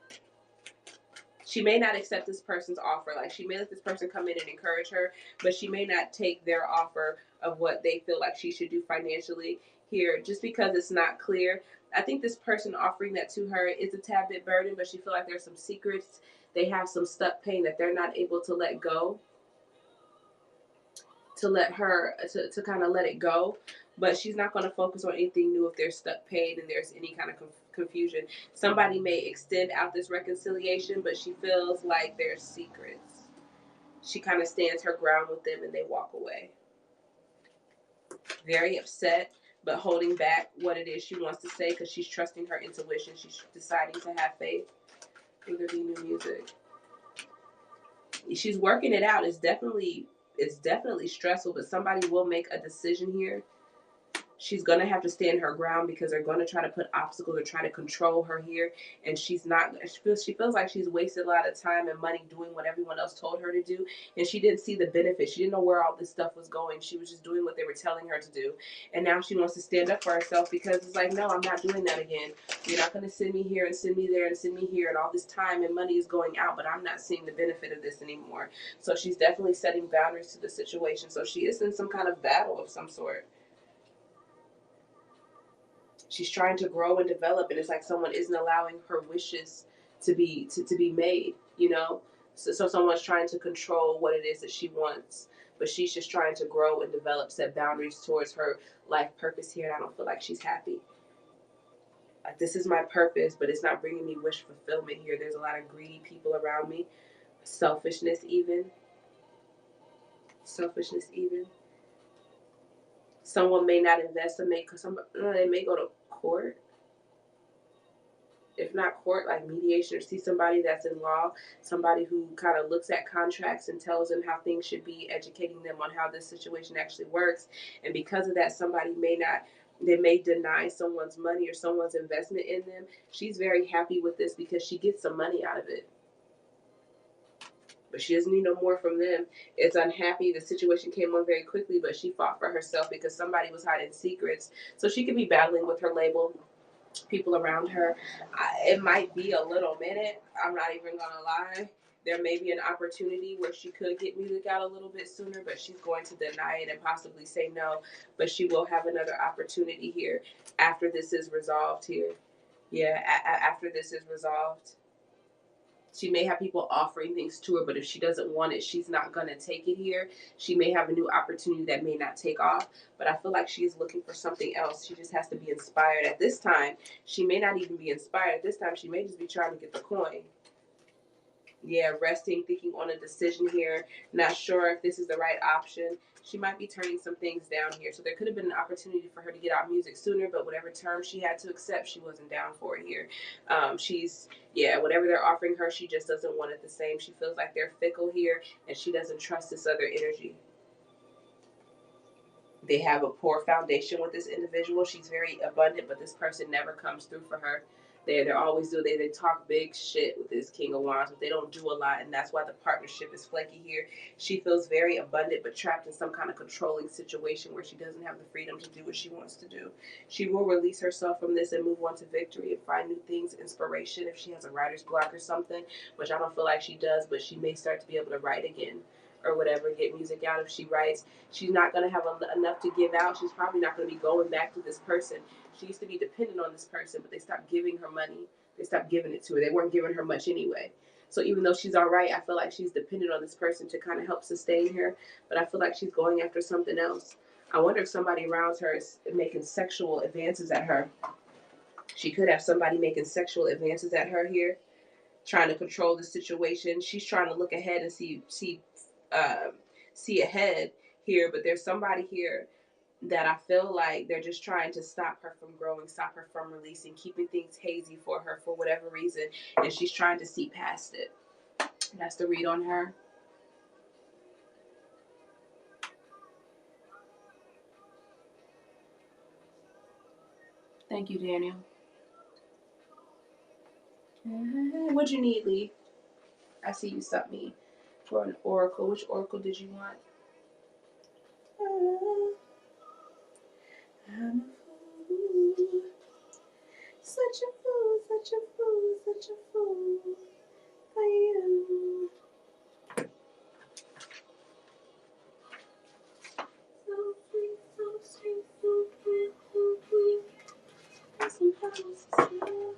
She may not accept this person's offer. Like, she may let this person come in and encourage her, but she may not take their offer of what they feel like she should do financially here just because it's not clear. I think this person offering that to her is a tad bit burdened, but she feels like there's some secrets. They have some stuck pain that they're not able to let go, to let her, to kind of let it go. But she's not going to focus on anything new if there's stuck pain and there's any kind of confusion. Somebody may extend out this reconciliation, but she feels like there's secrets. She kind of stands her ground with them and they walk away. Very upset, but holding back what it is she wants to say because she's trusting her intuition. She's deciding to have faith. Will there be new music? She's working it out. It's definitely stressful, but somebody will make a decision here. She's going to have to stand her ground because they're going to try to put obstacles or try to control her here. And she's not, she feels like she's wasted a lot of time and money doing what everyone else told her to do. And she didn't see the benefit. She didn't know where all this stuff was going. She was just doing what they were telling her to do. And now she wants to stand up for herself because it's like, no, I'm not doing that again. You're not going to send me here and send me there and send me here. And all this time and money is going out, but I'm not seeing the benefit of this anymore. So she's definitely setting boundaries to the situation. So she is in some kind of battle of some sort. She's trying to grow and develop, and it's like someone isn't allowing her wishes to be made, you know. So someone's trying to control what it is that she wants, but she's just trying to grow and develop, set boundaries towards her life purpose here. And I don't feel like she's happy. Like, this is my purpose, but it's not bringing me wish fulfillment here. There's a lot of greedy people around me, selfishness even. Someone may not invest or they may go to court. If not court, like mediation, or see somebody that's in law, somebody who kind of looks at contracts and tells them how things should be, educating them on how this situation actually works. And because of that, they may deny someone's money or someone's investment in them. She's very happy with this because she gets some money out of it. But she doesn't need no more from them. It's unhappy. The situation came on very quickly, but she fought for herself because somebody was hiding secrets. So she could be battling with her label, people around her. It might be a little minute. I'm not even gonna lie. There may be an opportunity where she could get music out a little bit sooner, but she's going to deny it and possibly say no. But she will have another opportunity here after this is resolved here. Yeah, after this is resolved. She may have people offering things to her, but if she doesn't want it, she's not going to take it here. She may have a new opportunity that may not take off, but I feel like she is looking for something else. She just has to be inspired. At this time, she may not even be inspired. At this time, she may just be trying to get the coin. Yeah, resting, thinking on a decision here, not sure if this is the right option. She might be turning some things down here. So there could have been an opportunity for her to get out music sooner, but whatever term she had to accept, she wasn't down for it here. Whatever they're offering her, she just doesn't want it the same. She feels like they're fickle here, and she doesn't trust this other energy. They have a poor foundation with this individual. She's very abundant, but this person never comes through for her. They're always they talk big shit with this King of Wands, but they don't do a lot, and that's why the partnership is flaky here. She feels very abundant, but trapped in some kind of controlling situation where she doesn't have the freedom to do what she wants to do. She will release herself from this and move on to victory and find new things, inspiration, if she has a writer's block or something, which I don't feel like she does, but she may start to be able to write again or whatever, get music out if she writes. She's not going to have enough to give out. She's probably not going to be going back to this person. She used to be dependent on this person, but they stopped giving her money. They stopped giving it to her. They weren't giving her much anyway. So even though she's all right, I feel like she's dependent on this person to kind of help sustain her, but I feel like she's going after something else. I wonder if somebody around her is making sexual advances at her. She could have somebody making sexual advances at her here, trying to control the situation. She's trying to look ahead and see ahead here, but there's somebody here that I feel like they're just trying to stop her from growing, stop her from releasing, keeping things hazy for her for whatever reason, and she's trying to see past it. That's the read on her. Thank you, Daniel. What'd you need, Lee? I see you sent me for an oracle. Which oracle did you want? I'm a fool. Such a fool, such a fool, such a fool for you. So sweet, so sweet, so sweet, so sweet. Some promises here.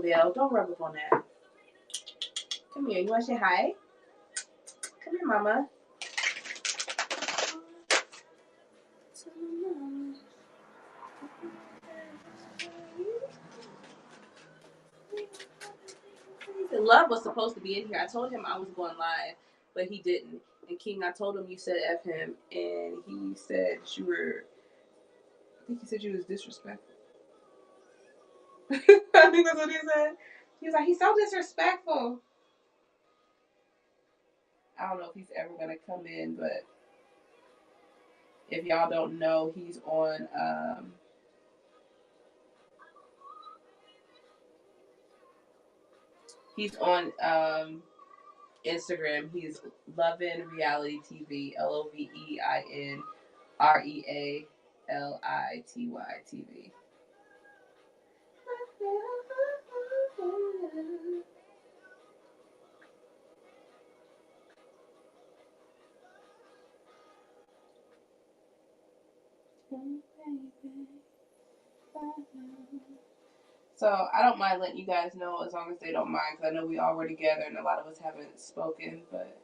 Belle. Don't rub up on that. Come here. You want to say hi? Come here, Mama. Love was supposed to be in here. I told him I was going live, but he didn't. And King, I told him you said F him, and he said you were. I think he said you was disrespectful. I think that's what he said. He was like, he's so disrespectful. I don't know if he's ever gonna come in, but if y'all don't know, he's on. He's on Instagram. He's Lovin Reality TV. LOVEINREALITY So I don't mind letting you guys know as long as they don't mind, because I know we all were together and a lot of us haven't spoken, but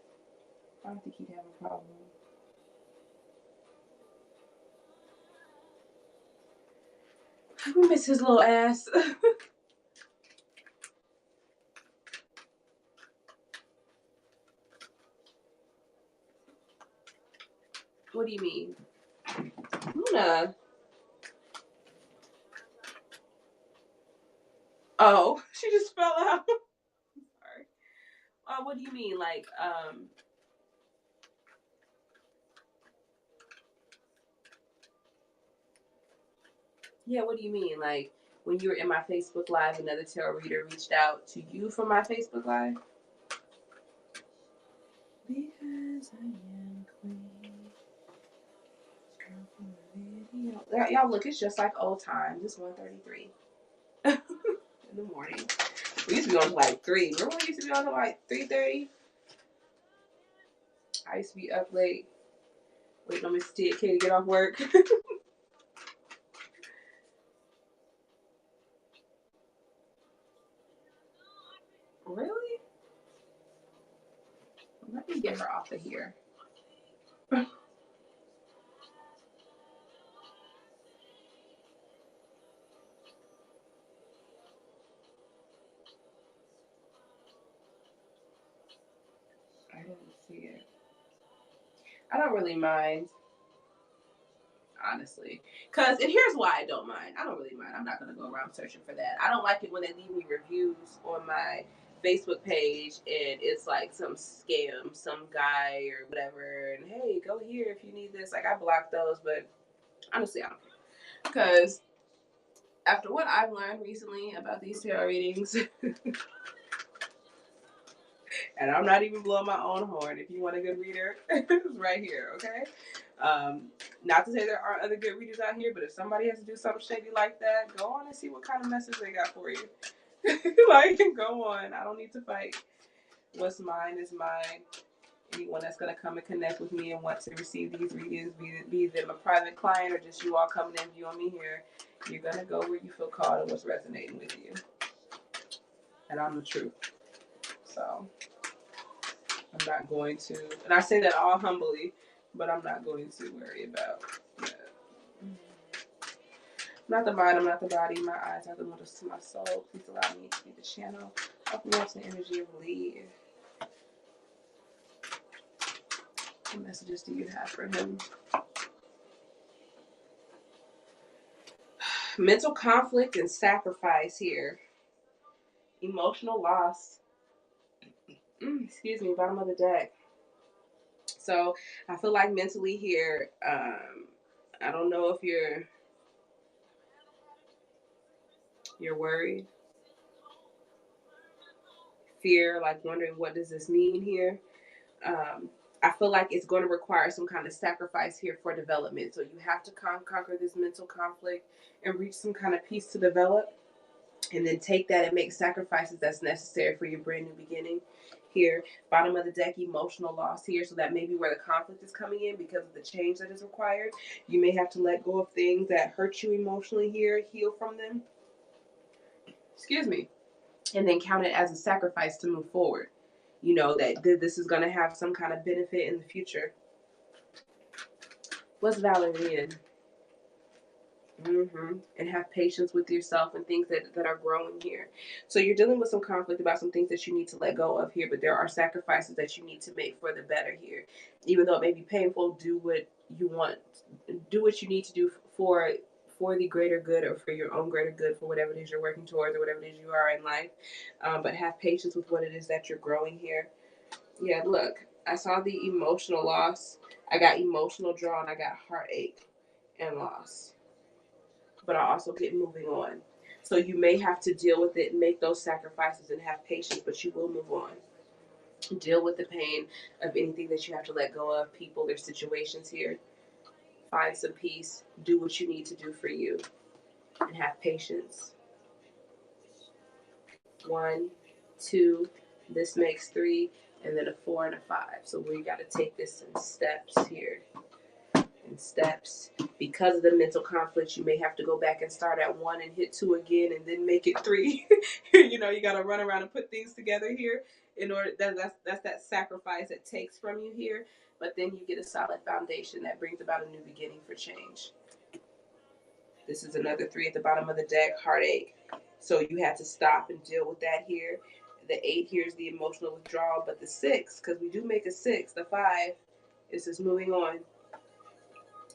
I don't think he'd have a problem. We miss his little ass. What do you mean? Luna. Oh, she just fell out. Sorry. What do you mean? Like, yeah, what do you mean? Like, when you were in my Facebook Live, another tarot reader reached out to you from my Facebook Live? Because I am queen. Y'all look, it's just like old times. It's 1:33 in the morning. We used to be on like 3. Remember we used to be on like 3:30? I used to be up late waiting on Miss TK to get off work. Really? Let me get her off of here. I didn't see it. I don't really mind, honestly. And here's why I don't mind. I don't really mind. I'm not going to go around searching for that. I don't like it when they leave me reviews on my Facebook page and it's like some scam, some guy or whatever. And hey, go here if you need this. Like, I block those, but honestly, I don't care. Because after what I've learned recently about these tarot readings, and I'm not even blowing my own horn. If you want a good reader, it's right here, okay? Not to say there aren't other good readers out here, but if somebody has to do something shady like that, go on and see what kind of message they got for you. Like, go on. I don't need to fight. What's mine is mine. Anyone that's going to come and connect with me and want to receive these readings, be them a private client or just you all coming in viewing me here, you're going to go where you feel called and what's resonating with you. And I'm the truth. So I'm not going to, and I say that all humbly, but I'm not going to worry about that. I'm not the mind, I'm not the body. My eyes are the windows to my soul. Please allow me to be the channel. Open me up to the energy of Lee. What messages do you have for him? Mental conflict and sacrifice here. Emotional loss. Excuse me, bottom of the deck. So I feel like mentally here, I don't know if you're worried, fear, like wondering what does this mean here. I feel like it's going to require some kind of sacrifice here for development. So you have to conquer this mental conflict and reach some kind of peace to develop, and then take that and make sacrifices that's necessary for your brand new beginning. Here, bottom of the deck, emotional loss here. So that may be where the conflict is coming in because of the change that is required. You may have to let go of things that hurt you emotionally here, heal from them. Excuse me. and then count it as a sacrifice to move forward. You know that this is going to have some kind of benefit in the future. What's Valerian? And have patience with yourself and things that are growing here. So you're dealing with some conflict about some things that you need to let go of here, but there are sacrifices that you need to make for the better here. Even though it may be painful, do what you want, do what you need to do for the greater good, or for your own greater good, for whatever it is you're working towards or whatever it is you are in life. But have patience with what it is that you're growing here. Yeah, look, I saw the emotional loss. I got emotional draw, and I got heartache and loss, but I also get moving on. So you may have to deal with it, make those sacrifices, and have patience, but you will move on. Deal with the pain of anything that you have to let go of, people or situations here. Find some peace. Do what you need to do for you, and have patience. 1, 2, this makes 3, and then a 4 and a 5. So we got to take this in steps here. In steps. Because of the mental conflict, you may have to go back and start at 1 and hit 2 again, and then make it 3. You know, you got to run around and put things together here in order. That's that sacrifice it takes from you here. But then you get a solid foundation that brings about a new beginning for change. This is another 3 at the bottom of the deck, heartache. So you had to stop and deal with that here. The 8 here is the emotional withdrawal, but the 6, because we do make a 6, the 5 is just moving on.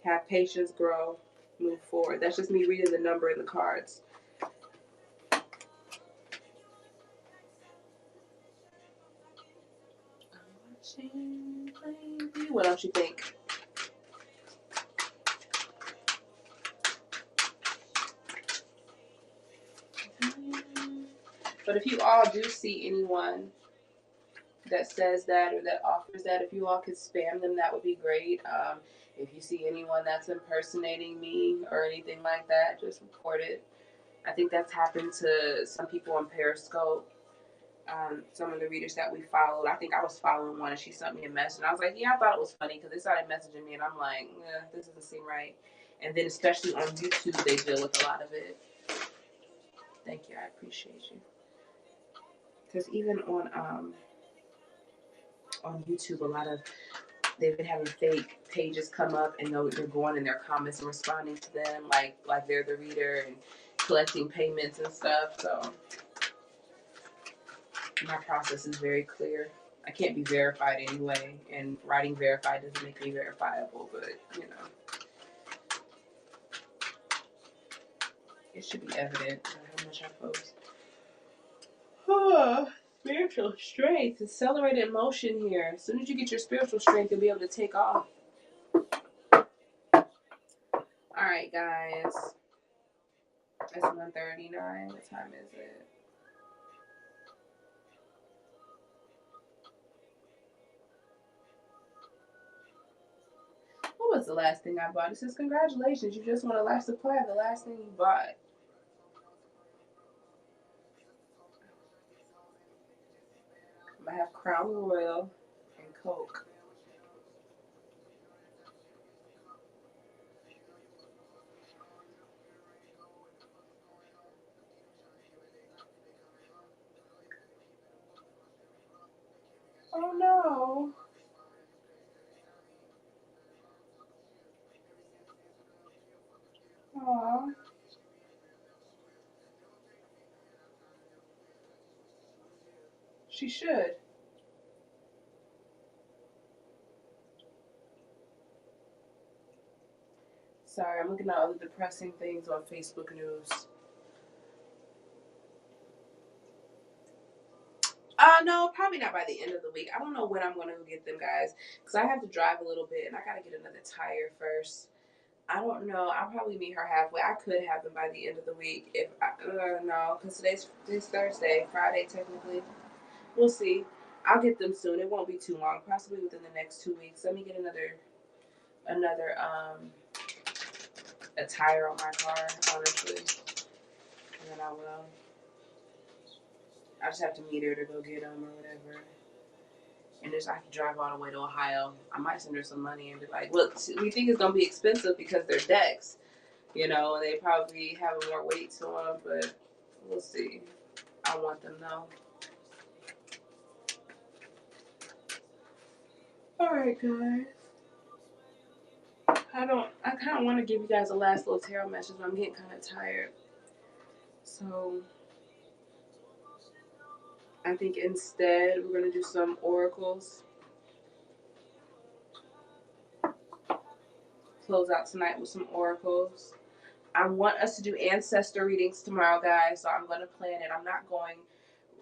Have patience, grow, move forward. That's just me reading the number in the cards. What else you think? But if you all do see anyone that says that or that offers that, if you all could spam them, that would be great. If you see anyone that's impersonating me or anything like that, just report it. I think that's happened to some people on Periscope. Some of the readers that we followed, I think I was following one, and she sent me a message, and I was like, yeah, I thought it was funny, because they started messaging me, and I'm like, this doesn't seem right. And then especially on YouTube, they deal with a lot of it. Thank you, I appreciate you. Because even on YouTube, a lot of, they've been having fake pages come up, and they're going in their comments and responding to them like they're the reader, and collecting payments and stuff. So my process is very clear. I can't be verified anyway, and writing verified doesn't make me verifiable, but you know, it should be evident how much I post. Spiritual strength, accelerated motion here. As soon as you get your spiritual strength, you'll be able to take off. All right, guys. It's 1:39. What time is it? What was the last thing I bought? It says, congratulations, you just won a life supply of the last thing you bought. I have Crown Royal and Coke. Oh no. Aw. She should. Sorry, I'm looking at all the depressing things on Facebook News. No, probably not by the end of the week. I don't know when I'm going to go get them, guys, because I have to drive a little bit, and I got to get another tire first. I don't know. I'll probably meet her halfway. I could have them by the end of the week. If no, because today's Thursday, Friday technically. We'll see. I'll get them soon. It won't be too long. Possibly within the next 2 weeks. Let me get another a tire on my car, honestly, and then I will. I just have to meet her to go get them or whatever. And just I can drive all the way to Ohio. I might send her some money and be like, "Look, we think it's gonna be expensive because they're decks, you know, and they probably have more weight to them, but we'll see." I want them though. Alright, guys. I kind of want to give you guys a last little tarot message, but I'm getting kind of tired. So I think instead we're going to do some oracles. Close out tonight with some oracles. I want us to do ancestor readings tomorrow, guys, so I'm going to plan it. I'm not going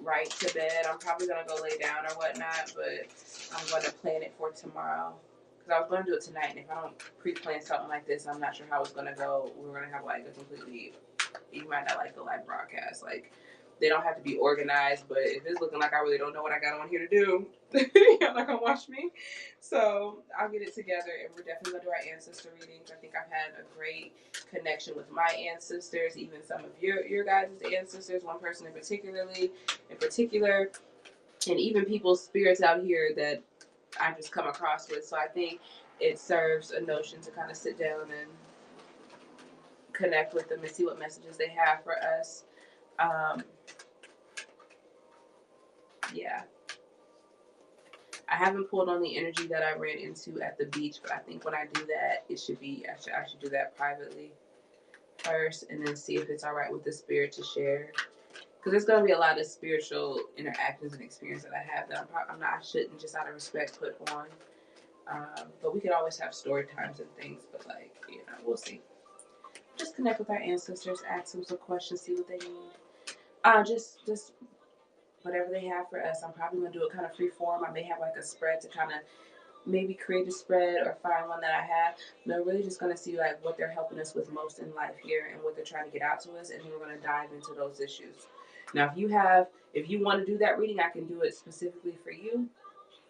right to bed. I'm probably going to go lay down or whatnot, but I'm going to plan it for tomorrow. Because I was going to do it tonight, and if I don't pre-plan something like this, I'm not sure how it's going to go. We're going to have like a completely, you might not like the live broadcast. Like, they don't have to be organized, but if it's looking like I really don't know what I got on here to do, you're not going to watch me. So I'll get it together, and we're definitely going to do our ancestor readings. I think I've had a great connection with my ancestors, even some of your guys' ancestors, one person in particular, and even people's spirits out here that I just come across with. So I think it serves a notion to kind of sit down and connect with them and see what messages they have for us. Yeah. I haven't pulled on the energy that I ran into at the beach, but I think when I do that, I should do that privately first, and then see if it's all right with the spirit to share. Because there's gonna be a lot of spiritual interactions and experience that I have that I shouldn't just out of respect put on. But we could always have story times and things. But like, we'll see. Just connect with our ancestors, ask them some questions, see what they need. Just whatever they have for us. I'm probably gonna do it kind of free form. I may have like a spread to kind of maybe create a spread or find one that I have. They're really just gonna see like what they're helping us with most in life here and what they're trying to get out to us, and then we're gonna dive into those issues. Now, if you want to do that reading, I can do it specifically for you.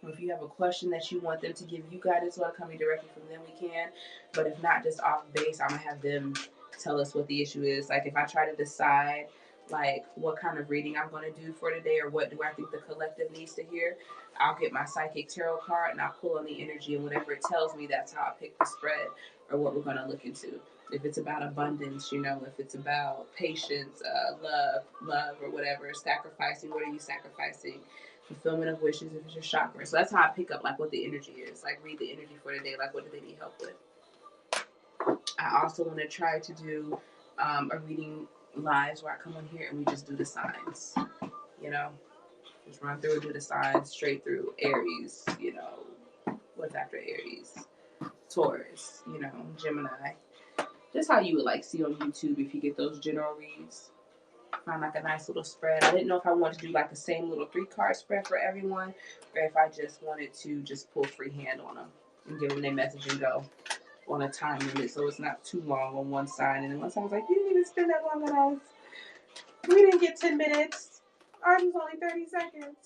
Or if you have a question that you want them to give you guidance on coming directly from them, we can. But if not, just off base, I'm gonna have them tell us what the issue is. Like if I try to decide like what kind of reading I'm going to do for today or what do I think the collective needs to hear, I'll get my psychic tarot card and I'll pull on the energy, and whatever it tells me, that's how I pick the spread or what we're going to look into. If it's about abundance, if it's about patience, love or whatever, sacrificing, what are you sacrificing? Fulfillment of wishes, if it's your chakra. So that's how I pick up like what the energy is. Like read the energy for the day, like what do they need help with. I also want to try to do a reading lives where I come on here and we just do the signs, just run through and do the signs straight through. Aries, what's after Aries? Taurus, Gemini. Just how you would like see on YouTube if you get those general reads. Find like a nice little spread. I didn't know if I wanted to do like the same little 3-card spread for everyone, or if I just wanted to just pull freehand on them and give them their message and go on a time limit so it's not too long on one side. And then one side was like, you didn't even spend that long on us. We didn't get 10 minutes. Ours was only 30 seconds.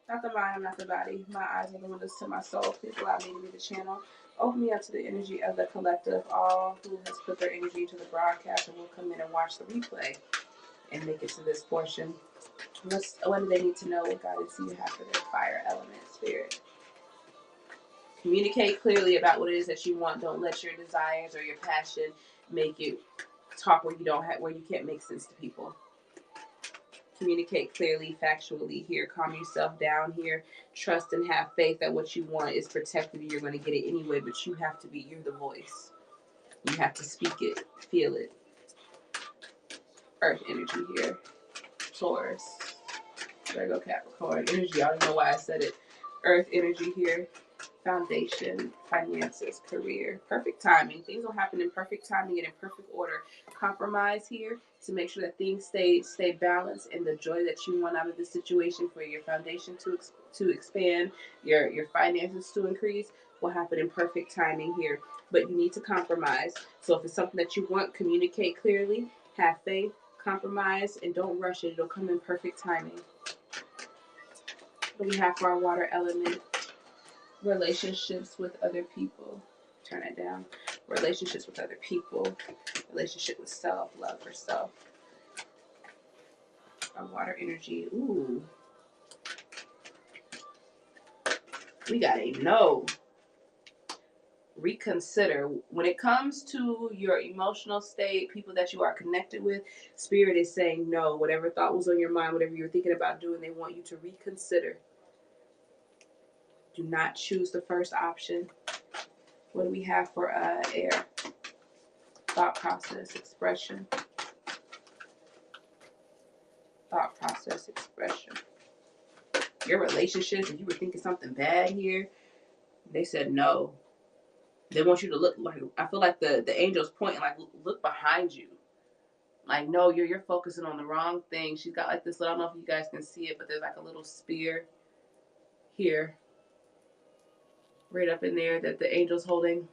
Not the mind, not the body. My eyes are the windows to my soul. Please allow me to be the channel. Open me up to the energy of the collective, all who has put their energy into the broadcast and will come in and watch the replay and make it to this portion. What do they need to know? What guidance do you have for their fire element spirit? Communicate clearly about what it is that you want. Don't let your desires or your passion make you talk where you can't make sense to people. Communicate clearly, factually here. Calm yourself down here. Trust and have faith that what you want is protected. You're going to get it anyway, but you're the voice. You have to speak it, feel it. Earth energy here. Taurus. Virgo, Capricorn. Energy, I don't know why I said it. Earth energy here. Foundation, finances, career, perfect timing. Things will happen in perfect timing and in perfect order. Compromise here to make sure that things stay balanced, and the joy that you want out of this situation for your foundation to expand, your finances to increase, will happen in perfect timing here. But you need to compromise. So if it's something that you want, communicate clearly, have faith, compromise, and don't rush it. It'll come in perfect timing. What we have for our water element. Relationships with other people. Turn it down. Relationships with other people. Relationship with self. Love for self. Our water energy. Ooh. We got a no. reconsider. When it comes to your emotional state, people that you are connected with, Spirit is saying no. Whatever thought was on your mind, whatever you're thinking about doing, they want you to reconsider. Do not choose the first option. What do we have for air? Thought process, expression. Thought process, expression. Your relationships, if you were thinking something bad here, they said no. They want you to look like, I feel like the angel's pointing, like, look behind you. Like, no, you're focusing on the wrong thing. She's got like this, I don't know if you guys can see it, but there's like a little spear here, right up in there that the angel's holding.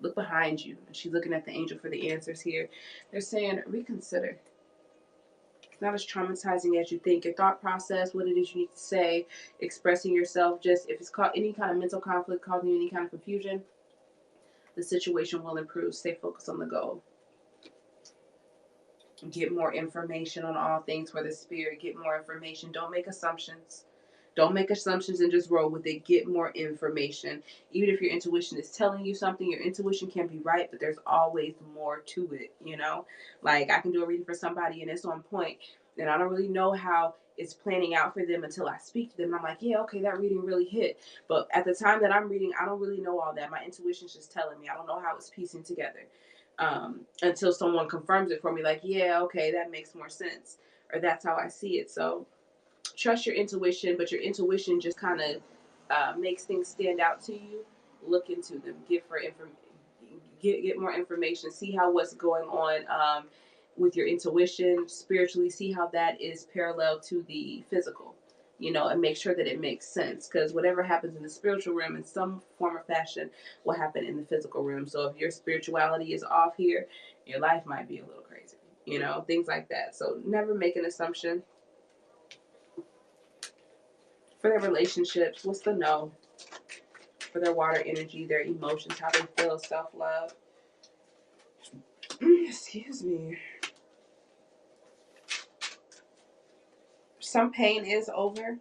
Look behind you. She's looking at the angel for the answers here. They're saying, reconsider. It's not as traumatizing as you think. Your thought process, what it is you need to say, expressing yourself, just if it's caught any kind of mental conflict, causing you any kind of confusion, the situation will improve. Stay focused on the goal. Get more information on all things for the spirit. Get more information. Don't make assumptions. Don't make assumptions and just roll with it. Get more information. Even if your intuition is telling you something, your intuition can be right, but there's always more to it, you know? Like, I can do a reading for somebody and it's on point, and I don't really know how it's planning out for them until I speak to them. And I'm like, yeah, okay, that reading really hit. But at the time that I'm reading, I don't really know all that. My intuition's just telling me. I don't know how it's piecing together. Until someone confirms it for me, like, yeah, okay, that makes more sense. Or that's how I see it. So trust your intuition, but your intuition just kind of makes things stand out to you. Look into them. Get more information. See how what's going on with your intuition spiritually. See how that is parallel to the physical. You know, and make sure that it makes sense, because whatever happens in the spiritual realm in some form or fashion will happen in the physical realm. So if your spirituality is off here, your life might be a little crazy. You know, things like that. So never make an assumption. For their relationships, what's the no? For their water energy, their emotions, how they feel, self-love. Excuse me. Some pain is over.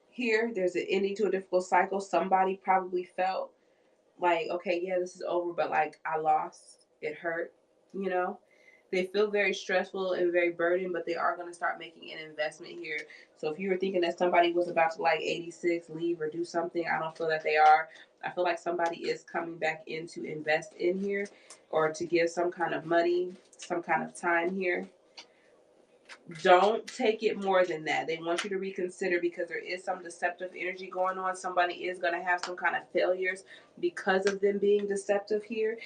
Here, there's an ending to a difficult cycle. Somebody probably felt like, okay, yeah, this is over, but like, I lost. It hurt, you know? They feel very stressful and very burdened, but they are going to start making an investment here. So if you were thinking that somebody was about to like 86, leave or do something, I don't feel that they are. I feel like somebody is coming back in to invest in here, or to give some kind of money, some kind of time here. Don't take it more than that. They want you to reconsider, because there is some deceptive energy going on. Somebody is going to have some kind of failures because of them being deceptive here.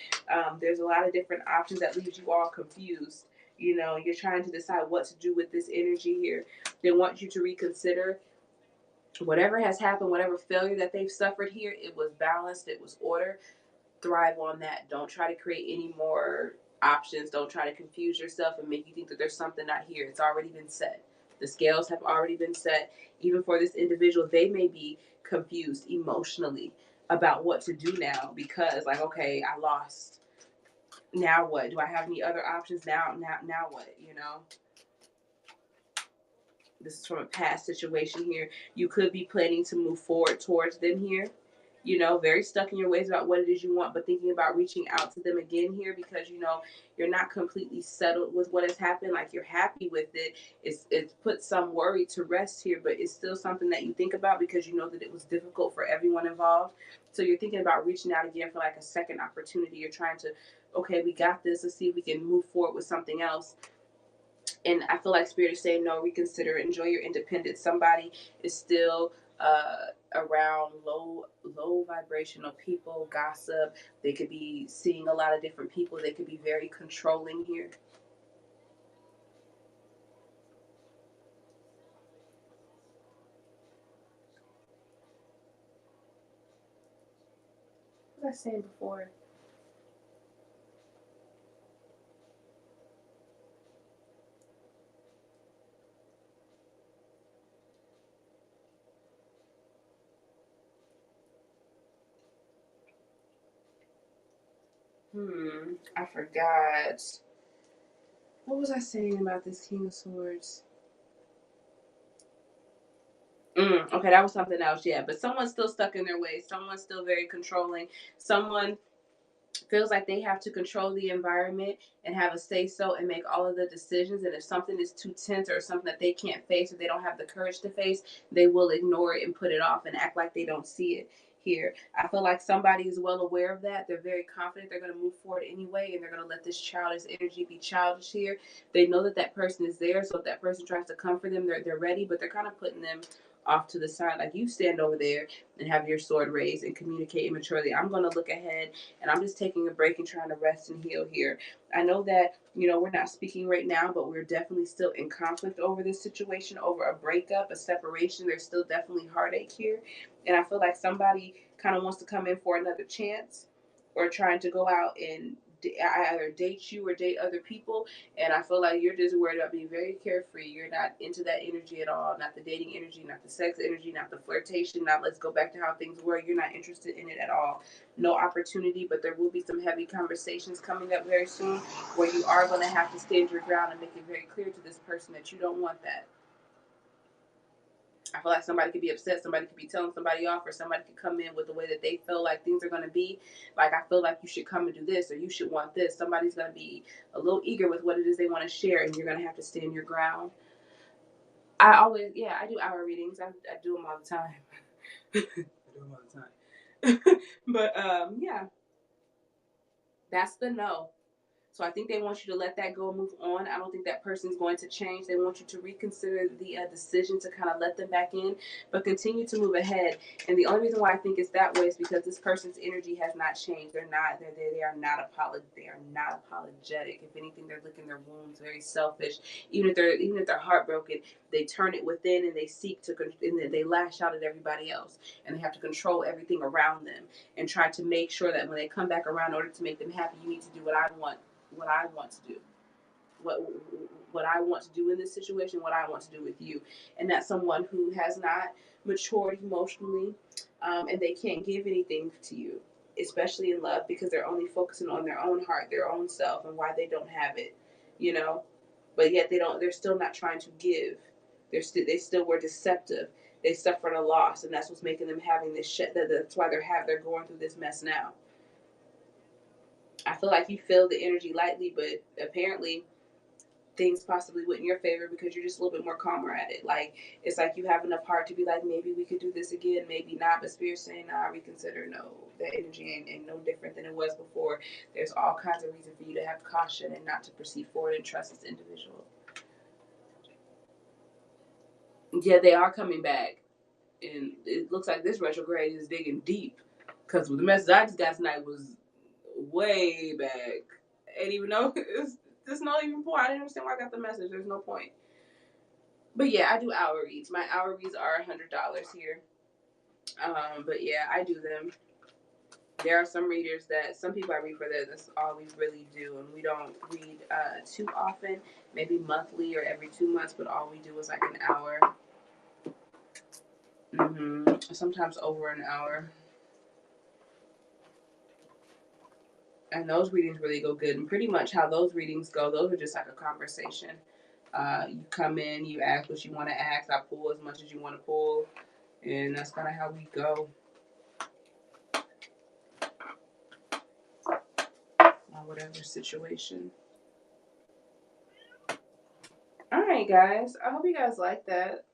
There's a lot of different options that leaves you all confused. You know, you're trying to decide what to do with this energy here. They want you to reconsider whatever has happened, whatever failure that they've suffered here. It was balanced, it was order. Thrive on that. Don't try to create any more options. Don't try to confuse yourself and make you think that there's something not here. It's already been set. The scales have already been set. Even for this individual, they may be confused emotionally about what to do now, because like, okay, I lost. Now what? Do I have any other options? Now what? You know? This is from a past situation here. You could be planning to move forward towards them here. You know, very stuck in your ways about what it is you want, but thinking about reaching out to them again here, because you know you're not completely settled with what has happened. Like, you're happy with it. It's put some worry to rest here, but it's still something that you think about, because you know that it was difficult for everyone involved. So you're thinking about reaching out again for like a second opportunity. You're trying to, okay, we got this. Let's see if we can move forward with something else. And I feel like Spirit is saying, no, reconsider, enjoy your independence. Somebody is still around low vibrational people, gossip. They could be seeing a lot of different people. They could be very controlling here. What was I saying before? I forgot. What was I saying about this King of Swords? Okay, that was something else. Yeah, but someone's still stuck in their ways. Someone's still very controlling. Someone feels like they have to control the environment and have a say so and make all of the decisions. And if something is too tense or something that they can't face or they don't have the courage to face, they will ignore it and put it off and act like they don't see it here. I feel like somebody is well aware of that. They're very confident they're going to move forward anyway, and they're going to let this childish energy be childish here. They know that that person is there, so if that person tries to come for them, they're ready, but they're kind of putting them off to the side. Like, you stand over there and have your sword raised and communicate immaturely. I'm going to look ahead, and I'm just taking a break and trying to rest and heal here. I know that, we're not speaking right now, but we're definitely still in conflict over this situation, over a breakup, a separation. There's still definitely heartache here. And I feel like somebody kind of wants to come in for another chance, or trying to go out and either date you or date other people. And I feel like you're just worried about being very carefree. You're not into that energy at all. Not the dating energy, not the sex energy, not the flirtation, not let's go back to how things were. You're not interested in it at all. No opportunity, but there will be some heavy conversations coming up very soon where you are going to have to stand your ground and make it very clear to this person that you don't want that. I feel like somebody could be upset, somebody could be telling somebody off, or somebody could come in with the way that they feel like things are going to be. Like, I feel like you should come and do this, or you should want this. Somebody's going to be a little eager with what it is they want to share, and you're going to have to stand your ground. I do hour readings. I do them all the time. I do them all the time. But, yeah, that's the no. So I think they want you to let that go and move on. I don't think that person's going to change. They want you to reconsider the decision to kind of let them back in, but continue to move ahead. And the only reason why I think it's that way is because this person's energy has not changed. They are not apologetic. If anything, they're licking their wounds, very selfish. Even if they're heartbroken, they turn it within and they seek to, and they lash out at everybody else, and they have to control everything around them and try to make sure that when they come back around, in order to make them happy, you need to do what I want to do, what I want to do in this situation, what I want to do with you. And that's someone who has not matured emotionally, and they can't give anything to you, especially in love, because they're only focusing on their own heart, their own self, and why they don't have it, But yet they're still not trying to give. They still were deceptive. They suffered a loss, and that's what's making them having this shit. That's why they're going through this mess now. I feel like you feel the energy lightly, but apparently things possibly went in your favor because you're just a little bit more calmer at it. Like, it's like you have enough heart to be like, maybe we could do this again, maybe not. But Spirit's saying, nah, reconsider. No, that energy ain't no different than it was before. There's all kinds of reason for you to have caution and not to proceed forward and trust this individual. Yeah, they are coming back. And it looks like this retrograde is digging deep. Because the message I just got tonight was way back. And even though there's no even point. I didn't understand why I got the message. There's no point. But yeah, I do hour reads. My hour reads are $100 here. But yeah, I do them. There are some readers that some people I read for that. That's all we really do, and we don't read too often. Maybe monthly or every 2 months, but all we do is like an hour. Sometimes over an hour. And those readings really go good. And pretty much how those readings go, those are just like a conversation. You come in, you ask what you want to ask. I pull as much as you want to pull, and that's kind of how we go. Whatever situation. All right, guys. I hope you guys like that.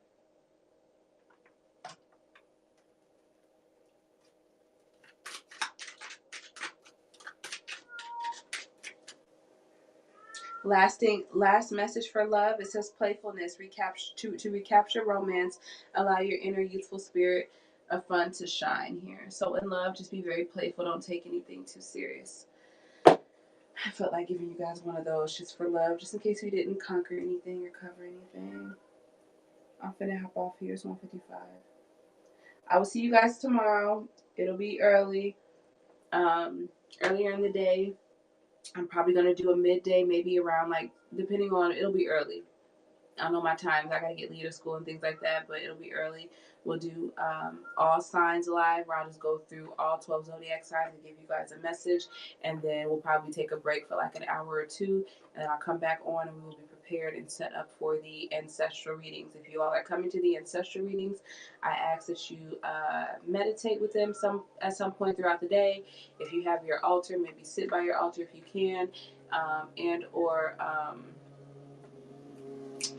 Last message for love. It says playfulness, to recapture romance, allow your inner youthful spirit of fun to shine here. So in love, just be very playful. Don't take anything too serious. I felt like giving you guys one of those just for love, just in case we didn't conquer anything or cover anything. I'm finna hop off here. It's 1:55. I will see you guys tomorrow. It'll be early. Earlier in the day. I'm probably gonna do a midday, maybe around depending on, it'll be early. I don't know my times. I gotta get Leah to school and things like that, but it'll be early. We'll do all signs live, where I'll just go through all 12 zodiac signs and give you guys a message, and then we'll probably take a break for like an hour or two, and then I'll come back on and we will be prepared and set up for the ancestral readings. If you all are coming to the ancestral readings, I ask that you meditate with them at some point throughout the day. If you have your altar, maybe sit by your altar if you can, and or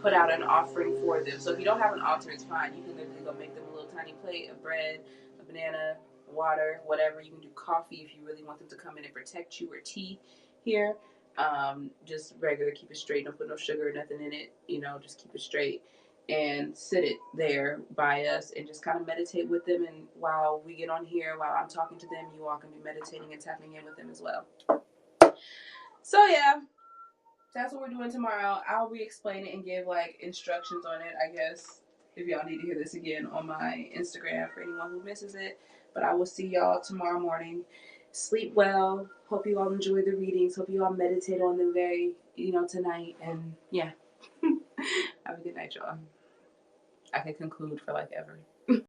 put out an offering for them. So if you don't have an altar, it's fine. You can literally go make them a little tiny plate of bread, a banana, water, whatever. You can do coffee if you really want them to come in and protect you, or tea here. Just regular, keep it straight. Don't put no sugar or nothing in it. Just keep it straight. And sit it there by us and just kind of meditate with them. And while we get on here, while I'm talking to them, you all can be meditating and tapping in with them as well. So yeah, that's what we're doing tomorrow. I'll re-explain it and give instructions on it, I guess, if y'all need to hear this again on my Instagram for anyone who misses it. But I will see y'all tomorrow morning. Sleep well. Hope you all enjoy the readings. Hope you all meditate on them tonight. And yeah. Have a good night, y'all. I could conclude for ever.